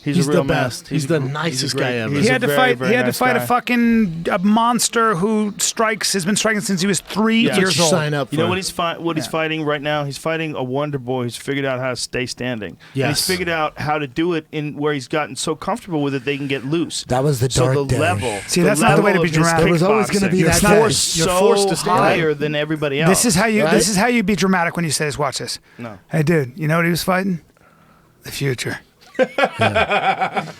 He's
a real
the
man.
best. He's the nicest guy ever.
He's
He
a
had to
very,
fight.
very
He had to
nice
fight
guy.
a monster who has been striking since he was 3
Yeah.
years old.
Sign up.
You know
for.
what he's fighting right now? He's fighting a wonder boy who's figured out how to stay standing. And
Yes.
he's figured out how to do it in where he's gotten so comfortable with it they can get loose.
That was the
So
dark
the
day.
level.
See, that's not the way to be dramatic.
There was always gonna be
You're
that
forced,
day.
you're
You're
forced
forced
to
to stand.
higher than everybody else.
This is how you.
Right?
This is how you be dramatic when you say this. Watch this.
No.
Hey, dude, you know what he was fighting? The future.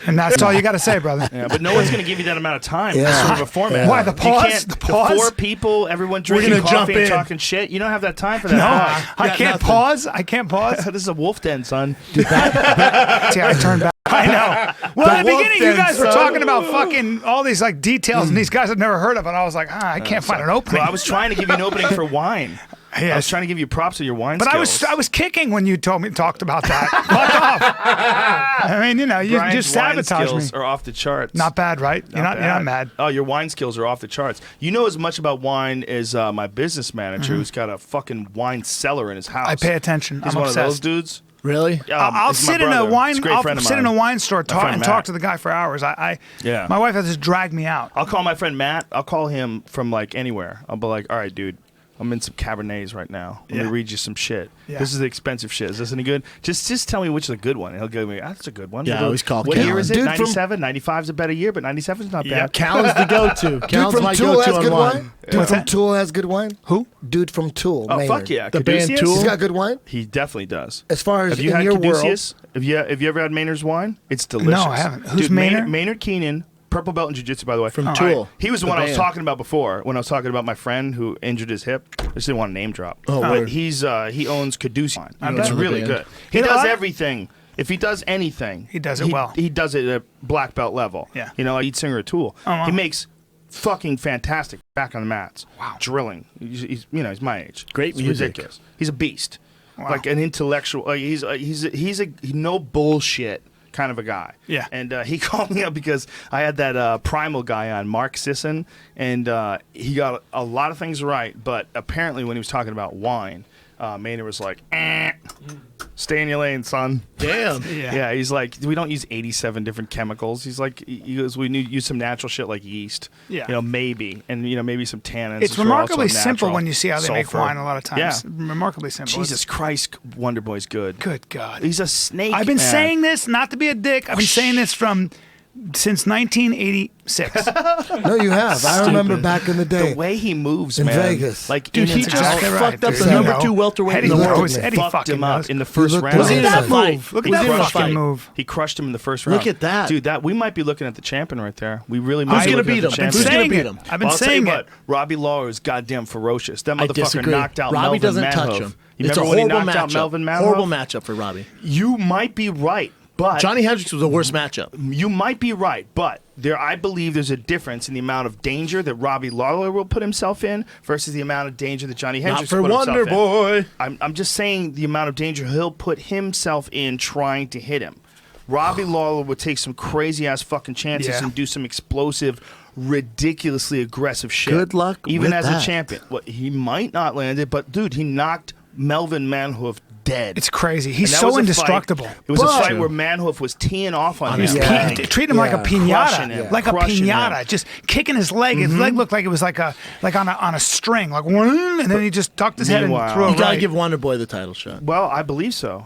And that's all you got to say, brother.
Yeah, but no one's going to give you that amount of time.
Yeah.
That's sort of a format.
Why, the
You
pause?
can't-
The pause?
4 people, everyone drinking
gonna
coffee
jump
and
in.
talking shit. You don't have that time for that.
No,
pause.
I
got
can't
nothing.
pause. I can't pause.
This is a wolf den, son.
See, I turned back. I know. Well, in the
wolf
beginning, you
den,
guys were
son.
talking about fucking all these like details, and these guys had never heard of, and I was like, I can't find an opening.
Well, I was trying to give you an opening for wine.
Yes.
I was trying to give you props of your wine
But
skills.
I was kicking when you talked about that. Fuck off. I mean, you
Brian's
just
wine
sabotage me.
skills are off the charts.
Not bad, right? You're not mad.
Oh, your wine skills are off the charts. You know as much about wine as my business manager, who's got a fucking wine cellar in his house.
I pay attention.
He's
I'm
one
obsessed.
of those dudes.
Really?
I'll
he's my
sit in a
brother.
wine.
He's a great
I'll
friend of
sit in a
mine.
wine store
friend
and
Matt.
talk to the guy for hours.
Yeah.
My wife has to just drag me out.
I'll call my friend Matt. I'll call him from like anywhere. I'll be like, all right, dude, I'm in some Cabernets right now. Let me
Yeah.
read you some shit.
Yeah.
This is the expensive shit. Is this any good? Just tell me which is a good one. And he'll give me, that's a good one.
Yeah,
We'll
I
go,
always call
what year
Callen.
is it?
Dude,
97? 95 is a better year, but 97 is not bad.
Callen's the go-to.
Dude
Callen's
from
my
Tool
go-to
has
on
good
wine.
wine. Dude
What's
from
that?
Tool has good wine.
Who?
Dude from Tool.
Oh,
Maynard.
fuck yeah.
The band
Caduceus?
Tool?
He's got good wine.
He definitely does.
As far as
Have you
in
had
your world,
Caduceus? Have you ever had Maynard's wine? It's delicious.
No, I haven't. Who's
Dude,
Maynard?
Maynard Keenan, purple belt in jiu-jitsu, by the way.
From
All
Tool,
He was the
the
one I was
band.
talking about before when I was talking about my friend who injured his hip. I just didn't want to name drop.
Oh,
but
word.
he owns Caduceus wine.
I
It's
know
the
really
band.
good. He
You know
does
what?
everything. If he does anything,
He does it well.
He does it at black belt level.
Yeah.
You know, like lead singer of Tool.
Oh, wow.
He makes fucking fantastic back on the mats. Wow. Drilling. He's he's my age.
Great
It's
music.
ridiculous. He's a beast.
Wow.
Like an intellectual. Like he's a no bullshit kind of a guy.
Yeah.
And he called me up because I had that Primal guy on, Mark Sisson, and he got a lot of things right, but apparently when he was talking about wine, Maynard was like, stay in your lane, son.
Damn.
Yeah, he's like, we don't use 87 different chemicals. He's like, he goes, we use some natural shit like yeast.
Yeah.
You know, maybe. And, you know, maybe some tannins.
It's
which are also
remarkably simple
natural.
when you see how they make
Sulfur.
wine a lot of times.
Yeah.
Remarkably simple.
Jesus Christ, Wonder Boy's good.
Good God.
He's a snake.
I've been
man.
saying this, not to be a dick. I've been saying this since 1986.
No, you have. I remember back in the day.
The way he moves,
In
man.
Vegas.
Like,
Dude,
in
he
and
just
out.
exactly right,
fucked up
dude.
the
You
number
know.
2 welterweight
Eddie
in the
looked at
world.
me.
Eddie
fucked
fucking
him up
knows.
in the first
looked
round.
at
Was he in
me.
that
move? Look at
He
that
crushed
fucking
him.
move.
He crushed him in the first
Look
round.
at that.
Dude, we might be looking at the champion right there. We really might
Who's
be
gonna
looking
beat
at the
him?
I've
Who's
champion.
gonna
saying
beat
it.
him?
I've been
I'll tell
saying
you
it.
what, Robbie Lawler is goddamn ferocious. That
I
motherfucker
disagree.
knocked out
Robbie
Melvin
doesn't
Manhoef.
touch him.
You
It's a
remember when he
horrible
knocked out
matchup.
Melvin Manhoef?
Horrible matchup for Robbie.
You might be right, but
Johnny Hendricks was the worst matchup.
you might be right, but I believe there's a difference in the amount of danger that Robbie Lawler will put himself in versus the amount of danger that Johnny
Not
Hendricks
for
will put
Wonder
himself
Boy.
in. I'm just saying the amount of danger he'll put himself in trying to hit him. Robbie Lawler would take some crazy ass fucking chances
Yeah.
and do some explosive, ridiculously aggressive shit.
Good luck
even
with
as
that.
a champion. Well, he might not land it, but dude, he knocked Melvin Manhoef dead.
It's crazy.
And
He's
that
so
was a
indestructible.
Fight. It was a
But-
fight where Manhoef was teeing off on him.
his
Yeah.
peak.
Treat him like a
Yeah.
Crushing
pinata,
him.
like a
Crushing
pinata,
him.
just kicking his leg. His leg looked like it was like on a string, like and then he just ducked his head and
Meanwhile-
threw
You
it
gotta
right.
give Wonder Boy the title shot.
Well, I believe so.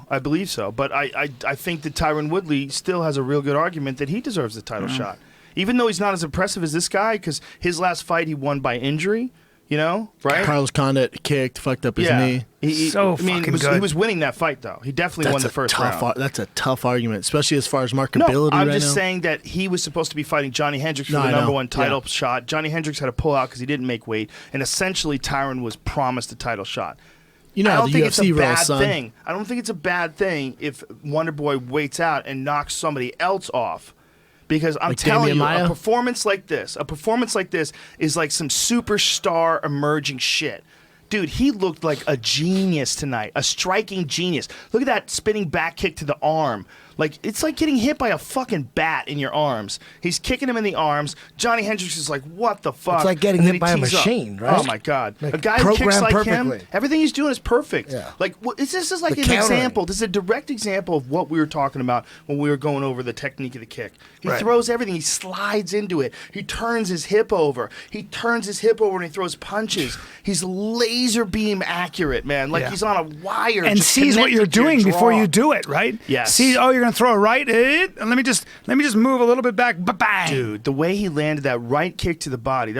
But I think that Tyron Woodley still has a real good argument that he deserves the title shot. Even though he's not as impressive as this guy, because his last fight he won by injury, you know, right?
Carlos Condit kicked, fucked up his knee.
So
I mean,
fucking
he
good.
was winning that fight, though. He definitely won the first round.
That's a tough argument, especially as far as
No,
marketability
I'm
right
just
now.
saying that he was supposed to be fighting Johnny Hendricks for
No,
the
I
number
know.
one title
Yeah.
shot. Johnny Hendricks had to pull out because he didn't make weight, and essentially Tyron was promised a title shot.
You know
I
how
don't
the
think it's a
UFC rolls,
bad
son.
thing. I don't think it's a bad thing if Wonder Boy waits out and knocks somebody else off. Because I'm
Like
telling
Damian
you,
Maia?
a performance like this is like some superstar emerging shit. Dude, he looked like a genius tonight, a striking genius. Look at that spinning back kick to the arm. Like, it's like getting hit by a fucking bat in your arms. He's kicking him in the arms. Johnny Hendricks is like, what the fuck?
It's like getting hit by a machine, right?
Oh, my God.
Like,
a guy who kicks like
perfectly.
him, everything he's doing is perfect.
Yeah.
Like, this is like
The
an
countering.
example. This is a direct example of what we were talking about when we were going over the technique of the kick. He
Right.
throws everything. He slides into it. He turns his hip over. He turns his hip over and he throws punches. He's laser beam accurate, man. Like he's on a wire.
And
just
sees what you're
connected to your
doing before
draw.
you do it, right?
Yes.
See, oh, you're gonna throw a right. Let me just move a little bit back. Bang.
Dude, the way he landed that right kick to the body,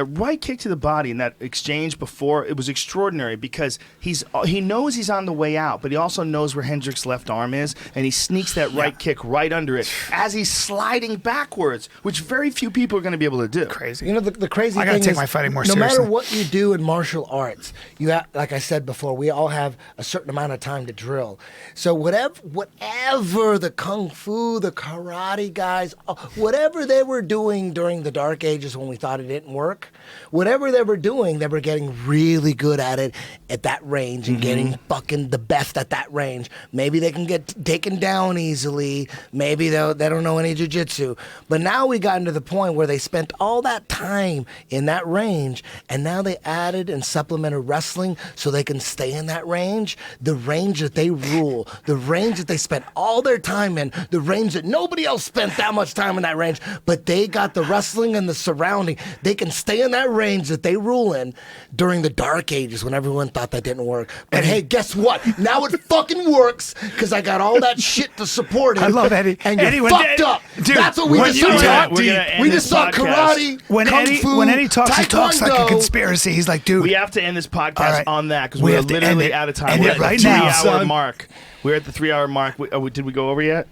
in that exchange before, it was extraordinary because he knows he's on the way out, but he also knows where Hendricks' left arm is, and he sneaks that right kick right under it as he's sliding backwards, which very few people are going to be able to do.
Crazy.
You know, the crazy
I
thing
gotta take
is,
my fighting more
no
seriously.
matter what you do in martial arts, you have, like I said before, we all have a certain amount of time to drill. So whatever the kung fu, the karate guys, whatever they were doing during the dark ages when we thought it didn't work, whatever they were doing, they were getting really good at it at that range and getting fucking the best at that range. Maybe they can get taken down easily. Maybe they don't know any jiu-jitsu. But now we got into the point where they spent all that time in that range, and now they added and supplemented wrestling so they can stay in that range, the range that they rule, the range that they spent all their time in, the range that nobody else spent that much time in that range, but they got the wrestling and the surrounding. They can stay in that range that they rule in during the dark ages when everyone thought that didn't work. But hey, guess what? Now it fucking works because I got all that shit to support it.
I love Eddie.
And you're
Eddie,
fucked up.
Dude,
That's what we
when
just
you
saw.
talk deep,
We just saw karate,
When
kung
Eddie,
fu,
when Eddie talks, he talks like a
taekwondo.
conspiracy. He's like, dude.
We have to end this podcast
All right.
on that because
We
we're
have to end
literally
it.
out of time.
End
We're
it
at
right
the
now,
3 hour
son.
mark. We're at the 3 hour mark. Did we go over yet?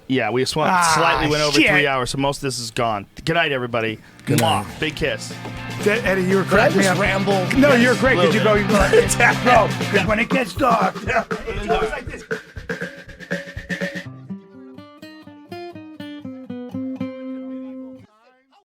Yeah, we slightly went over
shit.
3 hours, so most of this is gone. Good night, everybody.
Good
Mwah.
night.
Big kiss.
Eddie, you were
Did I
cracking me
just
up.
ramble?
No, you're great. Could you go?
Little
You go like this. Bro, because when it gets dark, it goes like this.